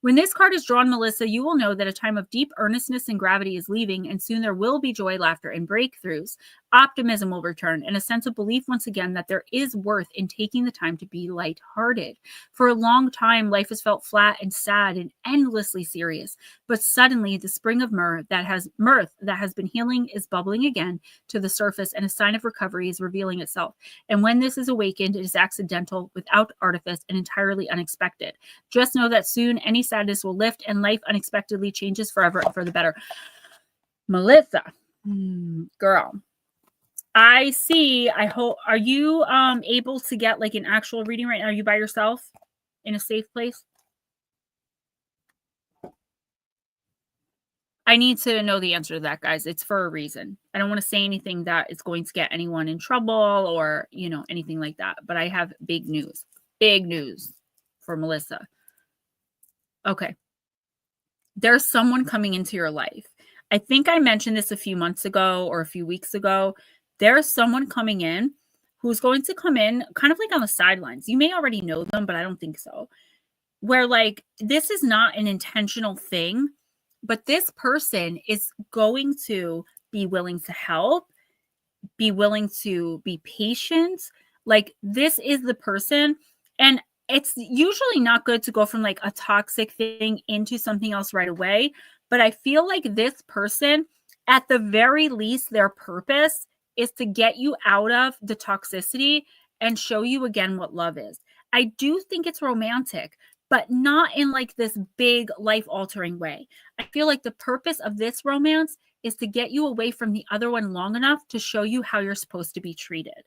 When this card is drawn, Melissa, you will know that a time of deep earnestness and gravity is leaving, and soon there will be joy, laughter, and breakthroughs. Optimism will return, and a sense of belief once again that there is worth in taking the time to be lighthearted. For a long time, life has felt flat and sad and endlessly serious, but suddenly the spring of mirth that has been healing is bubbling again to the surface, and a sign of recovery is revealing itself. And when this is awakened, it is accidental, without artifice, and entirely unexpected. Just know that soon any sadness will lift and life unexpectedly changes forever and for the better. Melissa, girl, I see. I hope. Are you able to get like an actual reading right now? Are you by yourself in a safe place? I need to know the answer to that, guys. It's for a reason. I don't want to say anything that is going to get anyone in trouble or, you know, anything like that. But I have big news. Big news for Melissa. Okay. There's someone coming into your life. I think I mentioned this a few months ago or a few weeks ago. There's someone coming in who's going to come in kind of like on the sidelines. You may already know them, but I don't think so. Where like this is not an intentional thing, but this person is going to be willing to help, be willing to be patient. Like this is the person. And it's usually not good to go from like a toxic thing into something else right away. But I feel like this person, at the very least, their purpose is to get you out of the toxicity and show you again what love is. I do think it's romantic, but not in like this big life altering way. I feel like the purpose of this romance is to get you away from the other one long enough to show you how you're supposed to be treated.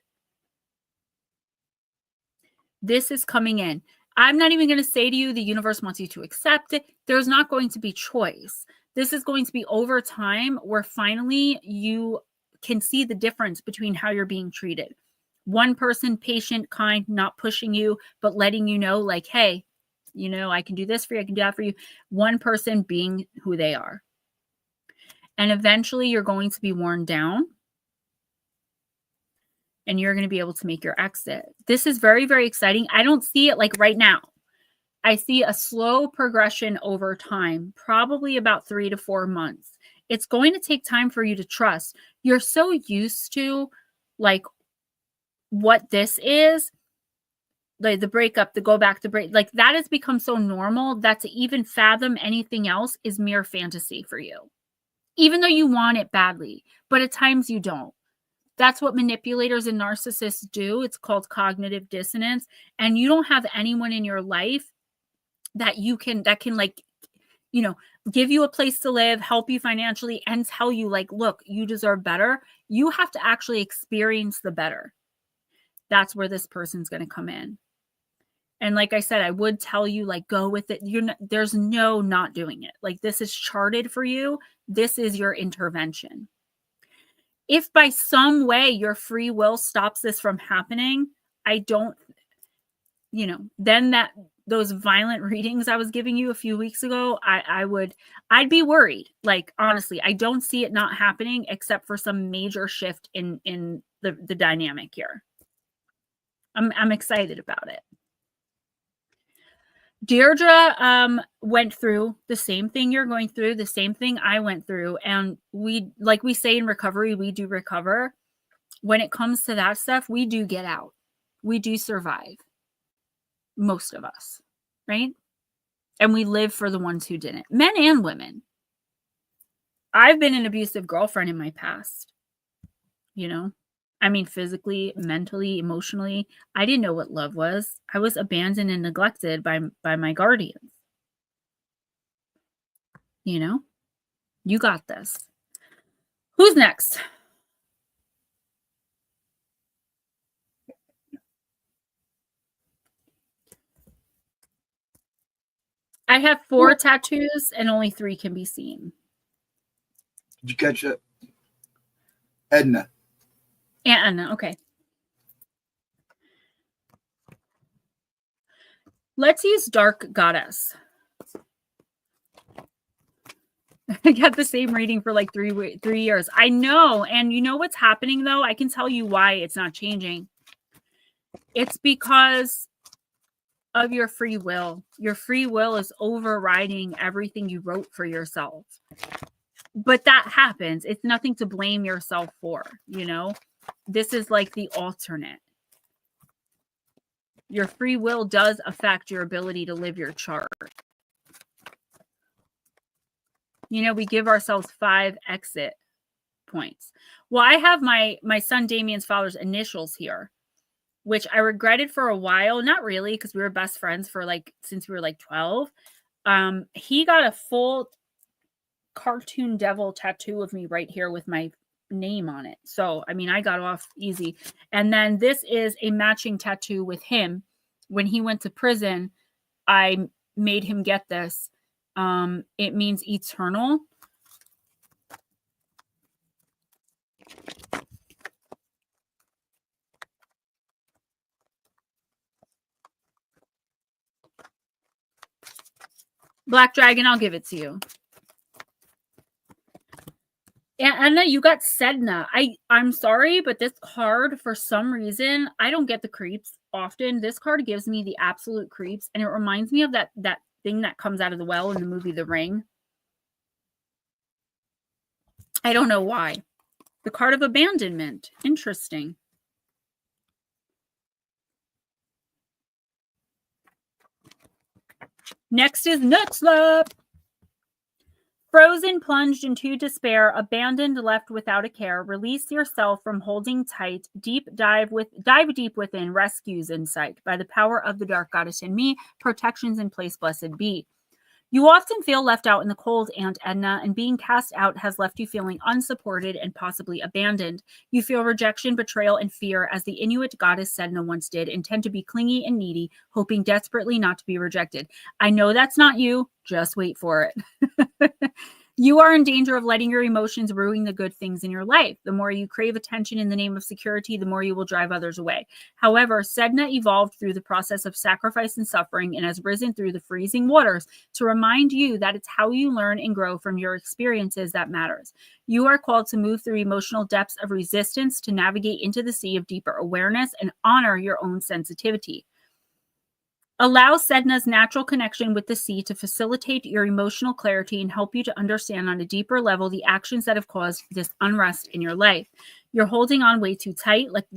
This is coming in. I'm not even going to say to you, the universe wants you to accept it. There's not going to be choice. This is going to be over time where finally you can see the difference between how you're being treated. One person, patient, kind, not pushing you, but letting you know like, hey, you know, I can do this for you. I can do that for you. One person being who they are. And eventually you're going to be worn down and you're going to be able to make your exit. This is very, very exciting. I don't see it like right now. I see a slow progression over time, probably about 3 to 4 months. It's going to take time for you to trust. You're so used to like what this is, like the breakup, the go back, the break, like that has become so normal that to even fathom anything else is mere fantasy for you. Even though you want it badly, but at times you don't. That's what manipulators and narcissists do. It's called cognitive dissonance. And you don't have anyone in your life that can like, you know, give you a place to live, help you financially, and tell you like, look, you deserve better. You have to actually experience the better. That's where this person's going to come in. And like I said, I would tell you, like, go with it. There's no not doing it. Like, this is charted for you. This is your intervention. If by some way your free will stops this from happening, I don't, then those violent readings I was giving you a few weeks ago, I'd be worried. Like, honestly, I don't see it not happening except for some major shift in the dynamic here. I'm excited about it. Deirdre went through the same thing you're going through, the same thing I went through. And we, like we say in recovery, we do recover. When it comes to that stuff, we do get out. We do survive. Most of us, right? And we live for the ones who didn't. Men and women. I've been an abusive girlfriend in my past. I mean, physically, mentally, emotionally, I didn't know what love was. I was abandoned and neglected by my guardians. You got this. Who's next? I have 4 tattoos and only 3 can be seen. Did you catch it? Edna. Anna, okay. Let's use Dark Goddess. I got the same reading for like 3 years. I know. And you know what's happening though? I can tell you why it's not changing. It's because of your free will. Your free will is overriding everything you wrote for yourself. But that happens. It's nothing to blame yourself for, This is like the alternate. Your free will does affect your ability to live your chart. We give ourselves 5 exit points. Well, I have my son Damien's father's initials here, which I regretted for a while. Not really, because we were best friends for since we were 12. He got a full cartoon devil tattoo of me right here with my name on it. So, I mean, I got off easy. And then this is a matching tattoo with him. When he went to prison, I made him get this. It means eternal. Black Dragon, I'll give it to you. Anna, you got Sedna. I'm sorry, but this card, for some reason, I don't get the creeps often. This card gives me the absolute creeps, and it reminds me of that thing that comes out of the well in the movie The Ring. I don't know why. The card of abandonment. Interesting. Next is Nut Slap. Frozen, plunged into despair, abandoned, left without a care, release yourself from holding tight, dive deep within, rescues in sight. By the power of the dark goddess in me, protections in place, blessed be. You often feel left out in the cold, Aunt Edna, and being cast out has left you feeling unsupported and possibly abandoned. You feel rejection, betrayal, and fear, as the Inuit goddess Sedna once did, and tend to be clingy and needy, hoping desperately not to be rejected. I know that's not you. Just wait for it. You are in danger of letting your emotions ruin the good things in your life. The more you crave attention in the name of security, the more you will drive others away. However, Sedna evolved through the process of sacrifice and suffering and has risen through the freezing waters to remind you that it's how you learn and grow from your experiences that matters. You are called to move through emotional depths of resistance to navigate into the sea of deeper awareness and honor your own sensitivity. Allow Sedna's natural connection with the sea to facilitate your emotional clarity and help you to understand on a deeper level the actions that have caused this unrest in your life. You're holding on way too tight. Let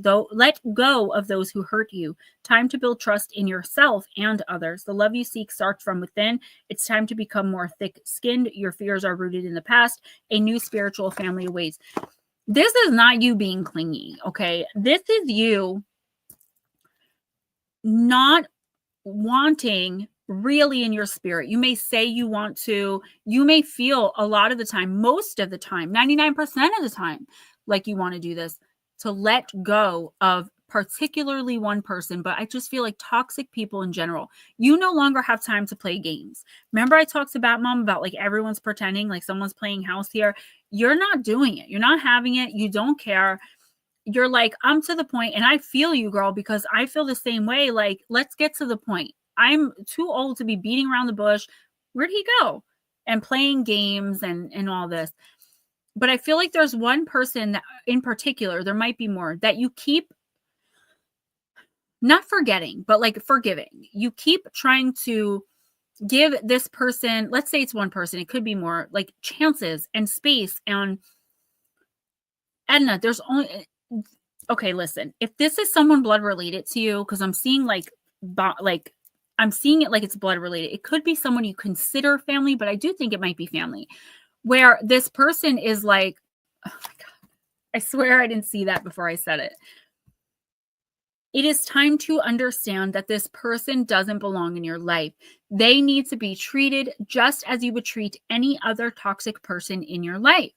go of those who hurt you. Time to build trust in yourself and others. The love you seek starts from within. It's time to become more thick-skinned. Your fears are rooted in the past. A new spiritual family awaits. This is not you being clingy, okay? This is you not wanting really in your spirit. You may say you want to, you may feel a lot of the time, most of the time, 99% of the time, like you want to do this, to let go of particularly one person. But I just feel like toxic people in general, you no longer have time to play games. Remember I talked about, Mom, about like everyone's pretending like someone's playing house here. You're not doing it. You're not having it. You don't care. You're like, I'm to the point, and I feel you, girl, because I feel the same way. Like, let's get to the point. I'm too old to be beating around the bush. Where'd he go? And playing games and all this. But I feel like there's one person that, in particular, there might be more, that you keep not forgetting, but like forgiving. You keep trying to give this person, let's say it's one person, it could be more, like chances and space. And Edna, there's only, okay, listen, if this is someone blood related to you, because I'm seeing I'm seeing it like it's blood related. It could be someone you consider family, but I do think it might be family, where this person is like, oh my God, I swear I didn't see that before I said it. It is time to understand that this person doesn't belong in your life. They need to be treated just as you would treat any other toxic person in your life.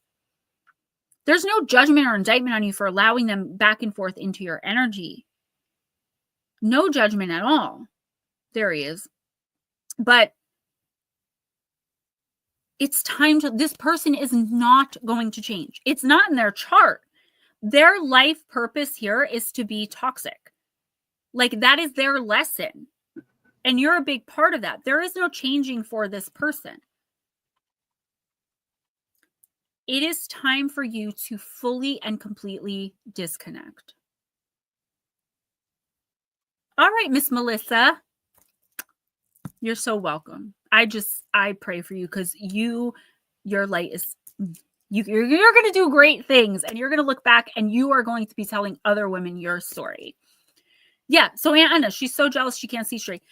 There's no judgment or indictment on you for allowing them back and forth into your energy. No judgment at all. There he is. But it's time to, this person is not going to change. It's not in their chart. Their life purpose here is to be toxic. Like, that is their lesson. And you're a big part of that. There is no changing for this person. It is time for you to fully and completely disconnect. All right, Miss Melissa. You're so welcome. I pray for you, because your light is, you're going to do great things, and you're going to look back and you are going to be telling other women your story. Yeah. So Aunt Anna, she's so jealous she can't see straight.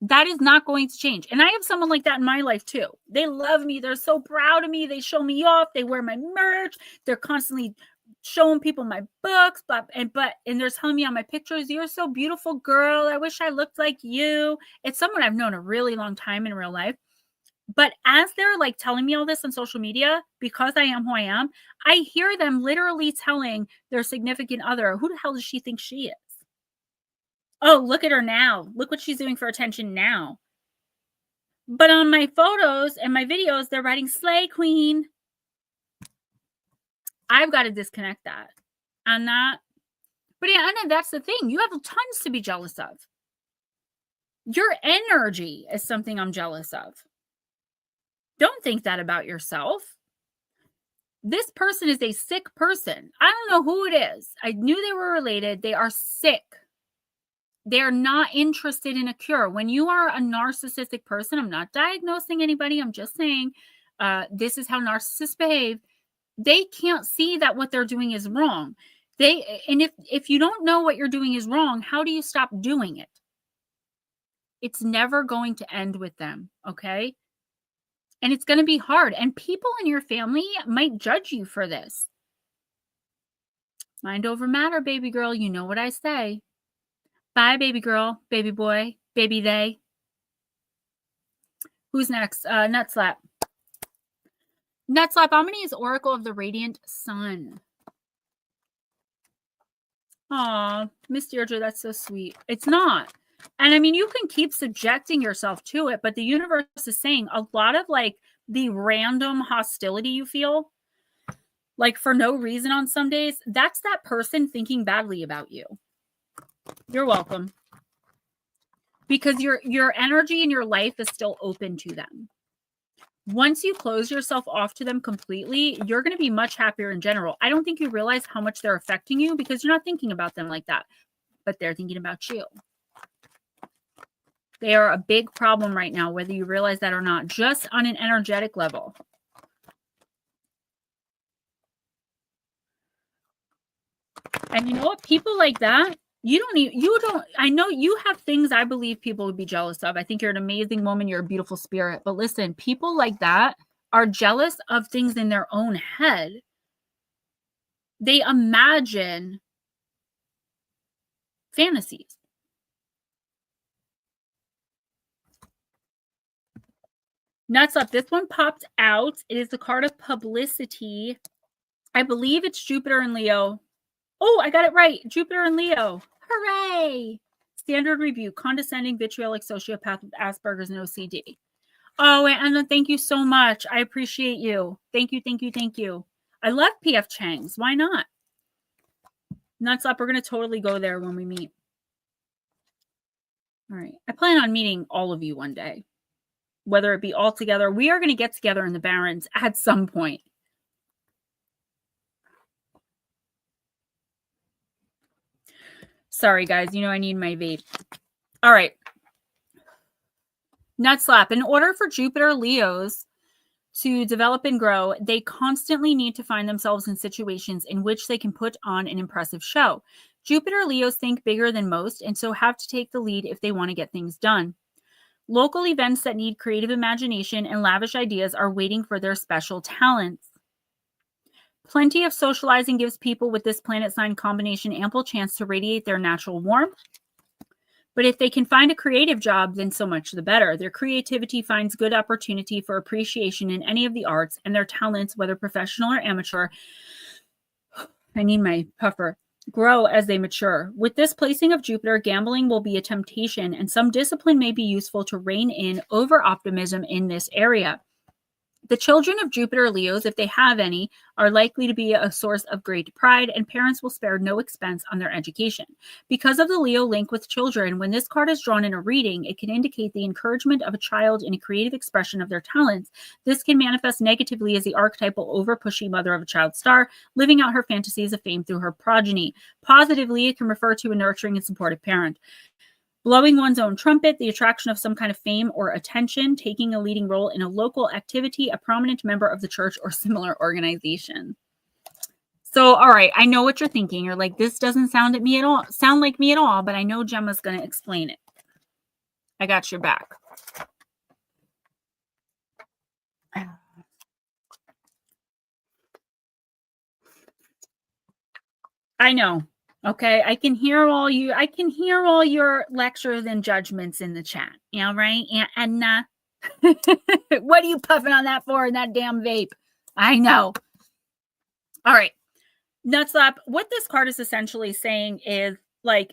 That is not going to change. And I have someone like that in my life too. They love me. They're so proud of me. They show me off. They wear my merch. They're constantly showing people my books, and they're telling me on my pictures, you're so beautiful, girl. I wish I looked like you. It's someone I've known a really long time in real life. But as they're like telling me all this on social media, because I am who I am, I hear them literally telling their significant other, who the hell does she think she is? Oh, look at her now. Look what she's doing for attention now. But on my photos and my videos, they're writing Slay Queen. I've got to disconnect that. I'm not. But yeah, Anna, that's the thing. You have tons to be jealous of. Your energy is something I'm jealous of. Don't think that about yourself. This person is a sick person. I don't know who it is. I knew they were related. They are sick. They're not interested in a cure. When you are a narcissistic person, I'm not diagnosing anybody. I'm just saying this is how narcissists behave. They can't see that what they're doing is wrong. If you don't know what you're doing is wrong, how do you stop doing it? It's never going to end with them, okay? And it's going to be hard. And people in your family might judge you for this. Mind over matter, baby girl. You know what I say. Bye, baby girl, baby boy, baby they. Who's next? Nutslap. Nutslap, how many is Oracle of the Radiant Sun? Aw, Miss Deirdre, that's so sweet. It's not. And I mean, you can keep subjecting yourself to it, but the universe is saying a lot of like the random hostility you feel, like for no reason on some days, that's that person thinking badly about you. You're welcome. Because your energy in your life is still open to them. Once you close yourself off to them completely, you're going to be much happier in general. I don't think you realize how much they're affecting you because you're not thinking about them like that, but they're thinking about you. They are a big problem right now, whether you realize that or not, just on an energetic level. And you know what? People like that, I know you have things I believe people would be jealous of. I think you're an amazing woman. You're a beautiful spirit. But listen, people like that are jealous of things in their own head. They imagine fantasies. Nuts up. This one popped out. It is the card of publicity. I believe it's Jupiter and Leo. Oh, I got it right. Jupiter and Leo. Hooray. Standard review. Condescending, vitriolic sociopath with Asperger's and OCD. Oh, Anna, thank you so much. I appreciate you. Thank you, thank you, thank you. I love P.F. Chang's. Why not? Nuts up. We're going to totally go there when we meet. All right. I plan on meeting all of you one day. Whether it be all together. We are going to get together in the Barrens at some point. Sorry, guys. You know I need my vape. All right. Nutslap. In order for Jupiter Leos to develop and grow, they constantly need to find themselves in situations in which they can put on an impressive show. Jupiter Leos think bigger than most and so have to take the lead if they want to get things done. Local events that need creative imagination and lavish ideas are waiting for their special talents. Plenty of socializing gives people with this planet sign combination ample chance to radiate their natural warmth. But if they can find a creative job, then so much the better. Their creativity finds good opportunity for appreciation in any of the arts, and their talents, whether professional or amateur, I need my puffer, grow as they mature. With this placing of Jupiter, gambling will be a temptation, and some discipline may be useful to rein in over-optimism in this area. The children of Jupiter Leos, if they have any, are likely to be a source of great pride, and parents will spare no expense on their education. Because of the Leo link with children, when this card is drawn in a reading, it can indicate the encouragement of a child in a creative expression of their talents. This can manifest negatively as the archetypal over-pushy mother of a child star, living out her fantasies of fame through her progeny. Positively, it can refer to a nurturing and supportive parent. Blowing one's own trumpet, the attraction of some kind of fame or attention, taking a leading role in a local activity, a prominent member of the church or similar organization. So, all right, I know what you're thinking. You're like, this doesn't sound like me at all, but I know Gemma's going to explain it. I got your back. I know. Okay, I can hear all your lectures and judgments in the chat. Yeah, right? And what are you puffing on that for in that damn vape? I know. All right. Nutslap, what this card is essentially saying is like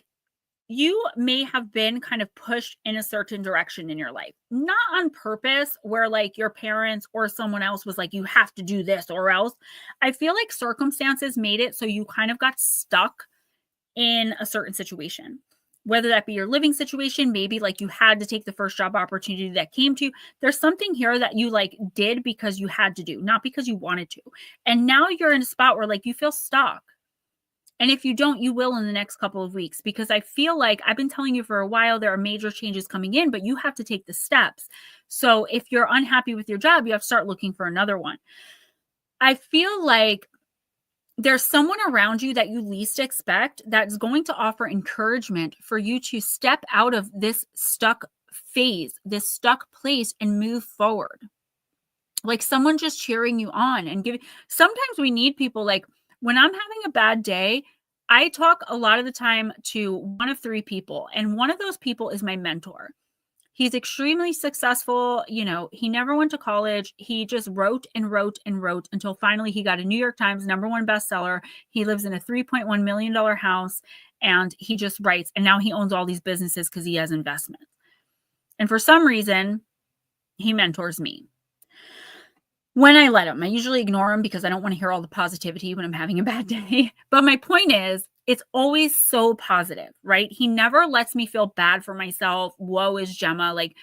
you may have been kind of pushed in a certain direction in your life, not on purpose, where like your parents or someone else was like, you have to do this or else. I feel like circumstances made it so you kind of got stuck in a certain situation. whether that be your living situation, maybe like you had to take the first job opportunity that came to you. There's something here that you like did because you had to do, not because you wanted to. And now you're in a spot where like you feel stuck. And if you don't, you will in the next couple of weeks, because I feel like I've been telling you for a while, there are major changes coming in, but you have to take the steps. So if you're unhappy with your job, you have to start looking for another one. I feel like there's someone around you that you least expect that's going to offer encouragement for you to step out of this stuck phase, this stuck place, and move forward. Like someone just cheering you on and giving. Sometimes we need people. Like when I'm having a bad day, I talk a lot of the time to one of three people, and one of those people is my mentor. He's extremely successful. You know, he never went to college. He just wrote and wrote and wrote until finally he got a New York Times #1 bestseller. He lives in a $3.1 million house, and he just writes. And now he owns all these businesses because he has investments. And for some reason, he mentors me. When I let him, I usually ignore him because I don't want to hear all the positivity when I'm having a bad day. But my point is, it's always so positive, right? He never lets me feel bad for myself. Woe is Gemma, like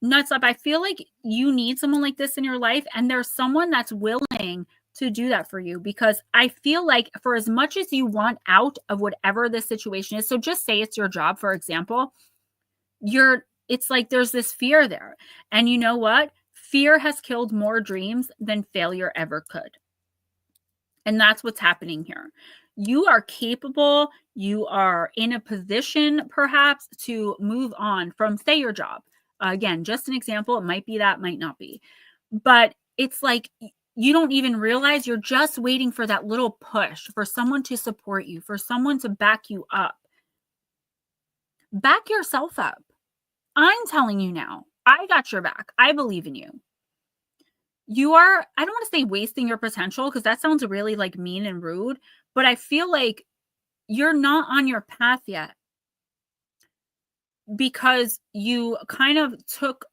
nuts up. I feel like you need someone like this in your life, and there's someone that's willing to do that for you, because I feel like for as much as you want out of whatever the situation is, so just say it's your job, for example, it's like there's this fear there. And you know what? Fear has killed more dreams than failure ever could. And that's what's happening here. You are capable. You are in a position perhaps to move on from, say, your job. Again, just an example. It might be that, might not be. But it's like you don't even realize you're just waiting for that little push, for someone to support you, for someone to back you up. Back yourself up. I'm telling you now, I got your back. I believe in you. You are, I don't want to say wasting your potential, because that sounds really like mean and rude, but I feel like you're not on your path yet, because you kind of took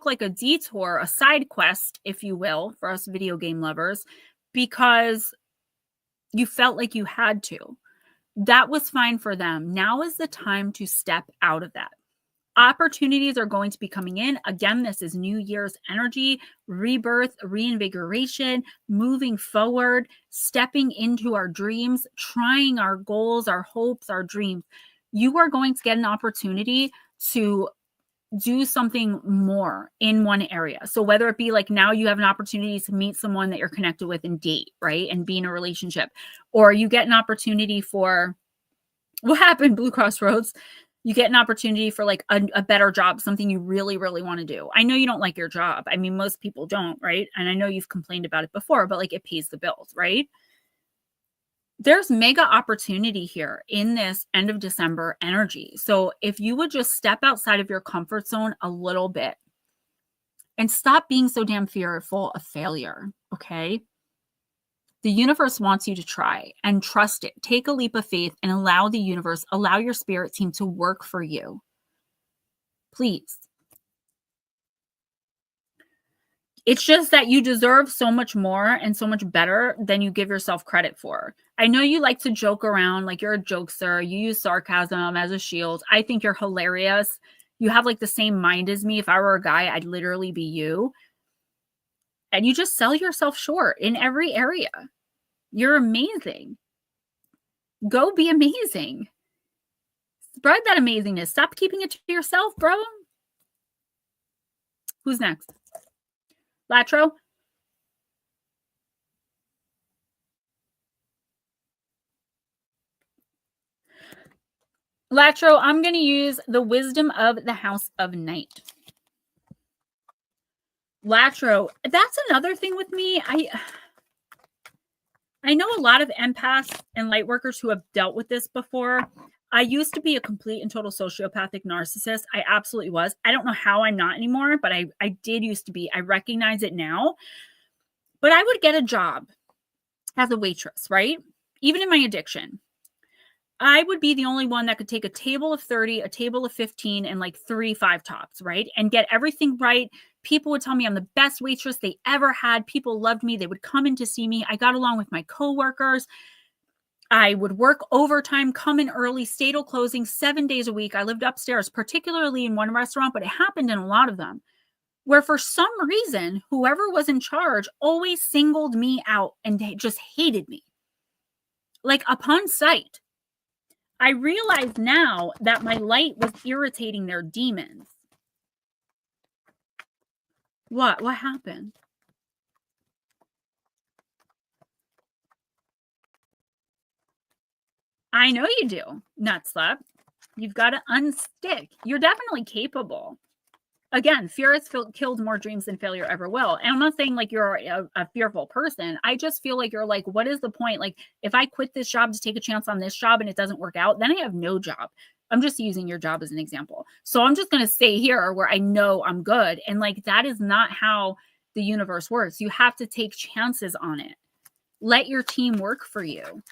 like a detour, a side quest, if you will, for us video game lovers, because you felt like you had to. That was fine for them. Now is the time to step out of that. Opportunities are going to be coming in. Again, this is New Year's energy, rebirth, reinvigoration, moving forward, stepping into our dreams, trying our goals, our hopes, our dreams. You are going to get an opportunity to do something more in one area. So whether it be like now you have an opportunity to meet someone that you're connected with and date, right? And be in a relationship, or you get an opportunity for what happened, Blue Crossroads. You get an opportunity for like a better job, something you really, really want to do. I know you don't like your job. I mean, most people don't, right? And I know you've complained about it before, but like it pays the bills, right? There's mega opportunity here in this end of December energy. So if you would just step outside of your comfort zone a little bit and stop being so damn fearful of failure, okay? The universe wants you to try and trust it. Take a leap of faith and allow the universe, allow your spirit team to work for you. Please. It's just that you deserve so much more and so much better than you give yourself credit for. I know you like to joke around, like you're a jokester. You use sarcasm as a shield. I think you're hilarious. You have like the same mind as me. If I were a guy, I'd literally be you. And you just sell yourself short in every area. You're amazing. Go be amazing. Spread that amazingness. Stop keeping it to yourself, bro. Who's next? Latro? Latro, I'm going to use the wisdom of the House of Night. Latro, that's another thing with me. I know a lot of empaths and light workers who have dealt with this before. I used to be a complete and total sociopathic narcissist. I absolutely was. I don't know how I'm not anymore, but I did used to be. I recognize it now. But I would get a job as a waitress, right? Even in my addiction. I would be the only one that could take a table of 30, a table of 15, and like 3 5-tops, right? And get everything right. People would tell me I'm the best waitress they ever had. People loved me. They would come in to see me. I got along with my coworkers. I would work overtime, come in early, stay till closing 7 days a week. I lived upstairs, particularly in one restaurant, but it happened in a lot of them, where for some reason, whoever was in charge always singled me out and just hated me. Like upon sight. I realize now that my light was irritating their demons. What? What happened? I know you do, Nutslap. You've got to unstick. You're definitely capable. Again, fear has killed more dreams than failure ever will. And I'm not saying like you're a fearful person. I just feel like you're like, what is the point? Like, if I quit this job to take a chance on this job and it doesn't work out, then I have no job. I'm just using your job as an example. So I'm just going to stay here where I know I'm good. And like, that is not how the universe works. You have to take chances on it. Let your team work for you.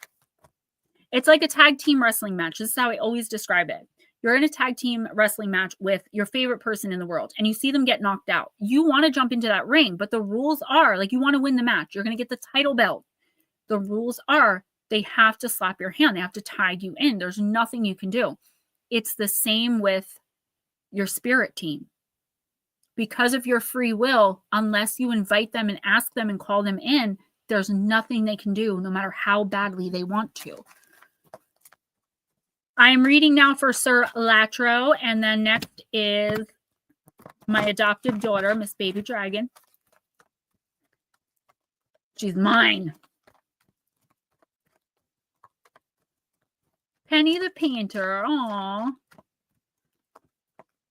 It's like a tag team wrestling match. This is how I always describe it. You're in a tag team wrestling match with your favorite person in the world and you see them get knocked out. You want to jump into that ring, but the rules are like you want to win the match. You're going to get the title belt. The rules are they have to slap your hand. They have to tag you in. There's nothing you can do. It's the same with your spirit team. Because of your free will, unless you invite them and ask them and call them in, there's nothing they can do no matter how badly they want to. I'm reading now for Sir Latro, and then next is my adopted daughter, Miss Baby Dragon. She's mine. Penny the Painter. Aw.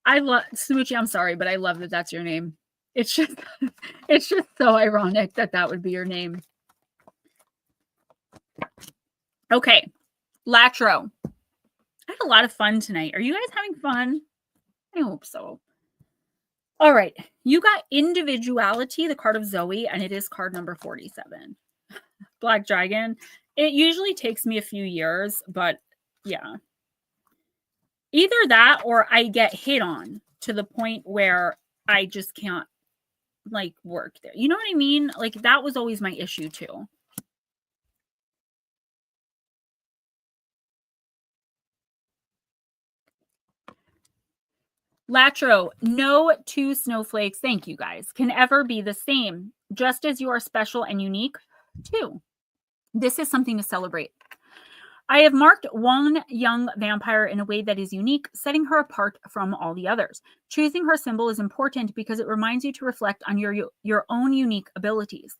I love Smoochie. I'm sorry, but I love that that's your name. It's just so ironic that that would be your name. Okay, Latro. I had a lot of fun tonight. Are you guys having fun? I hope so. All right. You got individuality, the card of Zoe, and it is card number 47. Black Dragon. It usually takes me a few years, but yeah. Either that or I get hit on to the point where I just can't like work there. You know what I mean? Like that was always my issue too. Latro, no two snowflakes, thank you guys, can ever be the same, just as you are special and unique too. This is something to celebrate. I have marked one young vampire in a way that is unique, setting her apart from all the others. Choosing her symbol is important because it reminds you to reflect on your own unique abilities.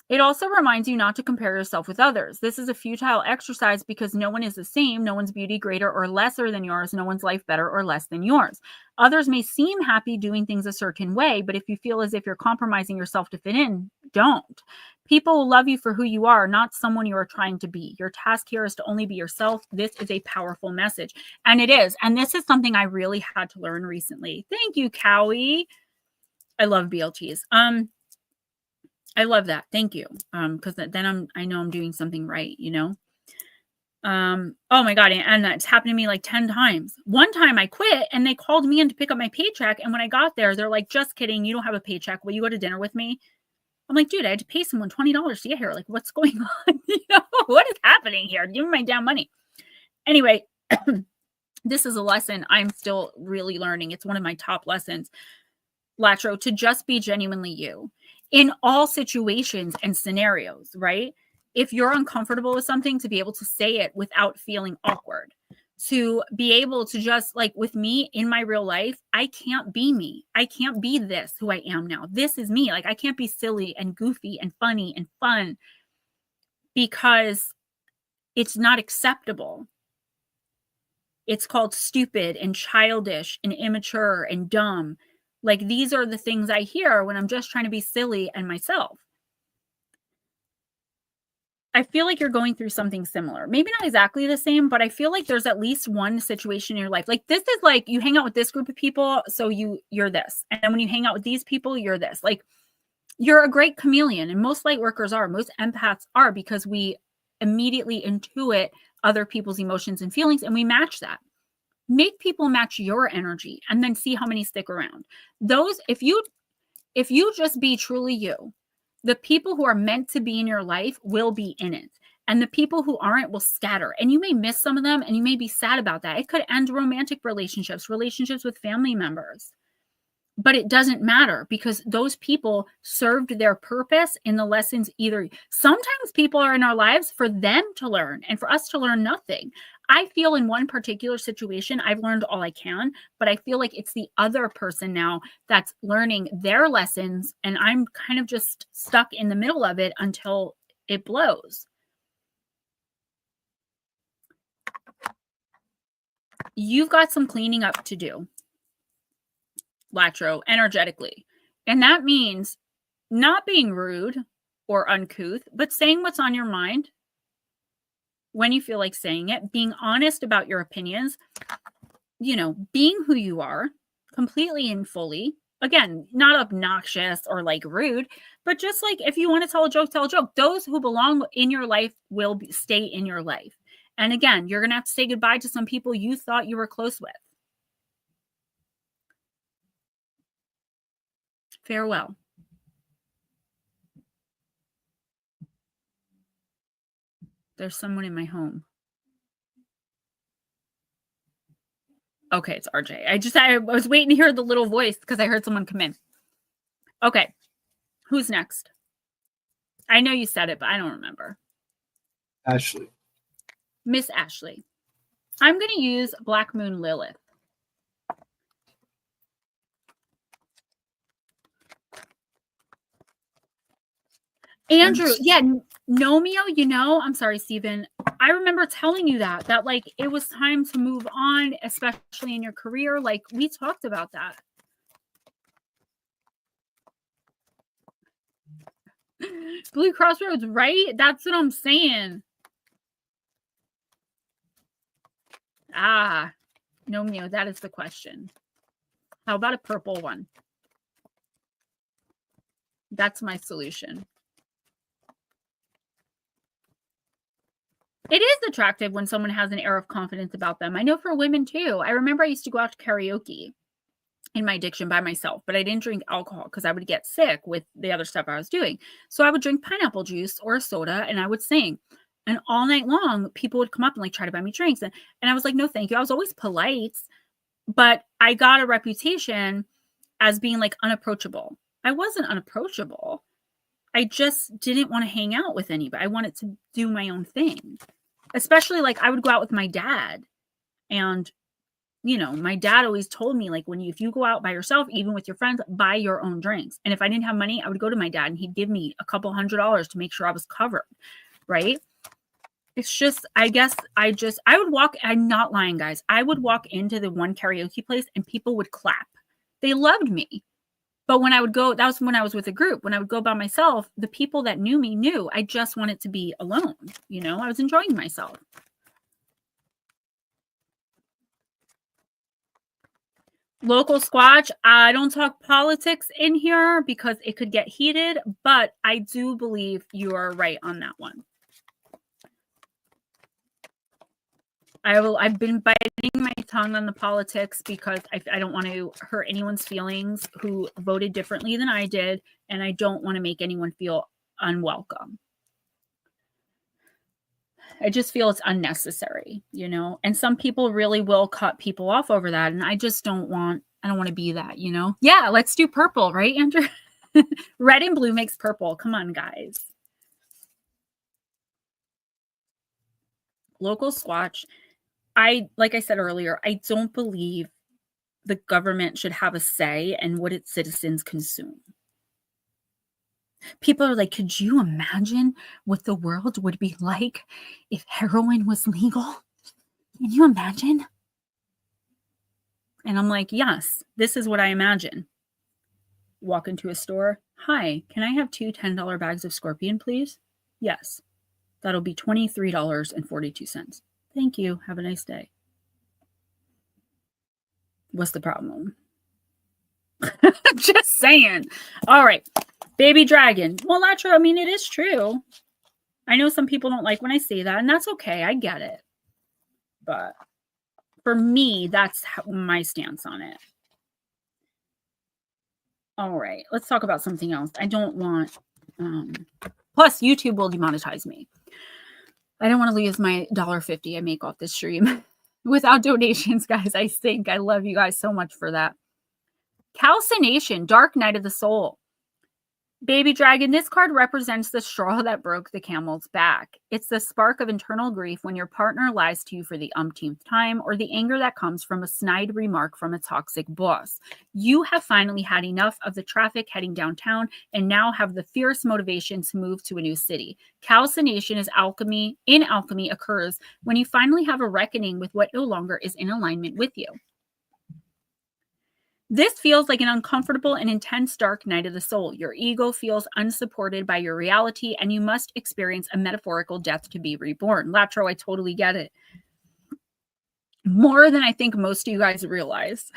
It also reminds you not to compare yourself with others. This is a futile exercise because no one is the same. No one's beauty greater or lesser than yours. No one's life better or less than yours. Others may seem happy doing things a certain way, but if you feel as if you're compromising yourself to fit in, don't. People will love you for who you are, not someone you are trying to be. Your task here is to only be yourself. This is a powerful message. And it is. And this is something I really had to learn recently. Thank you, Cowie. I love BLTs. I love that. Thank you. Because then I know I'm doing something right, you know? Oh my God. And that's happened to me like 10 times. One time I quit and they called me in to pick up my paycheck. And when I got there, they're like, just kidding. You don't have a paycheck. Will you go to dinner with me? I'm like, dude, I had to pay someone $20 to get here. Like, what's going on? You know, what is happening here? Give me my damn money. Anyway, this is a lesson I'm still really learning. It's one of my top lessons, Latro, to just be genuinely you in all situations and scenarios, right? If you're uncomfortable with something, to be able to say it without feeling awkward, to be able to just like with me in my real life, I can't be me. I can't be this who I am now. This is me. Like I can't be silly and goofy and funny and fun because it's not acceptable. It's called stupid and childish and immature and dumb. Like these are the things I hear when I'm just trying to be silly and myself. I feel like you're going through something similar. Maybe not exactly the same, but I feel like there's at least one situation in your life. Like this is like you hang out with this group of people, so you're this. And then when you hang out with these people, you're this. Like you're a great chameleon. And most light workers are, most empaths are, because we immediately intuit other people's emotions and feelings and we match that. Make people match your energy and then see how many stick around. Those, if you just be truly you, the people who are meant to be in your life will be in it. And the people who aren't will scatter. And you may miss some of them and you may be sad about that. It could end romantic relationships, relationships with family members. But it doesn't matter because those people served their purpose in the lessons. Either sometimes people are in our lives for them to learn and for us to learn nothing. I feel in one particular situation, I've learned all I can, but I feel like it's the other person now that's learning their lessons. And I'm kind of just stuck in the middle of it until it blows. You've got some cleaning up to do, Latro, energetically. And that means not being rude or uncouth, but saying what's on your mind when you feel like saying it, being honest about your opinions, you know, being who you are completely and fully. Again, not obnoxious or like rude, but just like if you want to tell a joke, tell a joke. Those who belong in your life will stay in your life. And again, you're going to have to say goodbye to some people you thought you were close with. Farewell. There's someone in my home. Okay, it's RJ. I was waiting to hear the little voice because I heard someone come in. Okay, who's next? I know you said it, but I don't remember. Ashley. Miss Ashley. I'm going to use Black Moon Lilith. Andrew, yeah, Nomeo, you know, I'm sorry, Stephen. I remember telling you that like it was time to move on, especially in your career. Like we talked about that. Blue Crossroads, right? That's what I'm saying. Ah, Nomeo, that is the question. How about a purple one? That's my solution. It is attractive when someone has an air of confidence about them. I know for women too. I remember I used to go out to karaoke in my addiction by myself, but I didn't drink alcohol because I would get sick with the other stuff I was doing. So I would drink pineapple juice or a soda and I would sing. And all night long, people would come up and like try to buy me drinks. And I was like, no, thank you. I was always polite, but I got a reputation as being like unapproachable. I wasn't unapproachable. I just didn't want to hang out with anybody. I wanted to do my own thing. Especially like I would go out with my dad. And, you know, my dad always told me like if you go out by yourself, even with your friends, buy your own drinks. And if I didn't have money, I would go to my dad and he'd give me a couple $100 to make sure I was covered. Right. It's just, I guess I would walk, I'm not lying, guys. I would walk into the one karaoke place and people would clap. They loved me. But when I would go, that was when I was with a group. When I would go by myself, the people that knew me knew I just wanted to be alone. You know, I was enjoying myself. Local Squatch, I don't talk politics in here because it could get heated, but I do believe you are right on that one. I've been biting my tongue on the politics because I don't want to hurt anyone's feelings who voted differently than I did, and I don't want to make anyone feel unwelcome. I just feel it's unnecessary, you know, and some people really will cut people off over that. And I just don't want to be that, you know? Yeah, let's do purple, right, Andrew? Red and blue makes purple. Come on, guys. Local Squatch. Like I said earlier, I don't believe the government should have a say in what its citizens consume. People are like, could you imagine what the world would be like if heroin was legal? Can you imagine? And I'm like, yes, this is what I imagine. Walk into a store. Hi, can I have 2 $10 bags of Scorpion, please? Yes. That'll be $23.42. Thank you. Have a nice day. What's the problem? Just saying. All right. Baby dragon. Well, that's true. I mean, it is true. I know some people don't like when I say that, and that's okay. I get it. But for me, that's my stance on it. All right. Let's talk about something else. I don't want... plus, YouTube will demonetize me. I don't want to lose my $1.50 I make off this stream. Without donations, guys, I think. I love you guys so much for that. Calcination, dark night of the soul. Baby Dragon, this card represents the straw that broke the camel's back. It's the spark of internal grief when your partner lies to you for the umpteenth time, or the anger that comes from a snide remark from a toxic boss. You have finally had enough of the traffic heading downtown and now have the fierce motivation to move to a new city. Calcination is alchemy. In alchemy occurs when you finally have a reckoning with what no longer is in alignment with you. This feels like an uncomfortable and intense dark night of the soul. Your ego feels unsupported by your reality, and you must experience a metaphorical death to be reborn. Latro, I totally get it. More than I think most of you guys realize.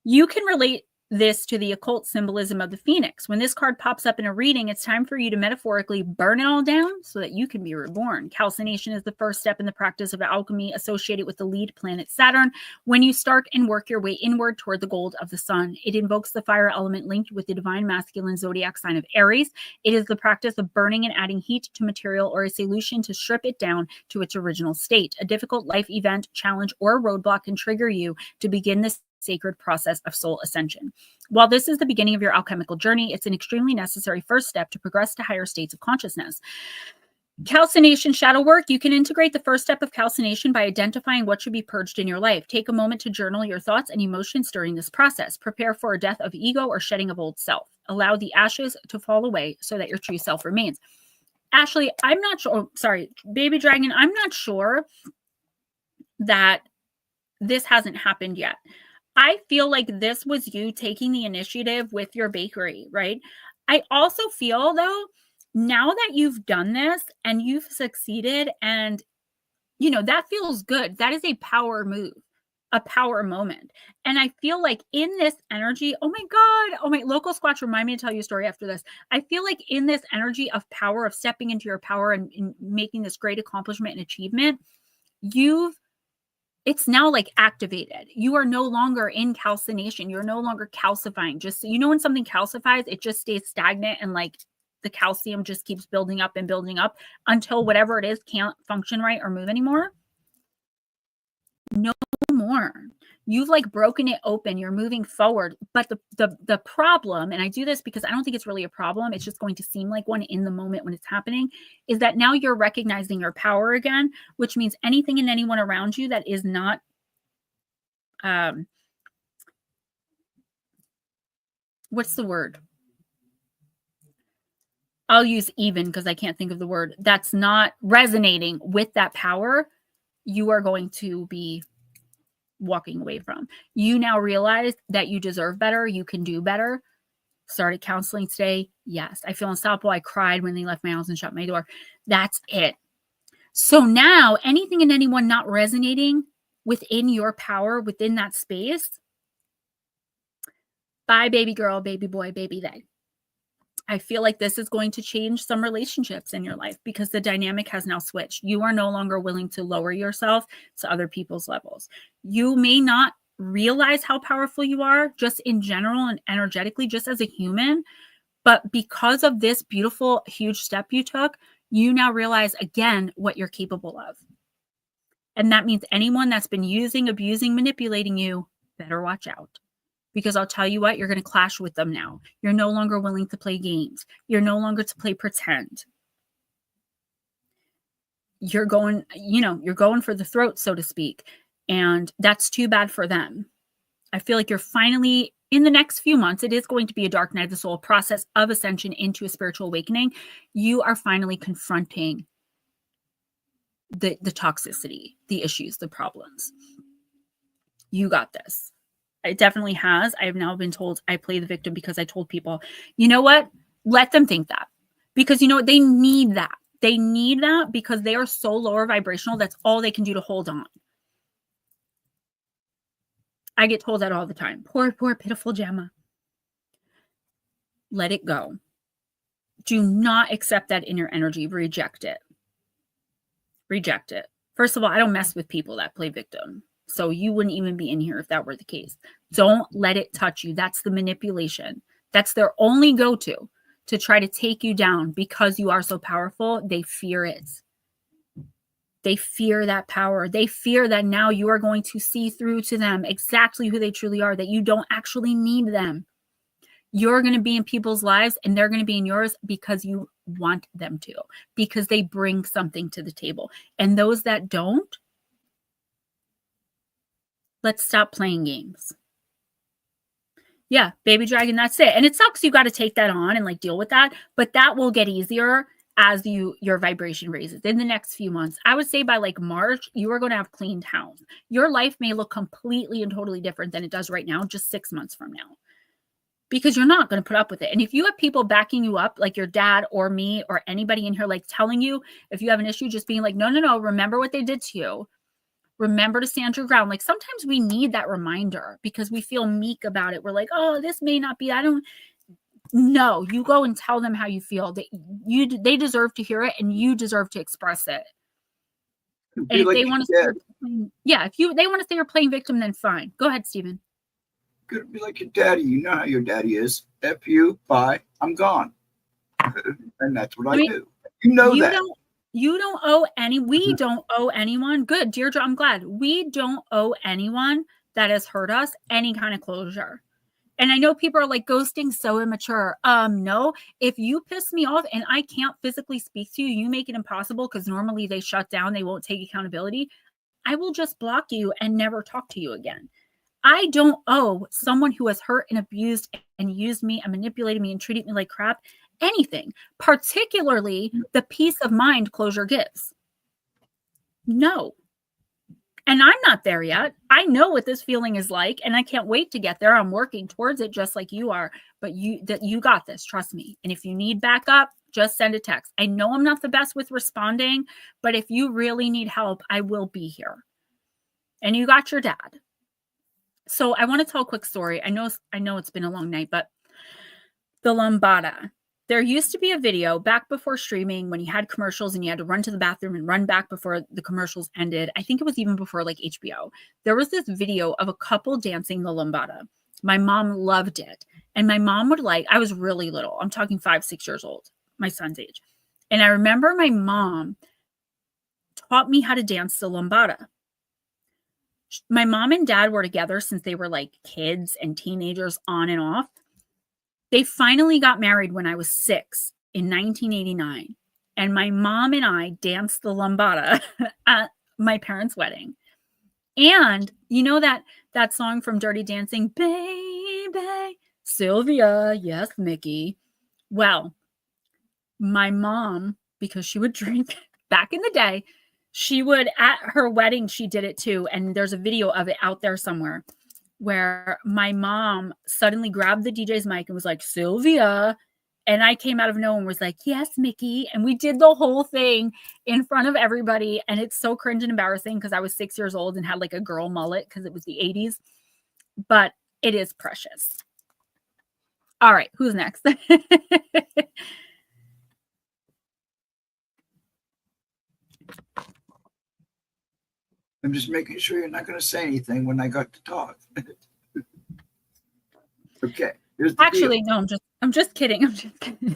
You can relate this to the occult symbolism of the phoenix. When this card pops up in a reading, it's time for you to metaphorically burn it all down so that you can be reborn. Calcination is the first step in the practice of alchemy associated with the lead planet Saturn. When you start and work your way inward toward the gold of the sun, it invokes the fire element linked with the divine masculine zodiac sign of Aries. It is the practice of burning and adding heat to material or a solution to strip it down to its original state. A difficult life event, challenge, or roadblock can trigger you to begin this sacred process of soul ascension. While this is the beginning of your alchemical journey, it's an extremely necessary first step to progress to higher states of consciousness. Calcination shadow work. You can integrate the first step of calcination by identifying what should be purged in your life. Take a moment to journal your thoughts and emotions during this process. Prepare for a death of ego or shedding of old self. Allow the ashes to fall away so that your true self remains. Ashley, I'm not sure. Oh, sorry, Baby Dragon, I'm not sure that this hasn't happened yet. I feel like this was you taking the initiative with your bakery, right? I also feel, though, now that you've done this and you've succeeded and, that feels good. That is a power move, a power moment. And I feel like in this energy, oh my God, local squatch, remind me to tell you a story after this. I feel like in this energy of power, of stepping into your power and making this great accomplishment and achievement, it's now like activated. You are no longer in calcination. You're no longer calcifying. Just, when something calcifies, it just stays stagnant and like the calcium just keeps building up and building up until whatever it is can't function right or move anymore. No more. You've like broken it open. You're moving forward. But the problem, and I do this because I don't think it's really a problem, it's just going to seem like one in the moment when it's happening, is that now you're recognizing your power again, which means anything and anyone around you that is not what's the word? I'll use even because I can't think of the word. That's not resonating with that power, you are going to be walking away from. You now realize that you deserve better. You can do better. Started counseling today. Yes. I feel unstoppable. I cried when they left my house and shut my door. That's it. So now anything and anyone not resonating within your power, within that space, bye, baby girl, baby boy, baby they. I feel like this is going to change some relationships in your life because the dynamic has now switched. You are no longer willing to lower yourself to other people's levels. You may not realize how powerful you are just in general and energetically, just as a human. But because of this beautiful, huge step you took, you now realize again what you're capable of. And that means anyone that's been using, abusing, manipulating you, better watch out. Because I'll tell you what, you're going to clash with them now. You're no longer willing to play games. You're no longer to play pretend. You're going, you're going for the throat, so to speak. And that's too bad for them. I feel like you're finally, in the next few months, it is going to be a dark night of the soul process of ascension into a spiritual awakening. You are finally confronting the toxicity, the issues, the problems. You got this. It definitely has. I have now been told I play the victim because I told people, you know what? Let them think that. Because they need that. They need that because they are so lower vibrational. That's all they can do to hold on. I get told that all the time. Poor, pitiful Gemma. Let it go. Do not accept that in your energy. Reject it. Reject it. First of all, I don't mess with people that play victim. So you wouldn't even be in here if that were the case. Don't let it touch you. That's the manipulation. That's their only go-to to try to take you down because you are so powerful, they fear it. They fear that power. They fear that now you are going to see through to them exactly who they truly are, that you don't actually need them. You're going to be in people's lives and they're going to be in yours because you want them to, because they bring something to the table. And those that don't, let's stop playing games. Yeah, baby dragon, that's it. And it sucks you got to take that on and like deal with that, but that will get easier as your vibration raises in the next few months. I would say by like March, you are going to have cleaned house. Your life may look completely and totally different than it does right now, just 6 months from now, because you're not going to put up with it. And if you have people backing you up, like your dad or me or anybody in here, like telling you if you have an issue, just being like, no, remember what they did to you. Remember to stand your ground. Like sometimes we need that reminder because we feel meek about it. We're like, oh, this may not be, no, you go and tell them how you feel. They deserve to hear it and you deserve to express it. And if they want to they want to say you're playing victim, then fine. Go ahead, Stephen. Could be like your daddy. You know how your daddy is. F you, bye, I'm gone. And that's what I do. You know that. We don't owe anyone. Good, Deirdre, I'm glad. We don't owe anyone that has hurt us any kind of closure. And I know people are like, ghosting so immature. No, if you piss me off and I can't physically speak to you, you make it impossible because normally they shut down, they won't take accountability. I will just block you and never talk to you again. I don't owe someone who has hurt and abused and used me and manipulated me and treated me like crap anything, particularly the peace of mind closure gives. No. And I'm not there yet. I know what this feeling is like, and I can't wait to get there. I'm working towards it just like you are, but you got this, trust me. And if you need backup, just send a text. I know I'm not the best with responding, but if you really need help, I will be here. And you got your dad. So I want to tell a quick story. I know it's been a long night, but the lambada. There used to be a video back before streaming when you had commercials and you had to run to the bathroom and run back before the commercials ended. I think it was even before like HBO. There was this video of a couple dancing the lambada. My mom loved it. And my mom would I was really little. I'm talking 5-6 years old, my son's age. And I remember my mom taught me how to dance the lambada. My mom and dad were together since they were like kids and teenagers on and off. They finally got married when I was 6 in 1989. And my mom and I danced the lambada at my parents' wedding. And you know that song from Dirty Dancing, baby, Sylvia, yes, Mickey. Well, my mom, because she would drink back in the day, she would, at her wedding, she did it too. And there's a video of it out there somewhere where my mom suddenly grabbed the DJ's mic and was like, Sylvia. And I came out of nowhere and was like, yes, Mickey. And we did the whole thing in front of everybody. And it's so cringe and embarrassing because I was 6 years old and had like a girl mullet because it was the 80s. But it is precious. All right, who's next? I'm just making sure you're not going to say anything when I got to talk. Okay. Actually, no, I'm just kidding. I'm just kidding.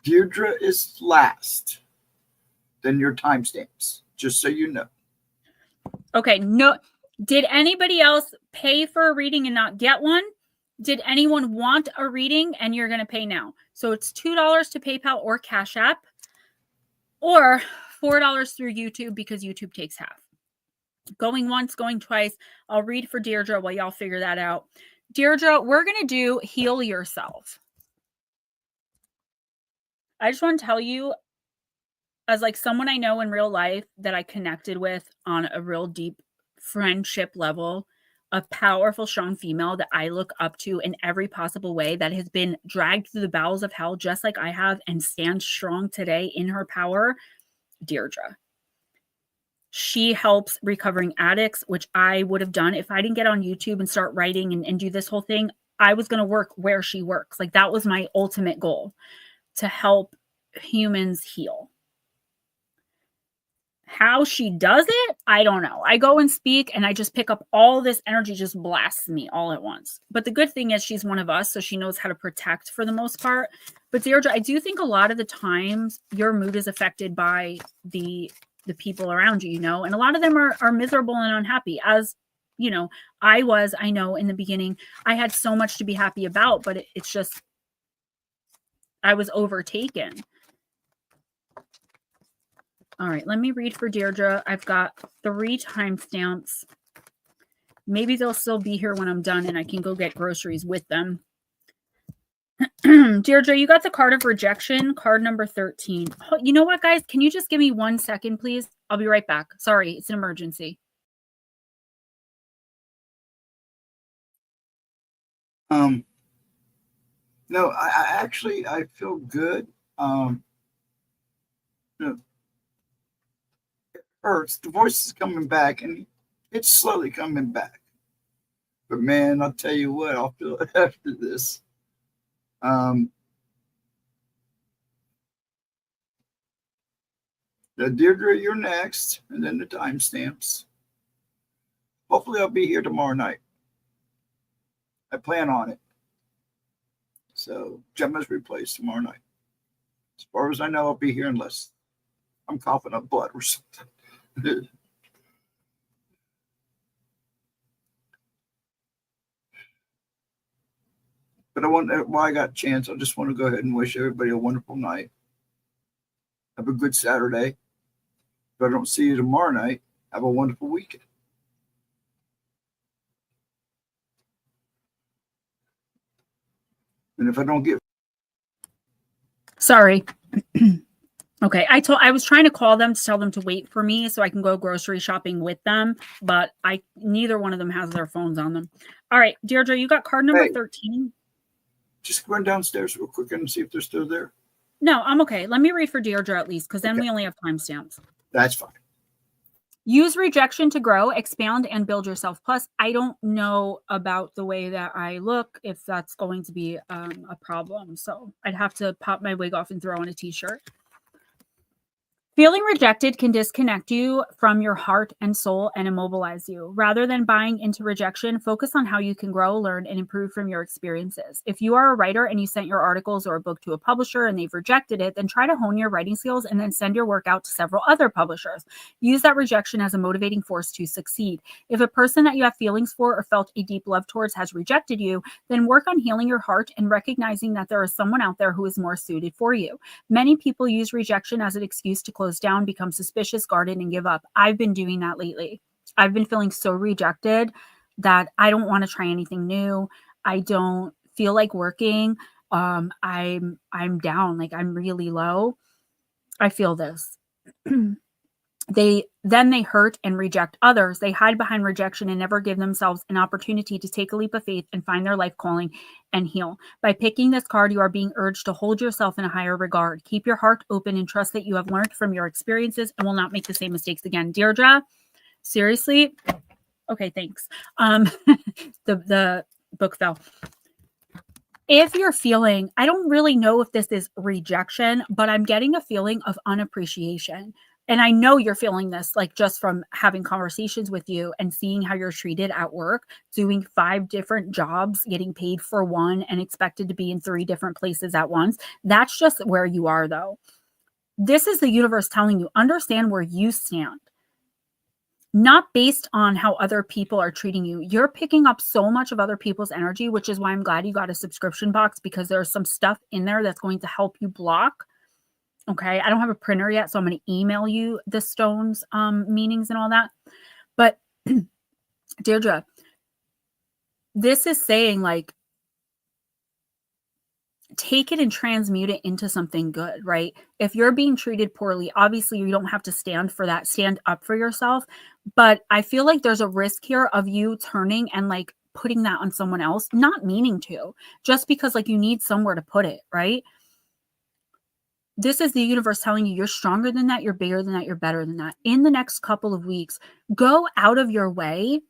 Deirdre is last. Then your timestamps, just so you know. Okay. No. Did anybody else pay for a reading and not get one? Did anyone want a reading and you're going to pay now? So it's $2 to PayPal or Cash App, or $4 through YouTube because YouTube takes half. Going once, going twice. I'll read for Deirdre while y'all figure that out. Deirdre, we're going to do Heal Yourself. I just want to tell you, as like someone I know in real life that I connected with on a real deep friendship level, a powerful, strong female that I look up to in every possible way, that has been dragged through the bowels of hell just like I have and stands strong today in her power, Deirdre. She helps recovering addicts, which I would have done if I didn't get on YouTube and start writing and do this whole thing. I was going to work where she works. Like that was my ultimate goal, to help humans heal. How she does it, I don't know. I go and speak and I just pick up all this energy, just blasts me all at once. But the good thing is she's one of us, so she knows how to protect for the most part. But Deirdre, I do think a lot of the times your mood is affected by the people around you, you know, and a lot of them are miserable and unhappy. As you know, I know in the beginning, I had so much to be happy about, but it's just, I was overtaken. All right, let me read for Deirdre. I've got 3 timestamps. Maybe they'll still be here when I'm done and I can go get groceries with them. Deirdre, you got the card of rejection, card number 13. Oh, you know what, guys? Can you just give me 1 second, please? I'll be right back. Sorry, it's an emergency. No, I actually, I feel good. You know, it hurts. The voice is coming back, and it's slowly coming back. But man, I'll tell you what, I'll feel it after this. Deirdre, you're next, and then the timestamps. Hopefully, I'll be here tomorrow night. I plan on it. So Gemma's replaced tomorrow night. As far as I know, I'll be here unless I'm coughing up blood or something. But while I got a chance, I just want to go ahead and wish everybody a wonderful night. Have a good Saturday. If I don't see you tomorrow night, have a wonderful weekend. And if I don't get... Sorry. Okay, I was trying to call them to tell them to wait for me so I can go grocery shopping with them, but neither one of them has their phones on them. All right, Deirdre, you got card number 13. Just run downstairs real quick and see if they're still there. No, I'm okay. Let me read for Deirdre at least, because then we only have timestamps. That's fine. Use rejection to grow, expand, and build yourself. Plus, I don't know about the way that I look, if that's going to be a problem. So I'd have to pop my wig off and throw on a t-shirt. Feeling rejected can disconnect you from your heart and soul and immobilize you. Rather than buying into rejection, focus on how you can grow, learn, and improve from your experiences. If you are a writer and you sent your articles or a book to a publisher and they've rejected it, then try to hone your writing skills and then send your work out to several other publishers. Use that rejection as a motivating force to succeed. If a person that you have feelings for or felt a deep love towards has rejected you, then work on healing your heart and recognizing that there is someone out there who is more suited for you. Many people use rejection as an excuse to close down, become suspicious, guarded, and give up. I've been doing that lately. I've been feeling so rejected that I don't want to try anything new. I don't feel like working. I'm down, like I'm really low. I feel this. They hurt and reject others. They hide behind rejection and never give themselves an opportunity to take a leap of faith and find their life calling and heal. By picking this card, you are being urged to hold yourself in a higher regard. Keep your heart open and trust that you have learned from your experiences and will not make the same mistakes again. Deirdre, seriously? Okay, thanks. The book fell. If you're feeling, I don't really know if this is rejection, but I'm getting a feeling of unappreciation. And I know you're feeling this, like just from having conversations with you and seeing how you're treated at work, doing 5 different jobs, getting paid for 1 and expected to be in 3 different places at once. That's just where you are, though. This is the universe telling you, understand where you stand. Not based on how other people are treating you. You're picking up so much of other people's energy, which is why I'm glad you got a subscription box, because there's some stuff in there that's going to help you block. Okay, I don't have a printer yet, so I'm going to email you the stones meanings and all that. But Deirdre, this is saying, like, take it and transmute it into something good, right? If you're being treated poorly, obviously you don't have to stand for that. Stand up for yourself. But I feel like there's a risk here of you turning and like putting that on someone else, not meaning to, just because like you need somewhere to put it, right? This is the universe telling you you're stronger than that, you're bigger than that, you're better than that. In the next couple of weeks, go out of your way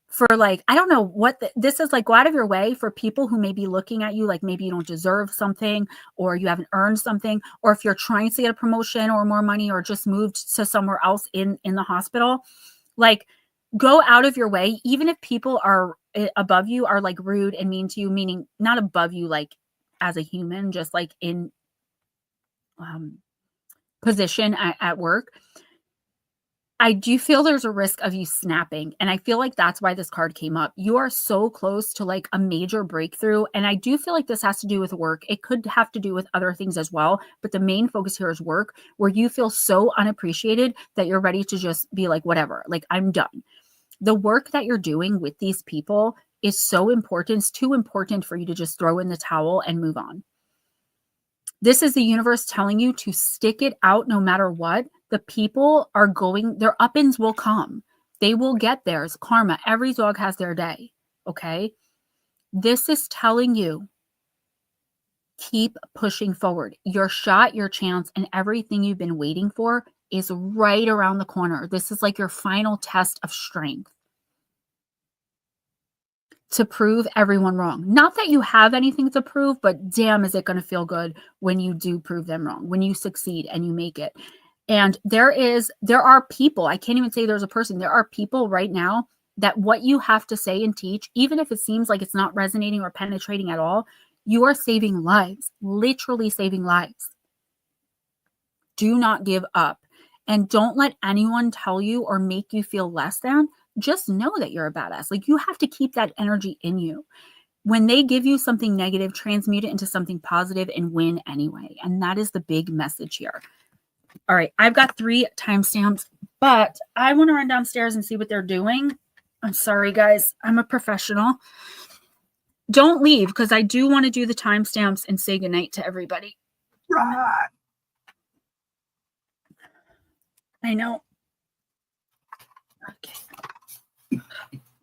for like, I don't know what this is like. Go out of your way for people who may be looking at you like maybe you don't deserve something, or you haven't earned something, or if you're trying to get a promotion or more money, or just moved to somewhere else in the hospital. Like, go out of your way, even if people are above you are like rude and mean to you, meaning not above you like as a human, just like in position at work. I do feel there's a risk of you snapping. And I feel like that's why this card came up. You are so close to like a major breakthrough. And I do feel like this has to do with work. It could have to do with other things as well. But the main focus here is work, where you feel so unappreciated that you're ready to just be like, whatever, like I'm done. The work that you're doing with these people is so important. It's too important for you to just throw in the towel and move on. This is the universe telling you to stick it out no matter what. The people are going, their up-ins will come. They will get theirs. Karma. Every dog has their day. Okay? This is telling you, keep pushing forward. Your shot, your chance, and everything you've been waiting for is right around the corner. This is like your final test of strength to prove everyone wrong. Not that you have anything to prove, but damn, is it going to feel good when you do prove them wrong, when you succeed and you make it. And there are people, I can't even say there's a person, there are people right now that what you have to say and teach, even if it seems like it's not resonating or penetrating at all, you are saving lives, literally saving lives. Do not give up. And don't let anyone tell you or make you feel less than. Just know that you're a badass. Like, you have to keep that energy in you. When they give you something negative, transmute it into something positive and win anyway. And that is the big message here. All right, I've got 3 timestamps, but I want to run downstairs and see what they're doing. I'm sorry, guys. I'm a professional. Don't leave, because I do want to do the timestamps and say goodnight to everybody. Right. I know. Okay.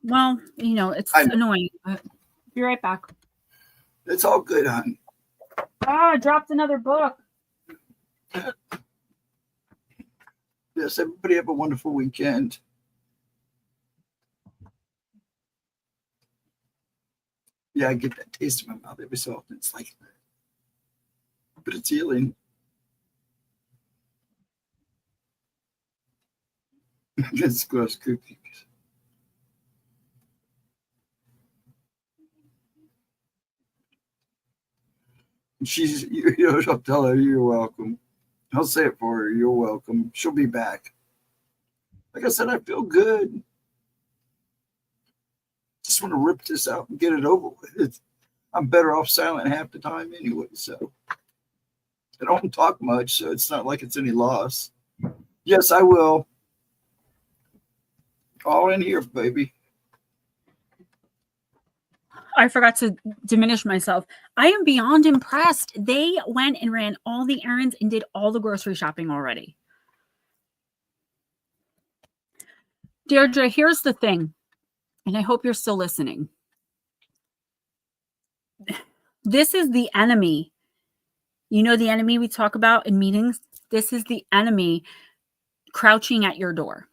Well, you know, it's annoying, but be right back. It's all good, hon. I dropped another book. Yes, everybody have a wonderful weekend. Yeah, I get that taste in my mouth every so often. It's like, but it's healing. It's gross cookies. I'll tell her you're welcome. I'll say it for her. You're welcome. She'll be back. Like I said, I feel good. Just want to rip this out and get it over with. I'm better off silent half the time anyway, so I don't talk much, so it's not like it's any loss. Yes, I will. All in here, baby. I forgot to diminish myself. I am beyond impressed. They went and ran all the errands and did all the grocery shopping already. Deirdre, here's the thing, and I hope you're still listening. This is the enemy. You know the enemy we talk about in meetings? This is the enemy crouching at your door.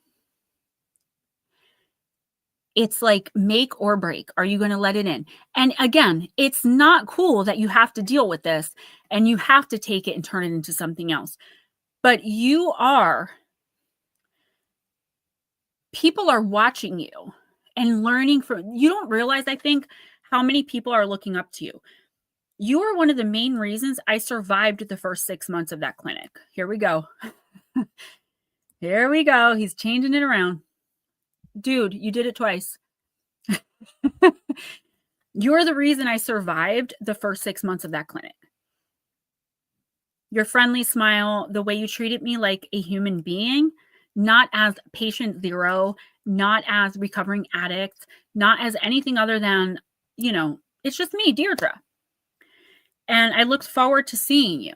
It's like make or break. Are you going to let it in? And again, it's not cool that you have to deal with this and you have to take it and turn it into something else. But people are watching you and learning from, you don't realize, I think, how many people are looking up to you. You are one of the main reasons I survived the first 6 months of that clinic. Here we go. Here we go. He's changing it around. Dude, you did it twice. You're the reason I survived the first 6 months of that clinic. Your friendly smile, the way you treated me like a human being, not as patient zero, not as recovering addict, not as anything other than, it's just me, Deirdre. And I looked forward to seeing you.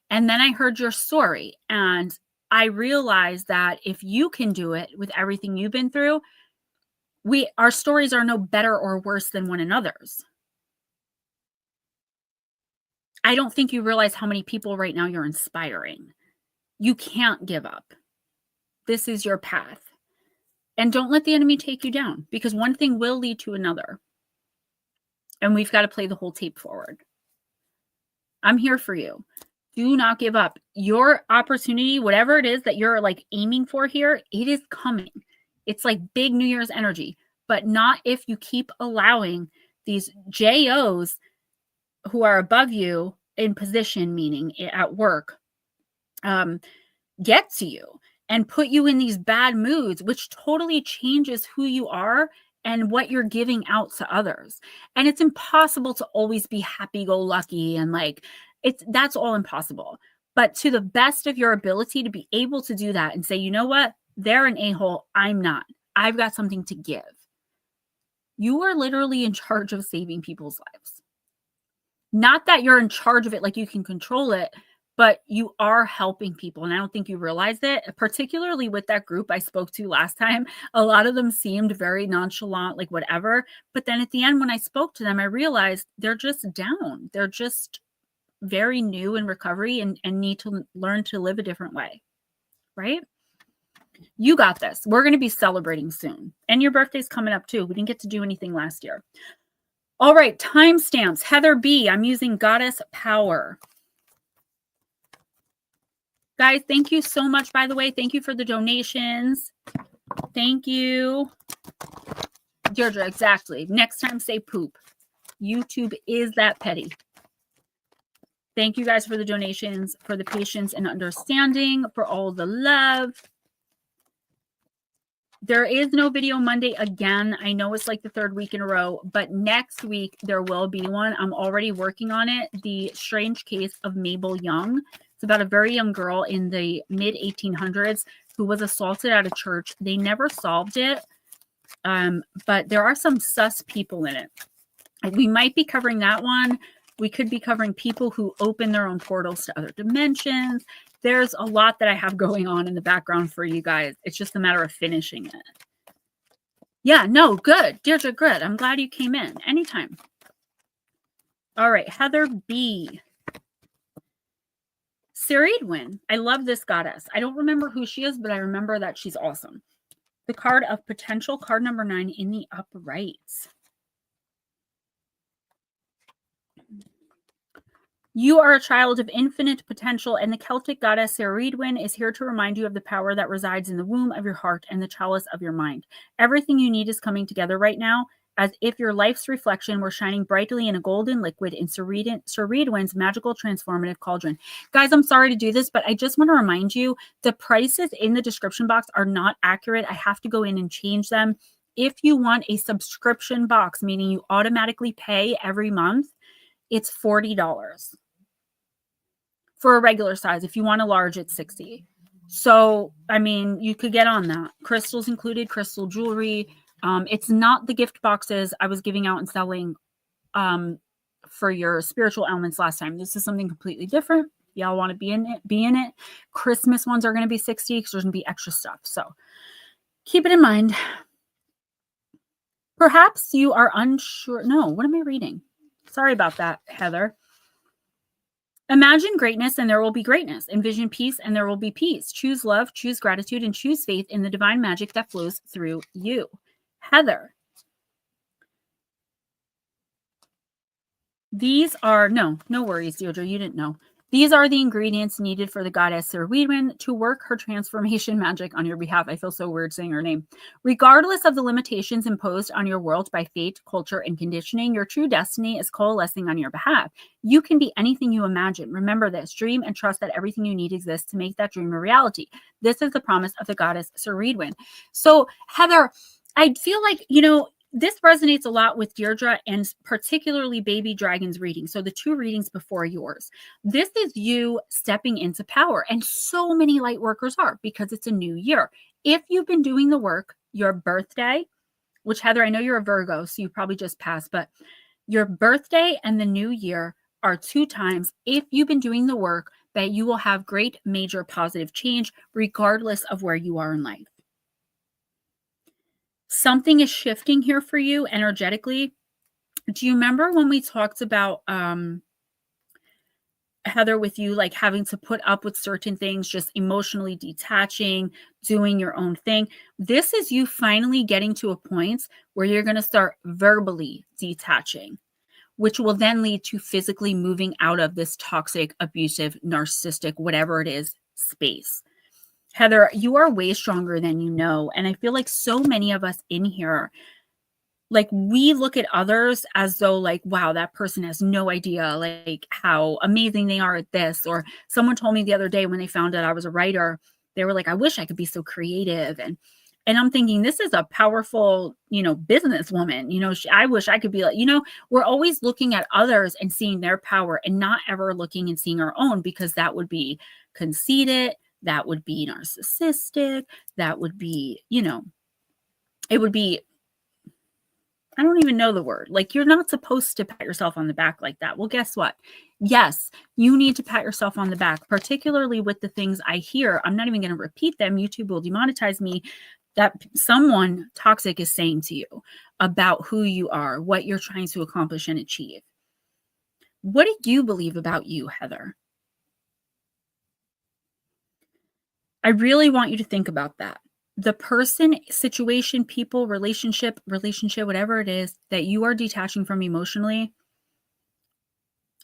And then I heard your story. And I realized that if you can do it with everything you've been through, our stories are no better or worse than one another's. I don't think you realize how many people right now you're inspiring. You can't give up. This is your path. And don't let the enemy take you down, because one thing will lead to another. And we've got to play the whole tape forward. I'm here for you. Do not give up. Your opportunity, whatever it is that you're like aiming for here, it is coming. It's like big New Year's energy, but not if you keep allowing these JOs who are above you in position, meaning at work, get to you and put you in these bad moods, which totally changes who you are and what you're giving out to others. And it's impossible to always be happy-go-lucky and like that's all impossible. But to the best of your ability to be able to do that and say, you know what? They're an a-hole. I'm not. I've got something to give. You are literally in charge of saving people's lives. Not that you're in charge of it, like you can control it, but you are helping people. And I don't think you realize it, particularly with that group I spoke to last time. A lot of them seemed very nonchalant, like whatever. But then at the end, when I spoke to them, I realized they're just down. They're just very new in recovery and need to learn to live a different way, right? You got this. We're going to be celebrating soon. And your birthday's coming up too. We didn't get to do anything last year. All right, timestamps. Heather B. I'm using Goddess Power. Guys, thank you so much, by the way. Thank you for the donations. Thank you. Deirdre, exactly. Next time, say poop. YouTube is that petty. Thank you guys for the donations, for the patience and understanding, for all the love. There is no video Monday again. I know it's like the third week in a row, but next week there will be one. I'm already working on it. The Strange Case of Mabel Young. It's about a very young girl in the mid-1800s who was assaulted at a church. They never solved it, but there are some sus people in it. We might be covering that one. We could be covering people who open their own portals to other dimensions. There's a lot that I have going on in the background for you guys. It's just a matter of finishing it. Yeah, no, good. Deirdre, good. I'm glad you came in. Anytime. All right, Heather B. Seeridwen. I love this goddess. I don't remember who she is, but I remember that she's awesome. The card of potential, card number 9 in the uprights. You are a child of infinite potential, and the Celtic goddess Seeridwen is here to remind you of the power that resides in the womb of your heart and the chalice of your mind. Everything you need is coming together right now, as if your life's reflection were shining brightly in a golden liquid in Seeridwen's magical transformative cauldron. Guys, I'm sorry to do this, but I just want to remind you, the prices in the description box are not accurate. I have to go in and change them. If you want a subscription box, meaning you automatically pay every month, it's $40. For a regular size. If you want a large, it's $60. So, I mean, you could get on that. Crystals included, crystal jewelry. It's not the gift boxes I was giving out and selling for your spiritual elements last time. This is something completely different. Y'all want to be in it. Christmas ones are going to be $60 because there's going to be extra stuff. So keep it in mind. Perhaps you are unsure. No, what am I reading? Sorry about that, Heather. Imagine greatness and there will be greatness. Envision peace and there will be peace. Choose love, choose gratitude, and choose faith in the divine magic that flows through you. Heather. These are, no worries, Deirdre, you didn't know. These are the ingredients needed for the goddess Seeridwen to work her transformation magic on your behalf. I feel so weird saying her name. Regardless of the limitations imposed on your world by fate, culture, and conditioning, your true destiny is coalescing on your behalf. You can be anything you imagine. Remember this. Dream and trust that everything you need exists to make that dream a reality. This is the promise of the goddess Seeridwen. So, Heather, I feel like, this resonates a lot with Deirdre and particularly Baby Dragon's reading. So the 2 readings before yours. This is you stepping into power. And so many light workers are, because it's a new year. If you've been doing the work, your birthday, which Heather, I know you're a Virgo, so you probably just passed, but your birthday and the new year are 2 times, if you've been doing the work, that you will have great major positive change regardless of where you are in life. Something is shifting here for you energetically. Do you remember when we talked about Heather, with you like having to put up with certain things, just emotionally detaching, doing your own thing. This is you finally getting to a point where you're going to start verbally detaching, which will then lead to physically moving out of this toxic, abusive, narcissistic, whatever it is, space. Heather, you are way stronger than you know. And I feel like so many of us in here, like we look at others as though like, wow, that person has no idea like how amazing they are at this. Or someone told me the other day when they found out I was a writer, they were like, I wish I could be so creative. And I'm thinking, this is a powerful, businesswoman. I wish I could be like, we're always looking at others and seeing their power and not ever looking and seeing our own, because that would be conceited. That would be narcissistic. That would be, it would be, I don't even know the word. Like, you're not supposed to pat yourself on the back like that. Well, guess what? Yes, you need to pat yourself on the back, particularly with the things I hear. I'm not even going to repeat them. YouTube will demonetize me. That someone toxic is saying to you about who you are, what you're trying to accomplish and achieve. What do you believe about you, Heather? I really want you to think about that. The person, situation, people, relationship, whatever it is that you are detaching from emotionally,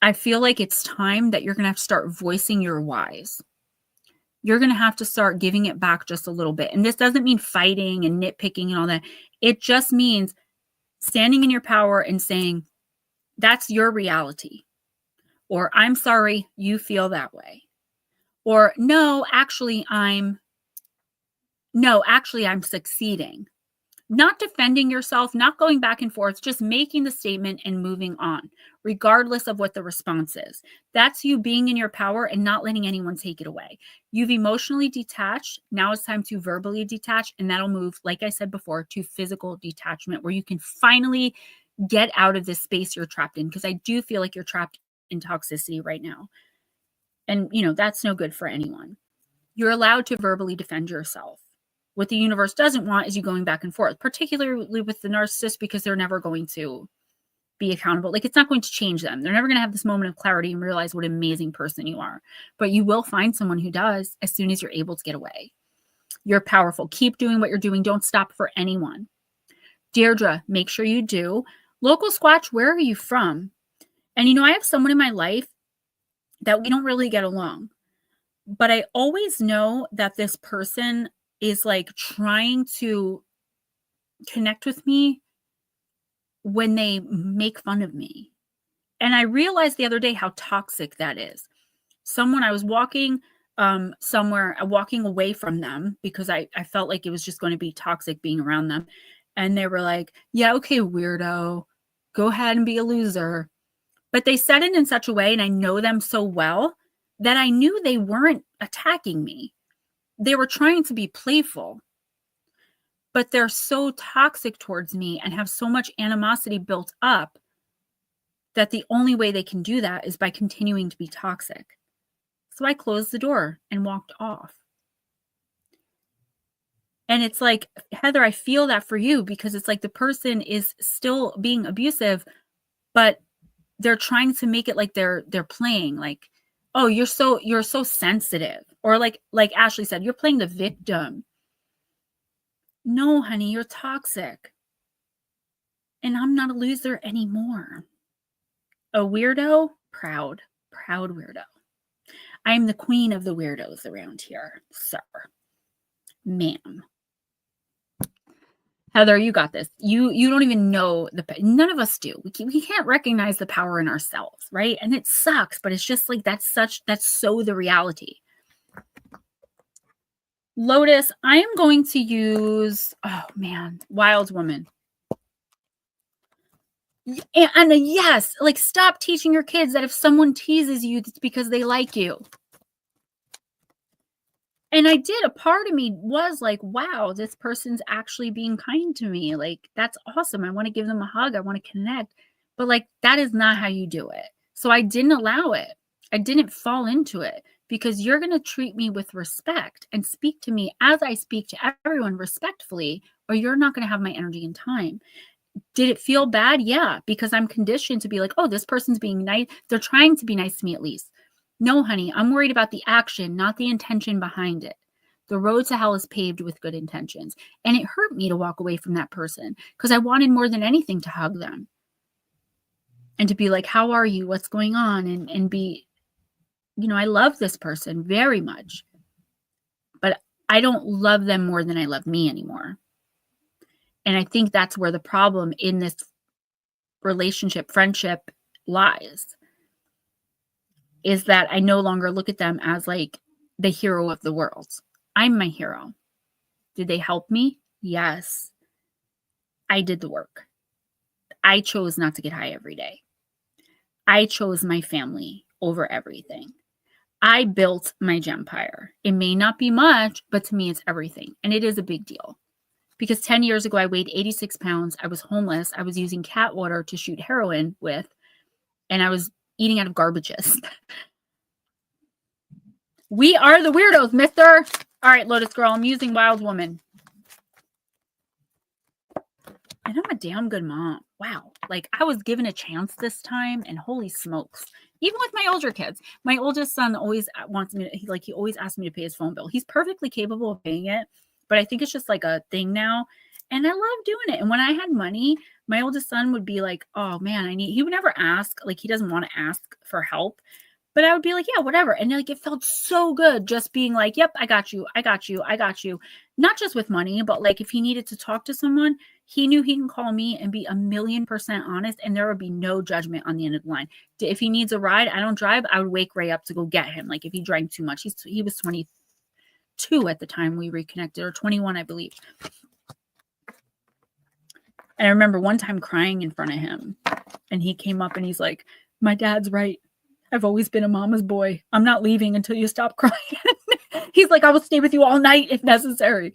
I feel like it's time that you're going to have to start voicing your whys. You're going to have to start giving it back just a little bit. And this doesn't mean fighting and nitpicking and all that. It just means standing in your power and saying, that's your reality. Or, I'm sorry, you feel that way. Or, no, actually, I'm succeeding. Not defending yourself, not going back and forth, just making the statement and moving on, regardless of what the response is. That's you being in your power and not letting anyone take it away. You've emotionally detached. Now it's time to verbally detach, and that'll move, like I said before, to physical detachment, where you can finally get out of this space you're trapped in, because I do feel like you're trapped in toxicity right now. And, that's no good for anyone. You're allowed to verbally defend yourself. What the universe doesn't want is you going back and forth, particularly with the narcissist, because they're never going to be accountable. Like, it's not going to change them. They're never going to have this moment of clarity and realize what an amazing person you are. But you will find someone who does as soon as you're able to get away. You're powerful. Keep doing what you're doing. Don't stop for anyone. Deirdre, make sure you do. Local Squatch, where are you from? And, I have someone in my life that we don't really get along. But I always know that this person is like trying to connect with me when they make fun of me. And I realized the other day how toxic that is. I was walking somewhere, walking away from them because I felt like it was just going to be toxic being around them. And they were like, yeah, okay, weirdo, go ahead and be a loser. But they said it in such a way, and I know them so well, that I knew they weren't attacking me. They were trying to be playful, but they're so toxic towards me and have so much animosity built up that the only way they can do that is by continuing to be toxic. So I closed the door and walked off. And it's like, Heather, I feel that for you, because it's like the person is still being abusive, but they're trying to make it like they're playing like, oh, you're so sensitive. Or like Ashley said, you're playing the victim. No, honey, you're toxic. And I'm not a loser anymore. A weirdo? Proud weirdo. I am the queen of the weirdos around here, sir. Ma'am. Heather, you got this. You don't even know none of us do. We can't recognize the power in ourselves, right? And it sucks, but it's just like that's so the reality. Lotus, I am going to use, oh man, wild woman. And yes, like, stop teaching your kids that if someone teases you, it's because they like you. And I did. A part of me was like, wow, this person's actually being kind to me. Like, that's awesome. I want to give them a hug. I want to connect. But like, that is not how you do it. So I didn't allow it. I didn't fall into it, because you're going to treat me with respect and speak to me as I speak to everyone respectfully, or you're not going to have my energy and time. Did it feel bad? Yeah, because I'm conditioned to be like, oh, this person's being nice. They're trying to be nice to me at least. No, honey, I'm worried about the action, not the intention behind it. The road to hell is paved with good intentions. And it hurt me to walk away from that person because I wanted more than anything to hug them and to be like, how are you? What's going on? And be, I love this person very much, but I don't love them more than I love me anymore. And I think that's where the problem in this relationship, friendship lies, is that I no longer look at them as like the hero of the world. I'm my hero. Did they help me? Yes. I did the work. I chose not to get high every day. I chose my family over everything. I built my Gempire. It may not be much, but to me, it's everything. And it is a big deal. Because 10 years ago, I weighed 86 pounds. I was homeless. I was using cat water to shoot heroin with, and I was eating out of garbages. We are the weirdos, mister. All right, Lotus Girl, I'm using Wild Woman. And I'm a damn good mom. Wow. Like, I was given a chance this time, and holy smokes. Even with my older kids. My oldest son always wants me to, he always asks me to pay his phone bill. He's perfectly capable of paying it, but I think it's just like a thing now. And I love doing it. And when I had money, my oldest son would be like, oh man, he would never ask. Like, he doesn't want to ask for help. But I would be like, yeah, whatever. And like, it felt so good just being like, yep, I got you. I got you. I got you. Not just with money, but like if he needed to talk to someone, he knew he can call me and be 1,000,000% honest. And there would be no judgment on the end of the line. If he needs a ride, I don't drive. I would wake Ray up to go get him. Like if he drank too much, he was 22 at the time we reconnected, or 21, I believe. And I remember one time crying in front of him, and he came up and he's like, my dad's right. I've always been a mama's boy. I'm not leaving until you stop crying. He's like, I will stay with you all night if necessary.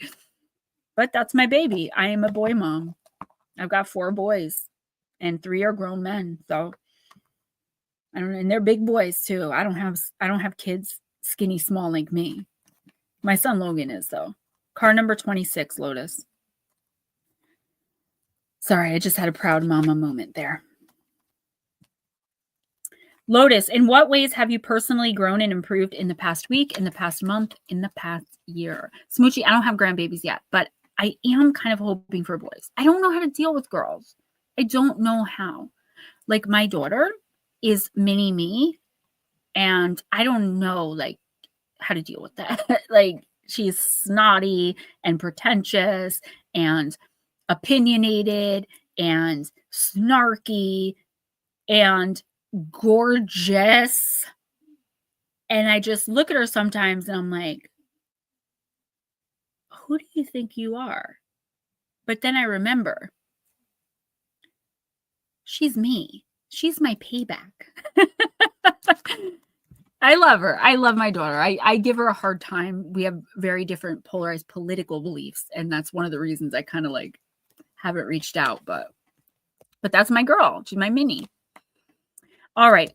But that's my baby. I am a boy mom. I've got 4 boys and 3 are grown men. So and they're big boys too. I don't have kids skinny small like me. My son Logan is though. Car number 26, Lotus. Sorry, I just had a proud mama moment there. Lotus, in what ways have you personally grown and improved in the past week, in the past month, in the past year? Smoochie, I don't have grandbabies yet, but I am kind of hoping for boys. I don't know how to deal with girls. I don't know how. Like my daughter is mini me, and I don't know like how to deal with that. Like she's snotty and pretentious and opinionated and snarky and gorgeous. And I just look at her sometimes and I'm like, who do you think you are? But then I remember, she's me. She's my payback. I love her. I love my daughter. I give her a hard time. We have very different polarized political beliefs. And that's one of the reasons I kind of like haven't reached out. But that's my girl. She's my mini. All right.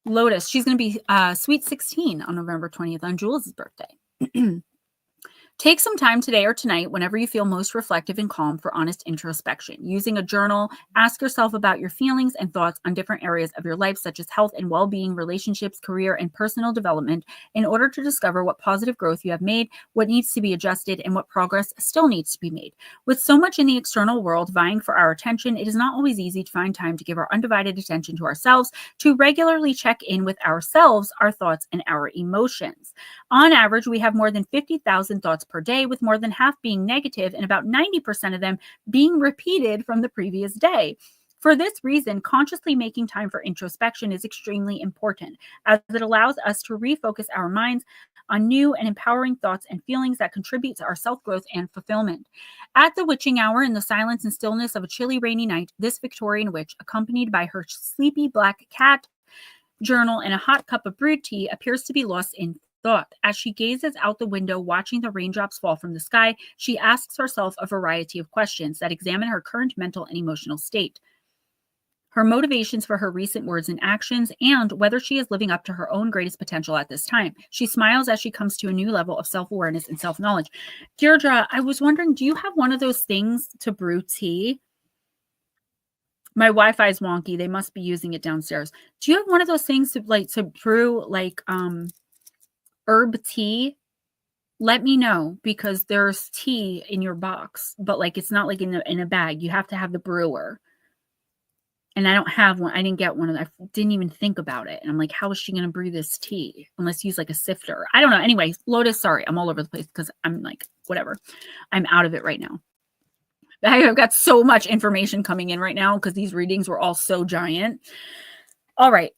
Lotus, she's going to be sweet 16 on November 20th on Jules' birthday. Take some time today or tonight, whenever you feel most reflective and calm, for honest introspection. Using a journal, ask yourself about your feelings and thoughts on different areas of your life, such as health and well-being, relationships, career, and personal development, in order to discover what positive growth you have made, what needs to be adjusted, and what progress still needs to be made. With so much in the external world vying for our attention, it is not always easy to find time to give our undivided attention to ourselves, to regularly check in with ourselves, our thoughts, and our emotions. On average, we have more than 50,000 thoughts per day, with more than half being negative and about 90% of them being repeated from the previous day. For this reason, consciously making time for introspection is extremely important, as it allows us to refocus our minds on new and empowering thoughts and feelings that contribute to our self-growth and fulfillment. At the witching hour, in the silence and stillness of a chilly, rainy night, this Victorian witch, accompanied by her sleepy black cat, journal, and a hot cup of brewed tea, appears to be lost in thought. As she gazes out the window, watching the raindrops fall from the sky, she asks herself a variety of questions that examine her current mental and emotional state, her motivations for her recent words and actions, and whether she is living up to her own greatest potential at this time. She smiles as she comes to a new level of self-awareness and self-knowledge. Deirdre, I was wondering, do you have one of those things to brew tea? My Wi-Fi is wonky. They must be using it downstairs. Do you have one of those things to brew like herb tea? Let me know, because there's tea in your box, but like it's not like in a bag. You have to have the brewer. And I don't have one. I didn't get one. I didn't even think about it. And I'm like, how is she going to brew this tea? Unless you use like a sifter. I don't know. Anyway, Lotus, sorry. I'm all over the place because I'm like, whatever. I'm out of it right now. I've got so much information coming in right now because these readings were all so giant. All right.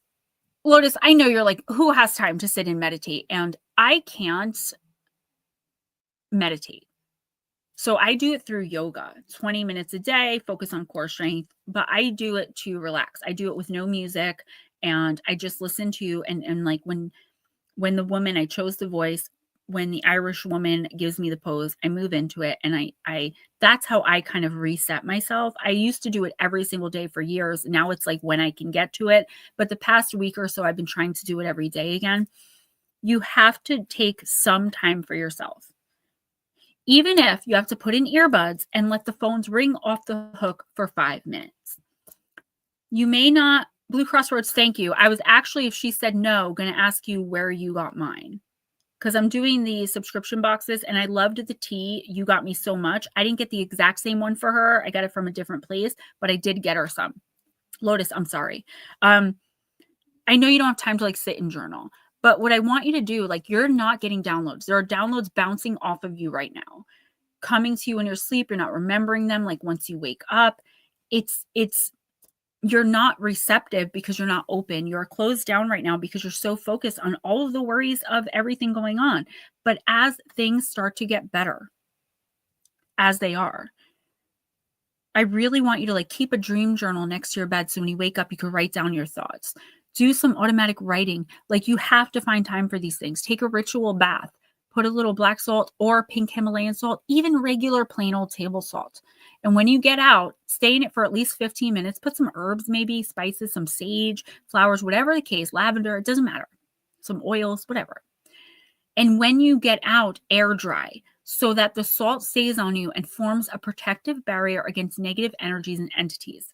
Lotus, I know you're like, who has time to sit and meditate? And I can't meditate. So I do it through yoga, 20 minutes a day, focus on core strength, but I do it to relax. I do it with no music, and I just listen to, and like when the woman, I chose the voice, when the Irish woman gives me the pose, I move into it. And I that's how I kind of reset myself. I used to do it every single day for years. Now it's like when I can get to it. But the past week or so, I've been trying to do it every day again. You have to take some time for yourself. Even if you have to put in earbuds and let the phones ring off the hook for 5 minutes. You may not, Blue Crossroads, thank you. I was actually, if she said no, going to ask you where you got mine. Because I'm doing the subscription boxes and I loved the tea. You got me so much. I didn't get the exact same one for her. I got it from a different place, but I did get her some. Lotus, I'm sorry. I know you don't have time to like sit and journal, but what I want you to do, like you're not getting downloads. There are downloads bouncing off of you right now, coming to you in your sleep. You're not remembering them. Like once you wake up, you're not receptive because you're not open. You're closed down right now because you're so focused on all of the worries of everything going on. But as things start to get better, as they are, I really want you to like keep a dream journal next to your bed. So when you wake up, you can write down your thoughts. Do some automatic writing. Like you have to find time for these things. Take a ritual bath. Put a little black salt or pink Himalayan salt, even regular plain old table salt. And when you get out, stay in it for at least 15 minutes. Put some herbs, maybe spices, some sage, flowers, whatever the case, lavender, it doesn't matter. Some oils, whatever. And when you get out, air dry so that the salt stays on you and forms a protective barrier against negative energies and entities.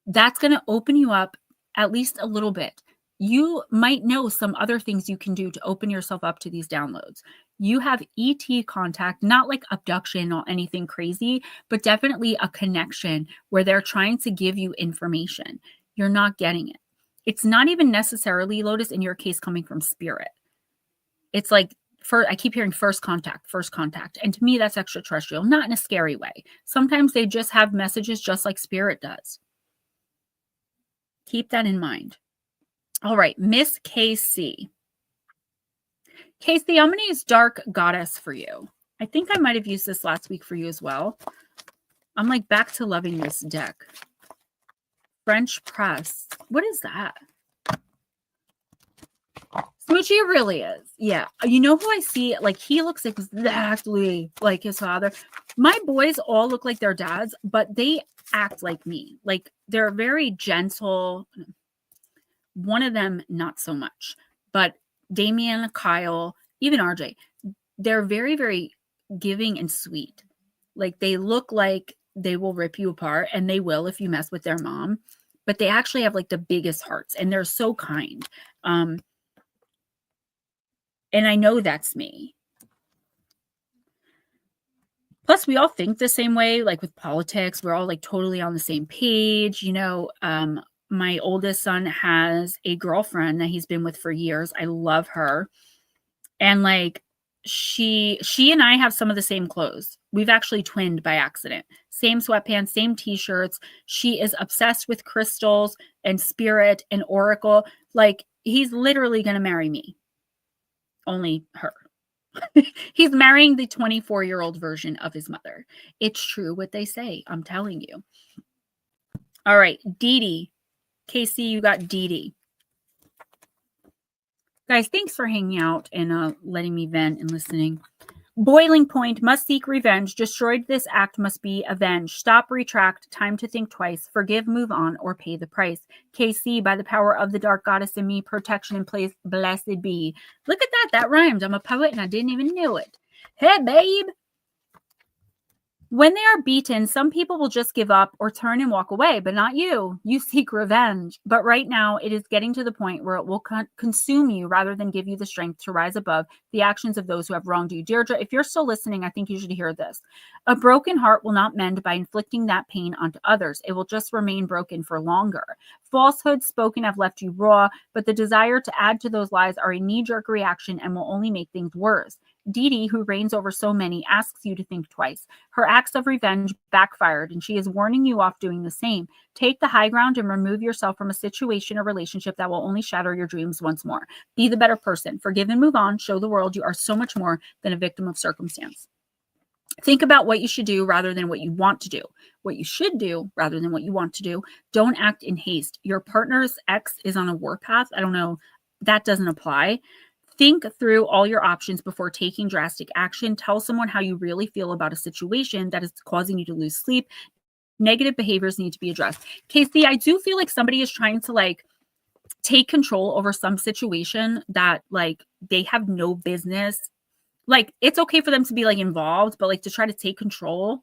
That's going to open you up at least a little bit. You might know some other things you can do to open yourself up to these downloads. You have ET contact, not like abduction or anything crazy, but definitely a connection where they're trying to give you information. You're not getting it. It's not even necessarily, Lotus, in your case, coming from spirit. It's like, I keep hearing first contact. And to me, that's extraterrestrial, not in a scary way. Sometimes they just have messages just like spirit does. Keep that in mind. All right, Miss KC. KC, I'm going to use Dark Goddess for you. I think I might have used this last week for you as well. I'm like back to loving this deck. French press. What is that? Smoochie really is. Yeah. You know who I see? Like he looks exactly like his father. My boys all look like their dads, but they act like me. Like they're very gentle. One of them, not so much, but Damien, Kyle, even RJ, they're very, very giving and sweet. Like they look like they will rip you apart, and they will if you mess with their mom, but they actually have like the biggest hearts and they're so kind. And I know that's me. Plus, we all think the same way, like with politics, we're all like totally on the same page. You know, my oldest son has a girlfriend that he's been with for years. I love her. And like she and I have some of the same clothes. We've actually twinned by accident. Same sweatpants, same t-shirts. She is obsessed with crystals and spirit and oracle. Like he's literally going to marry me. Only her. He's marrying the 24-year-old version of his mother. It's true what they say. I'm telling you. All right, Dee Dee. Casey, you got Dee Dee. Guys, thanks for hanging out and letting me vent and listening. Boiling point, must seek revenge. Destroyed this act, must be avenged. Stop, retract, time to think twice. Forgive, move on, or pay the price. KC, by the power of the dark goddess in me, protection in place, blessed be. Look at that. That rhymed. I'm a poet and I didn't even know it. Hey, babe. When they are beaten, some people will just give up or turn and walk away, but not you. You seek revenge. But right now, it is getting to the point where it will consume you rather than give you the strength to rise above the actions of those who have wronged you. Deirdre, if you're still listening, I think you should hear this. A broken heart will not mend by inflicting that pain onto others. It will just remain broken for longer. Falsehoods spoken have left you raw, but the desire to add to those lies are a knee-jerk reaction and will only make things worse. Dee, who reigns over so many, asks you to think twice. Her acts of revenge backfired, and she is warning you off doing the same. Take the high ground and remove yourself from a situation or relationship that will only shatter your dreams once more. Be the better person. Forgive and move on. Show the world you are so much more than a victim of circumstance. Think about what you should do rather than what you want to do. What you should do rather than what you want to do. Don't act in haste. Your partner's ex is on a warpath. I don't know. That doesn't apply. Think through all your options before taking drastic action. Tell someone how you really feel about a situation that is causing you to lose sleep. Negative behaviors need to be addressed. Casey, I do feel like somebody is trying to take control over some situation that they have no business. It's okay for them to be involved, but to try to take control.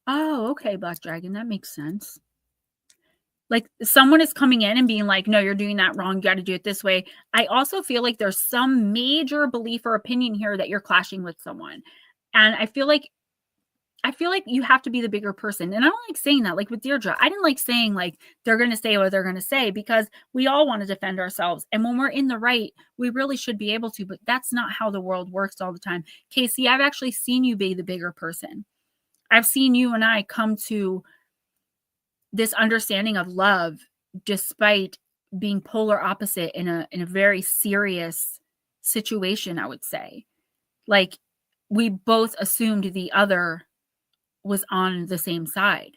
Oh, okay, Black Dragon, that makes sense. Someone is coming in and being like, no, you're doing that wrong. You got to do it this way. I also feel like there's some major belief or opinion here that you're clashing with someone. And I feel like you have to be the bigger person. And I don't like saying that. Like with Deirdre, I didn't like saying they're going to say what they're going to say, because we all want to defend ourselves. And when we're in the right, we really should be able to, but that's not how the world works all the time. Casey, I've actually seen you be the bigger person. I've seen you and I come to this understanding of love, despite being polar opposite in a very serious situation, I would say. We both assumed the other was on the same side.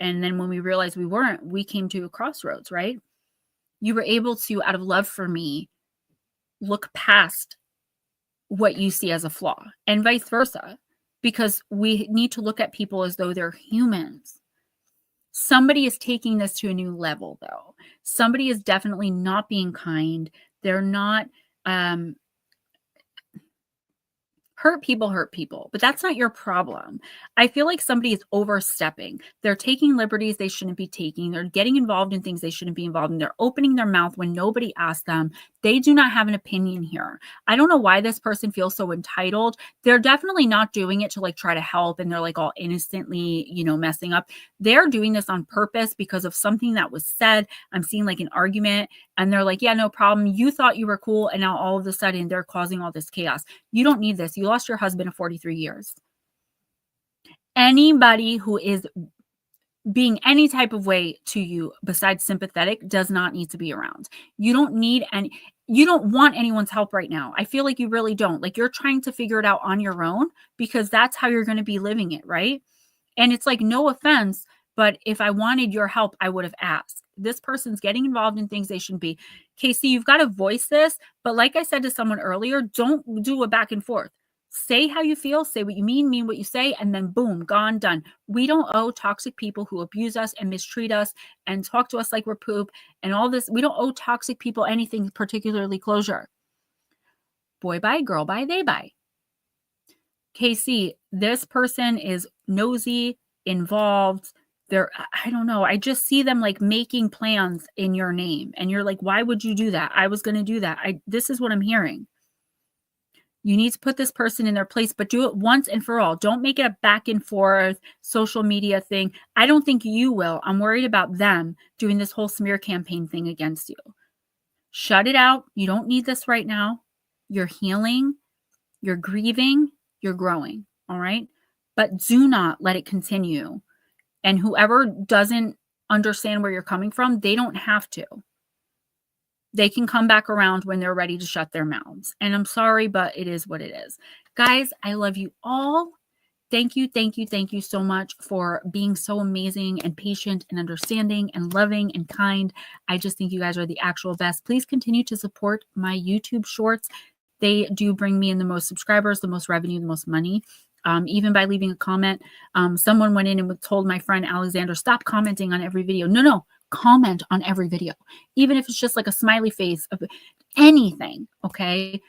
And then when we realized we weren't, we came to a crossroads, right? You were able to, out of love for me, look past what you see as a flaw, and vice versa, because we need to look at people as though they're humans. Somebody is taking this to a new level, though. Somebody is definitely not being kind. They're not hurt people, but that's not your problem. I feel like somebody is overstepping. They're taking liberties they shouldn't be taking. They're getting involved in things they shouldn't be involved in. They're opening their mouth when nobody asked them. They do not have an opinion here. I don't know why this person feels so entitled. They're definitely not doing it to try to help, and they're all innocently, messing up. They're doing this on purpose because of something that was said. I'm seeing an argument, and they're like, yeah, no problem. You thought you were cool, and now all of a sudden they're causing all this chaos. You don't need this. You lost your husband of 43 years. Anybody who is being any type of way to you besides sympathetic does not need to be around. You don't need you don't want anyone's help right now. I feel like you really don't. You're trying to figure it out on your own, because that's how you're going to be living it, right? And it's no offense, but if I wanted your help, I would have asked. This person's getting involved in things they shouldn't be. Casey, you've got to voice this, but like I said to someone earlier, don't do a back and forth. Say how you feel, say what you mean what you say, and then boom, gone, done. We don't owe toxic people who abuse us and mistreat us and talk to us like we're poop and all this. We don't owe toxic people anything, particularly closure. Boy bye, girl bye, they bye. Casey, this person is nosy, involved. I don't know. I just see them making plans in your name. And you're like, why would you do that? I was going to do that. This is what I'm hearing. You need to put this person in their place, but do it once and for all. Don't make it a back and forth social media thing. I don't think you will. I'm worried about them doing this whole smear campaign thing against you. Shut it out. You don't need this right now. You're healing. You're grieving. You're growing. All right? But do not let it continue. And whoever doesn't understand where you're coming from, they don't have to. They can come back around when they're ready to shut their mouths. And I'm sorry, but it is what it is. Guys, I love you all. Thank you so much for being so amazing and patient and understanding and loving and kind. I just think you guys are the actual best. Please continue to support my YouTube shorts. They do bring me in the most subscribers, the most revenue, the most money. Even by leaving a comment. Someone went in and told my friend Alexander, stop commenting on every video. No, comment on every video. Even if it's just a smiley face of anything, okay?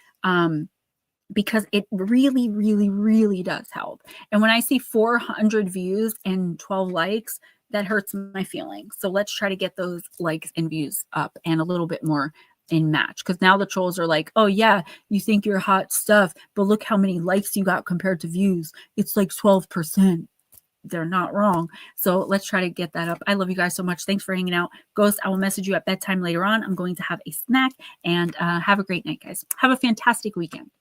because it really, really, really does help. And when I see 400 views and 12 likes, that hurts my feelings. So let's try to get those likes and views up and a little bit more in match, because now the trolls are like, oh yeah, you think you're hot stuff, but look how many likes you got compared to views. It's like 12%. They're not wrong. So let's try to get that up. I love you guys so much. Thanks for hanging out. Ghost, I will message you at bedtime later on. I'm going to have a snack, and have a great night, guys. Have a fantastic weekend.